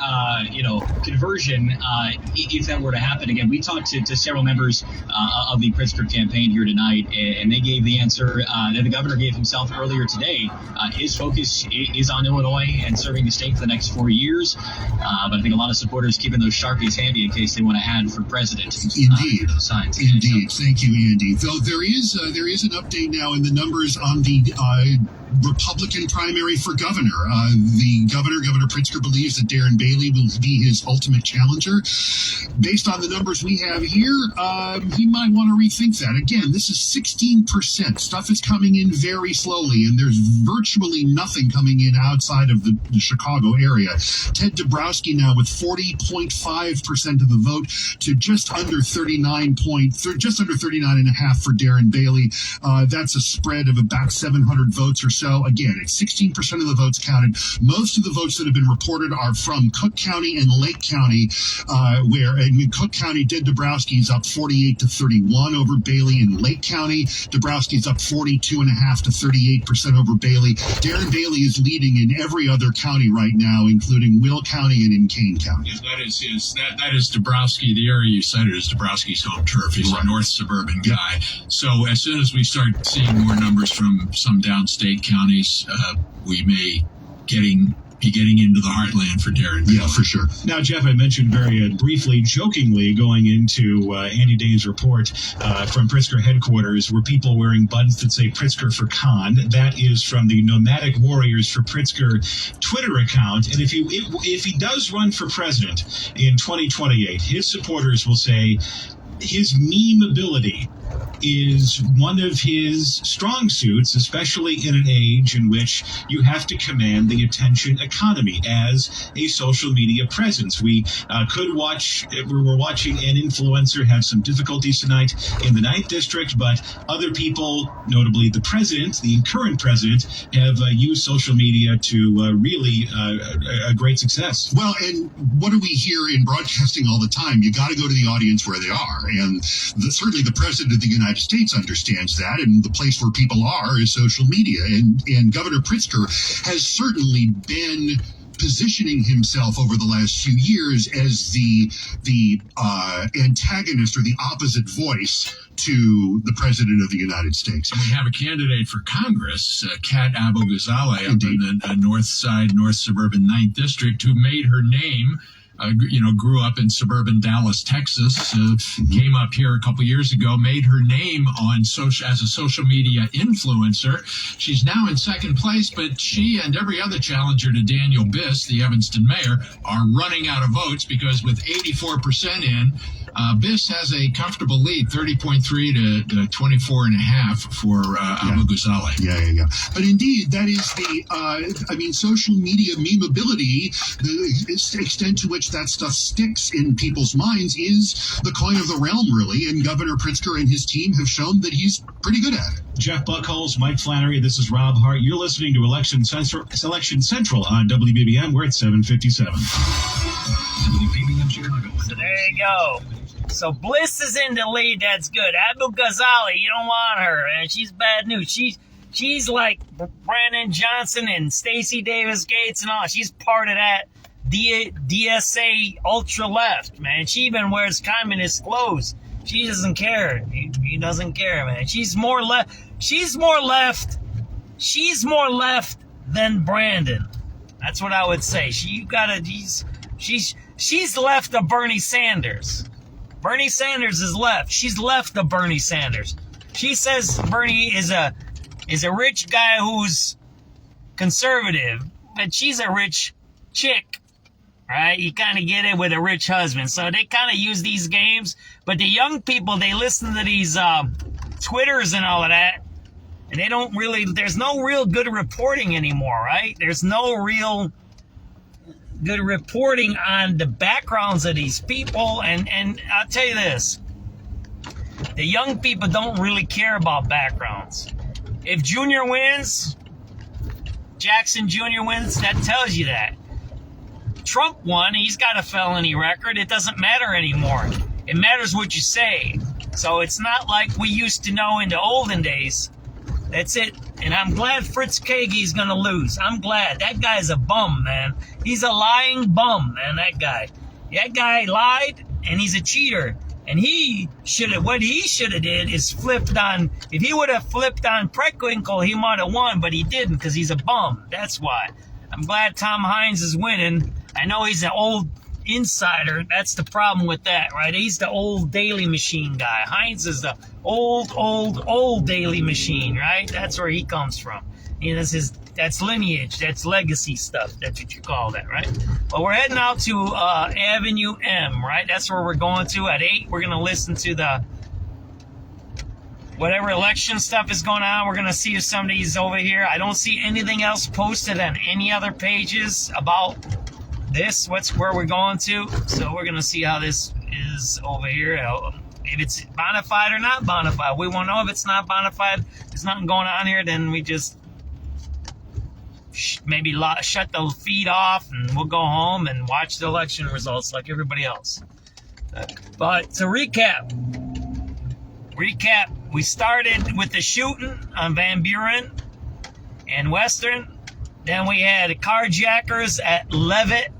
conversion if that were to happen. Again, we talked to several members of the Pritzker campaign here tonight, and they gave the answer that the governor gave himself earlier today. His focus is on Illinois and serving the state for the next 4 years. But I think a lot of supporters keeping those Sharpies handy in case they want to add for president. Indeed. Signs. Indeed. Thank you, Andy. Though there is an update now in the numbers on the Republican primary for governor. The Governor Pritzker, believes that Darren Bailey will be his ultimate challenger. Based on the numbers we have here, he might want to rethink that. Again, this is 16%. Stuff is coming in very slowly, and there's virtually nothing coming in outside of the Chicago area. Ted Dabrowski now with 40.5% of the vote to just under 39.5 for Darren Bailey. That's a spread of about 700 votes or so. Again, it's 16% of the votes counted. Most of the votes that have been reported are from Cook County and Lake County, where in Cook County, Ted Dabrowski is up 48-31 over Bailey. In Lake County, Dabrowski is up 42.5 to 38% over Bailey. Darren Bailey is leading in every other county right now, including Will County and in Kane County. Yes, that is Dabrowski. The area you cited is Dabrowski's home turf. He's a north suburban guy. So as soon as we start seeing more numbers from some downstate counties, we may be getting into the heartland for Darren Bailey. Yeah, for sure. Now, Jeff, I mentioned very briefly, jokingly, going into Andy Day's report from Pritzker headquarters, were people wearing buttons that say Pritzker for Con. That is from the Nomadic Warriors for Pritzker Twitter account. And if he does run for president in 2028, his supporters will say his meme ability is one of his strong suits, especially in an age in which you have to command the attention economy as a social media presence. We're watching an influencer have some difficulties tonight in the 9th District, but other people, notably the president, the current president, have used social media to really a great success. Well, and what do we hear in broadcasting all the time? You got to go to the audience where they are. And certainly the president of the United States understands that, and the place where people are is social media. And Governor Pritzker has certainly been positioning himself over the last few years as the antagonist or the opposite voice to the president of the United States. And we have a candidate for Congress, Kat Abu-Ghazaleh, up in the north suburban 9th District, who made her name. Grew up in suburban Dallas, Texas, came up here a couple years ago, made her name as a social media influencer. She's now in second place, but she and every other challenger to Daniel Biss, the Evanston mayor, are running out of votes because with 84% in, Biss has a comfortable lead, 30.3 to 24.5 for Abu-Ghazaleh. Yeah. But indeed, that is social media memeability, the extent to which that stuff sticks in people's minds is the coin of the realm, really. And Governor Pritzker and his team have shown that he's pretty good at it. Jeff Buckholz, Mike Flannery, this is Rob Hart. You're listening to Election Central on WBBM. We're at 7:57. WBBM Chicago. So there you go. So Bliss is in the lead. That's good. Abu-Ghazaleh, you don't want her, and she's bad news. She's like Brandon Johnson and Stacey Davis Gates and all. She's part of that DSA ultra left, man. She even wears communist clothes. She doesn't care. He doesn't care, man. She's more left than Brandon. That's what I would say. She's left of Bernie Sanders. Bernie Sanders is left. She's left of Bernie Sanders. She says Bernie is a rich guy who's conservative, but she's a rich chick right? You kind of get it with a rich husband. So they kind of use these games. But the young people, they listen to these Twitters and all of that. And they don't really, there's no real good reporting anymore, right? There's no real good reporting on the backgrounds of these people. And I'll tell you this. The young people don't really care about backgrounds. If Junior wins, Jackson Jr. wins, that tells you that. Trump won, he's got a felony record. It doesn't matter anymore. It matters what you say. So it's not like we used to know in the olden days. That's it. And I'm glad Fritz Kage's going to lose. I'm glad. That guy's a bum, man. He's a lying bum, man, that guy. That guy lied, and he's a cheater. And what he should have did is flipped on, if he would have flipped on Preckwinkle, he might have won, but he didn't because he's a bum. That's why. I'm glad Tom Hines is winning. I know he's an old insider. That's the problem with that, right? He's the old Daily Machine guy. Hines is the old Daily Machine, right? That's where he comes from. That's lineage. That's legacy stuff. That's what you call that, right? Well, we're heading out to Avenue M, right? That's where we're going to. At 8, we're going to listen to the whatever election stuff is going on. We're going to see if somebody's over here. I don't see anything else posted on any other pages about this, where we're going to. So we're going to see how this is over here. If it's bona fide or not bona fide. We won't know if it's not bona fide. There's nothing going on here, then we just maybe shut the feed off and we'll go home and watch the election results like everybody else. But to recap, we started with the shooting on Van Buren and Western. Then we had carjackers at Levitt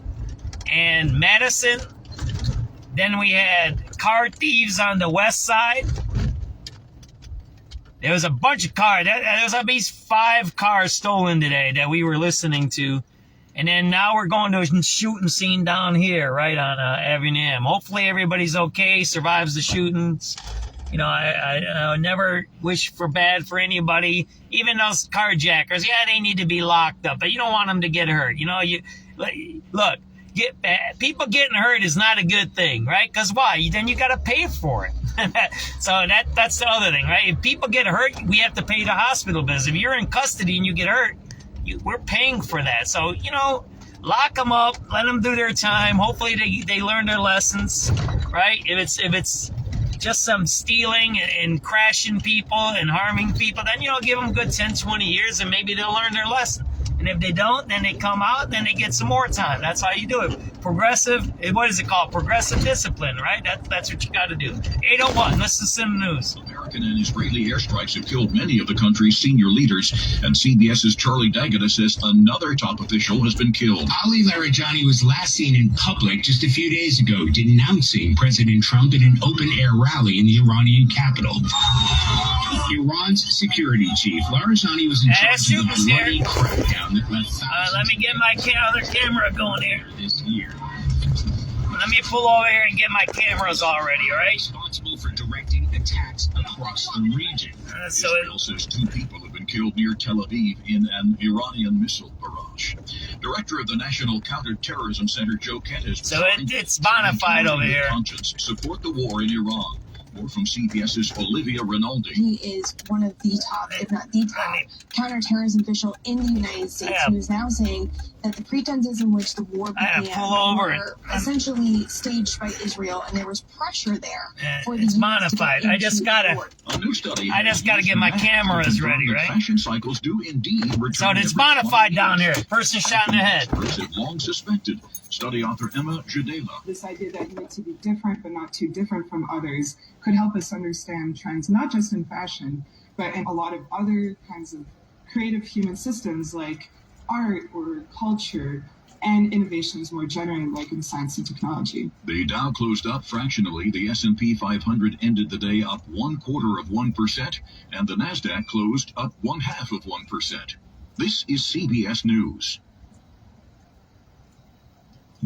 and Madison. Then we had car thieves on the west side. There was a bunch of cars. There was at least 5 cars stolen today that we were listening to. And then now we're going to a shooting scene down here, right on Avenue M. Hopefully everybody's okay, survives the shootings. You know, I never wish for bad for anybody. Even those carjackers, yeah, they need to be locked up, but you don't want them to get hurt. You know, look, people getting hurt is not a good thing, right? Because why? Then you got to pay for it. So that's the other thing, right? If people get hurt, we have to pay the hospital bills. If you're in custody and you get hurt, we're paying for that. So, you know, lock them up, let them do their time. Hopefully they learn their lessons, right? If it's just some stealing and crashing people and harming people, then, you know, give them a good 10, 20 years and maybe they'll learn their lesson. And if they don't, then they come out, then they get some more time. That's how you do it. Progressive, what is it called? Progressive discipline, right? That's what you got to do. 8:01, let's listen to the news. American and Israeli airstrikes have killed many of the country's senior leaders, and CBS's Charlie D'Agata says another top official has been killed. Ali Larijani was last seen in public just a few days ago, denouncing President Trump in an open-air rally in the Iranian capital. Iran's security chief, Larijani, was in charge of the bloody crackdown that left thousands. Let me get my other camera going here. This year. Let me pull over here and get my cameras all ready, all right? Responsible for directing attacks across the region. Israel says 2 people have been killed near Tel Aviv in an Iranian missile barrage. Director of the National Counterterrorism Center, Joe Kent, has it's bona fide over here. Support the war in Iran. More from CBS's Olivia Rinaldi. He is one of the top, if not the top, counterterrorism official in the United States, who is now saying that the pretenses in which the war began were essentially staged by Israel, and there was pressure there for the it's bona fide. I just gotta get my cameras ready, right? Fashion cycles do indeed so it's bona fide down here. Person shot in the head. Long suspected. Study author Emma Jadela. This idea that you need to be different but not too different from others could help us understand trends, not just in fashion, but in a lot of other kinds of creative human systems like art or culture and innovations more generally, like in science and technology. The Dow closed up fractionally. The S&P 500 ended the day up 0.25%, and the Nasdaq closed up 0.5%. This is CBS News.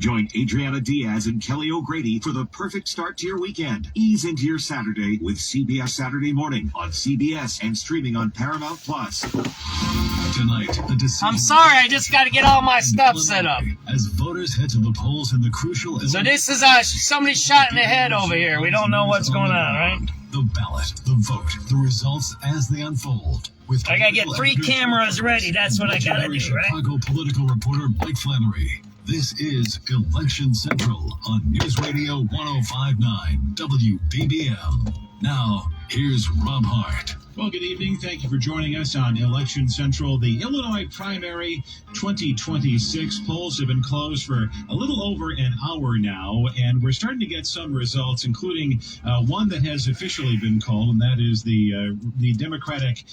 Join Adriana Diaz and Kelly O'Grady for the perfect start to your weekend. Ease into your Saturday with CBS Saturday Morning on CBS and streaming on Paramount Plus. Tonight, the decision. I'm sorry, I just got to get all my stuff set up. As voters head to the polls in the crucial. So this is somebody shot in the head over here. We don't know what's going on, right? The ballot, the vote, the results as they unfold. I gotta get 3 cameras ready. That's what I gotta do, right? Chicago political reporter Blake Flannery. This is Election Central on News Radio 105.9 WBBM. Now, here's Rob Hart. Well, good evening. Thank you for joining us on Election Central. The Illinois primary 2026 polls have been closed for a little over an hour now, and we're starting to get some results, including one that has officially been called, and that is the Democratic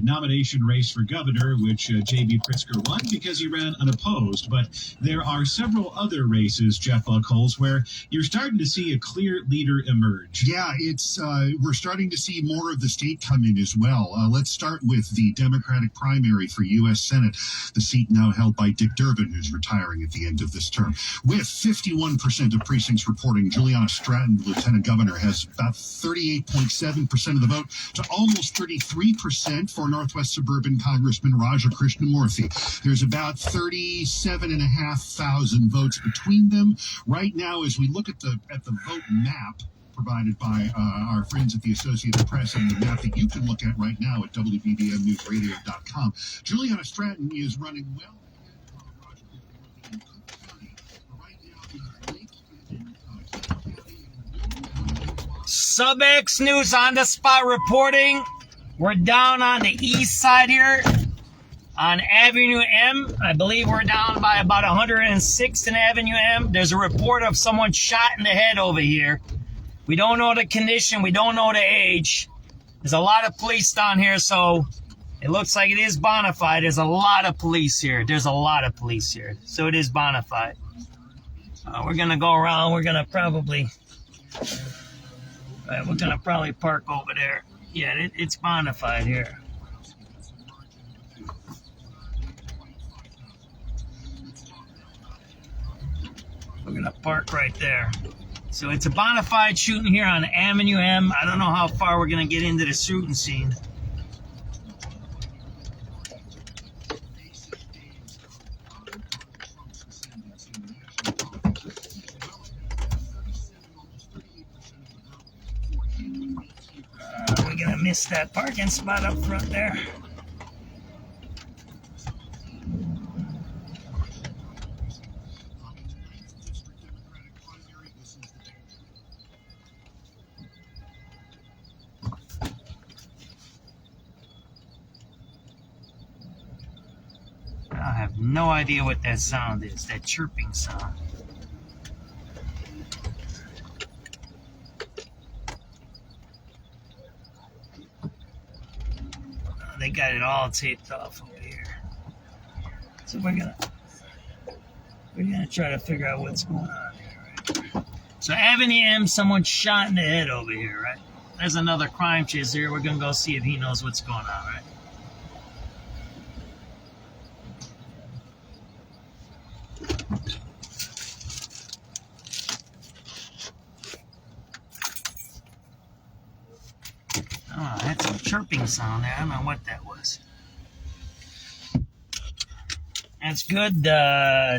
nomination race for governor, which J.B. Pritzker won because he ran unopposed. But there are several other races, Jeff Buckholz, where you're starting to see a clear leader emerge. Yeah, it's we're starting to see more of the state come in as well. Let's start with the Democratic primary for U.S. Senate, the seat now held by Dick Durbin, who's retiring at the end of this term. With 51% of precincts reporting, Juliana Stratton, the lieutenant governor, has about 38.7% of the vote to almost 33% for Northwest Suburban Congressman Raja Krishnamurthy. There's about 37,500 votes between them. Right now, as we look at the vote map provided by our friends at the Associated Press and the map that you can look at right now at WBBMNewsRadio.com, Juliana Stratton is running well. SubX.News on the spot reporting. We're down on the east side here on Avenue M. I believe we're down by about 106th and Avenue M. There's a report of someone shot in the head over here. We don't know the condition. We don't know the age. There's a lot of police down here, so it looks like it is bona fide. There's a lot of police here. There's a lot of police here, so it is bona fide. We're going to go around. We're going to probably park over there. Yeah, it's bona fide here. We're going to park right there. So it's a bona fide shooting here on Avenue M. I don't know how far we're going to get into the shooting scene. We're going to miss that parking spot up front there. I have no idea what that sound is, that chirping sound. They got it all taped off over here. So we're gonna try to figure out what's going on here, right? So Avenue M, someone shot in the head over here, right? There's another crime chaser here. We're gonna go see if he knows what's going on, right? Oh, I had some chirping sound there. I don't know what that was. That's good.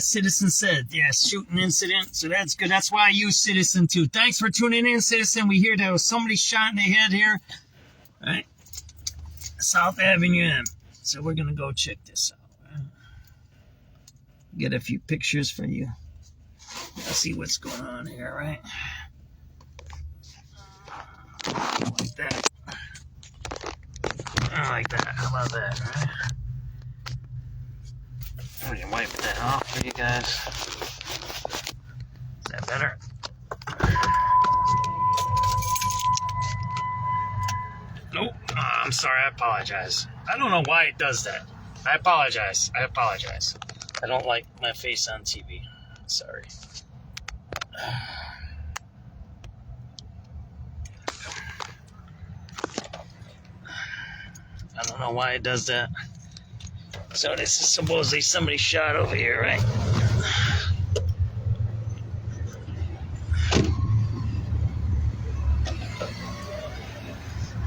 Citizen said, yes, shooting incident. So that's good. That's why I use Citizen too. Thanks for tuning in, Citizen. We hear there was somebody shot in the head here. All right. South Avenue M. So we're going to go check this out. Right? Get a few pictures for you. Let's see what's going on here, right? Like that. I like that. How about that, right? Let me wipe that off for you guys. Is that better? Nope. I'm sorry. I apologize. I don't know why it does that. I apologize. I don't like my face on TV. Sorry. I don't know why it does that. So this is supposedly somebody shot over here, right?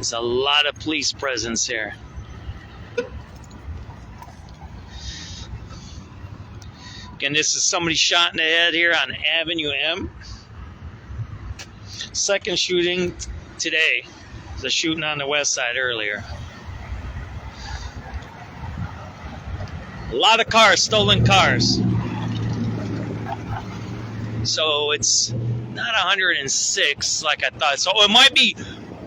There's a lot of police presence here. Again, this is somebody shot in the head here on Avenue M. Second shooting today. The shooting on the west side earlier. A lot of cars, stolen cars. So it's not 106 like I thought. So it might be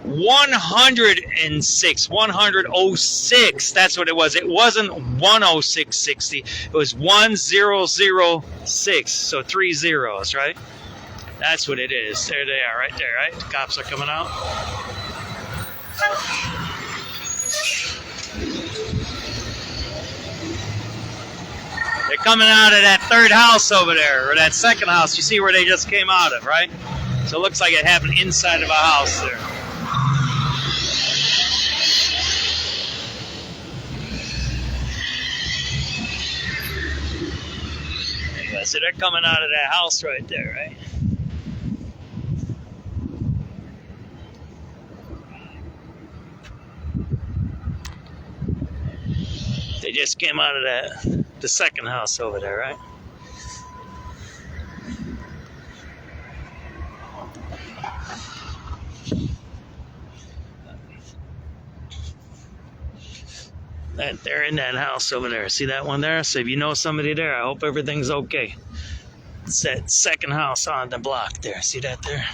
106, 106. That's what it was. It wasn't 106.60. It was 1006. So 3 zeros, right? That's what it is. There they are, right there, right? The cops are coming out. They're coming out of that third house over there, or that second house. You see where they just came out of, right? So it looks like it happened inside of a house there. Anyway, so they're coming out of that house right there, right? They just came out of the second house over there, right? They're in that house over there. See that one there? So if you know somebody there, I hope everything's okay. It's that second house on the block there. See that there?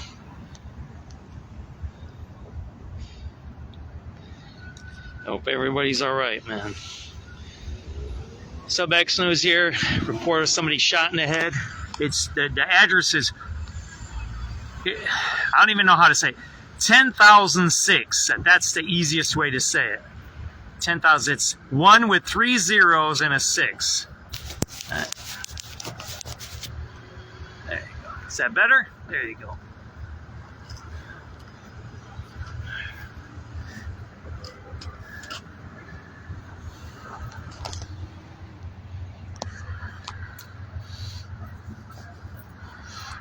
I hope everybody's all right, man. SubX.News here. Report of somebody shot in the head. It's the address is, I don't even know how to say it. 10,006. That's the easiest way to say it. 10,000. It's 1 with 3 zeros and a 6. There you go. Is that better? There you go.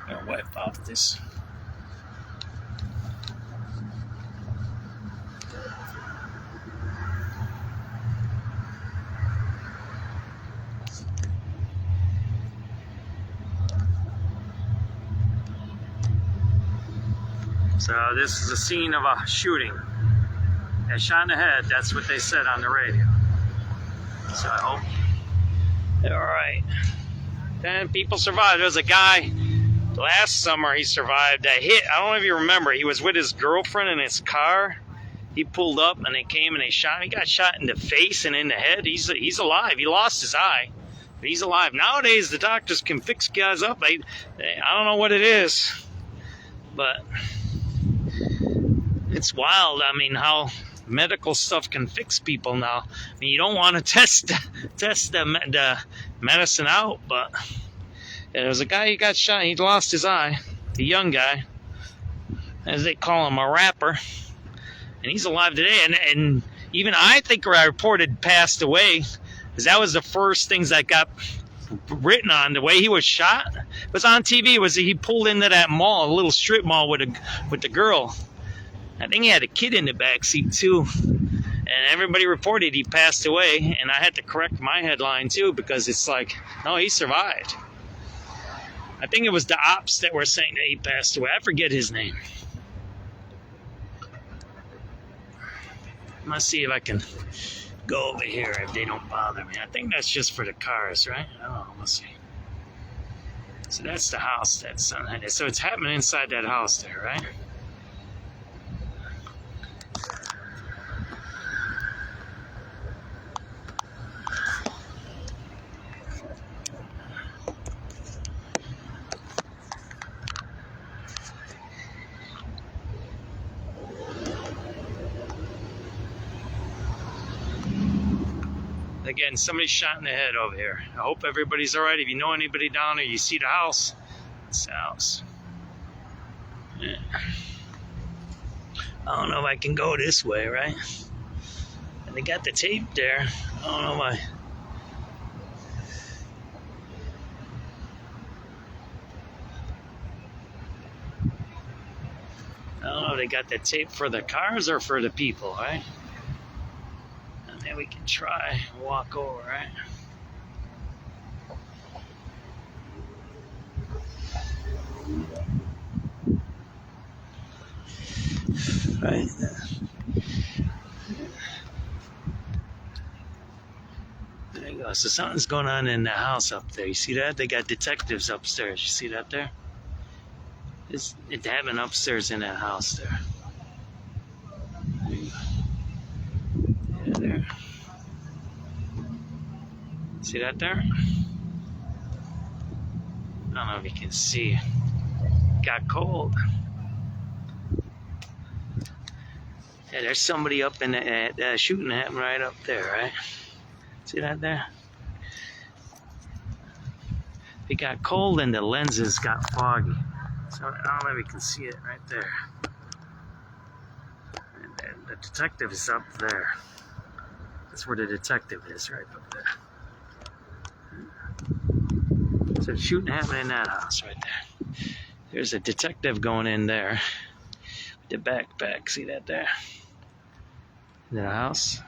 I'll wipe off this. So this is a scene of a shooting. They shot in the head. That's what they said on the radio. So I hope they're all right. Then people survived. There was a guy last summer. He survived a hit. I don't know if you remember. He was with his girlfriend in his car. He pulled up and they came and they shot him. He got shot in the face and in the head. He's alive. He lost his eye, but he's alive. Nowadays the doctors can fix guys up. I don't know what it is, but it's wild. I mean, how medical stuff can fix people now. I mean, you don't want to test the medicine out, but there was a guy who got shot. He lost his eye. A young guy, as they call him, a rapper, and he's alive today. And even I think I reported passed away, because that was the first things that got written on. The way he was shot was on TV. He pulled into that mall, a little strip mall with the girl. I think he had a kid in the back seat too, and everybody reported he passed away. And I had to correct my headline too, because it's like, no, he survived. I think it was the ops that were saying that he passed away. I forget his name. Let's see if I can go over here if they don't bother me. I think that's just for the cars, right? Oh, let's see. So that's the house that's on it. So it's happening inside that house there, right? Again, somebody shot in the head over here. I hope everybody's all right. If you know anybody down there, you see the house. It's the house. Yeah. I don't know if I can go this way, right? And they got the tape there. I don't know why. don't know if they got the tape for the cars or for the people, right? And then we can try and walk over, right? Right. There you go. So something's going on in the house up there. You see that? They got detectives upstairs. You see that there? It's happening upstairs in that house there. Yeah, there. See that there? I don't know if you can see. Got cold. Yeah, there's somebody up in the shooting happened right up there, right? See that there? It got cold and the lenses got foggy. So I don't know if you can see it right there. And the detective is up there. That's where the detective is, right up there. So the shooting happened in that house right there. There's a detective going in there with the backpack. See that there? In the house.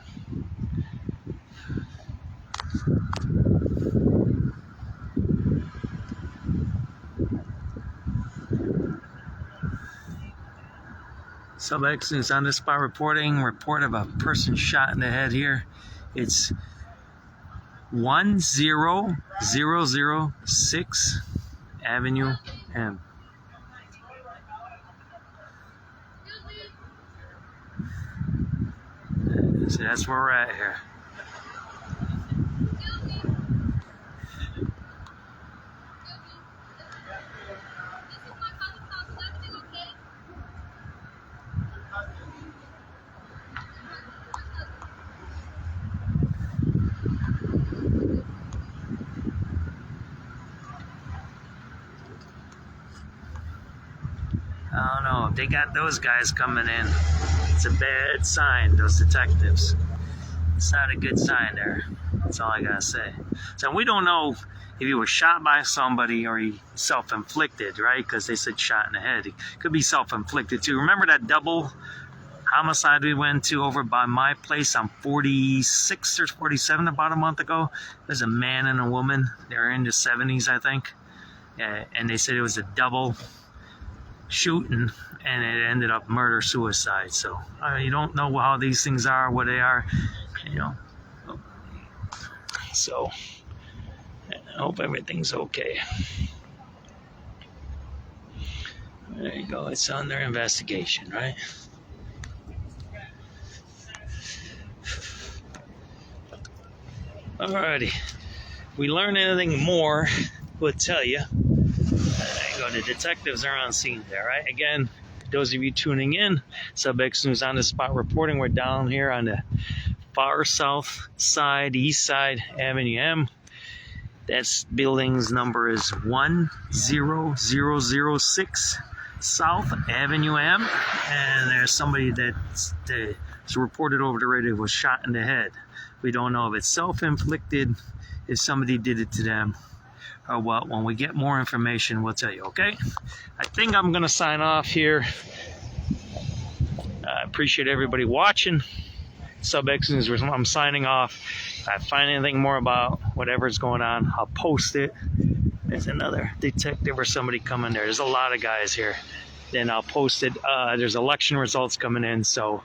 SubX.News on the spot reporting. Report of a person shot in the head here. It's 10006 Avenue M. So that's where we're at here. I don't know if they got those guys coming in. It's a bad sign, those detectives. It's not a good sign there. That's all I gotta say. So we don't know if he was shot by somebody or he self-inflicted, right? Because they said shot in the head. He could be self-inflicted too. Remember that double homicide we went to over by my place on 46 or 47 about a month ago? There's a man and a woman. They're in the 70s, I think. And they said it was a double shooting, and it ended up murder-suicide. So you don't know how these things are, what they are, you know. So I hope everything's okay. There you go. It's on their investigation, right? Alrighty. If we learn anything more, we'll tell you. There you go. The detectives are on scene there, right? Again, those of you tuning in, SubX.News on the spot reporting. We're down here on the far south side, east side, Avenue M. That's building's number is 10006 South Avenue M. And there's somebody that's reported over the radio was shot in the head. We don't know if it's self-inflicted, if somebody did it to them, or what. When we get more information, we'll tell you, okay? I think I'm going to sign off here. I appreciate everybody watching. SubX.News, I'm signing off. If I find anything more about whatever's going on, I'll post it. There's another detective or somebody coming there. There's a lot of guys here. Then I'll post it. There's election results coming in, so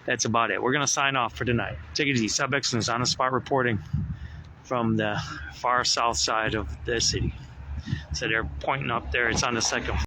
that's about it. We're going to sign off for tonight. Take it easy. SubX.News on the spot reporting from the far south side of the city. So they're pointing up there. It's on the second floor.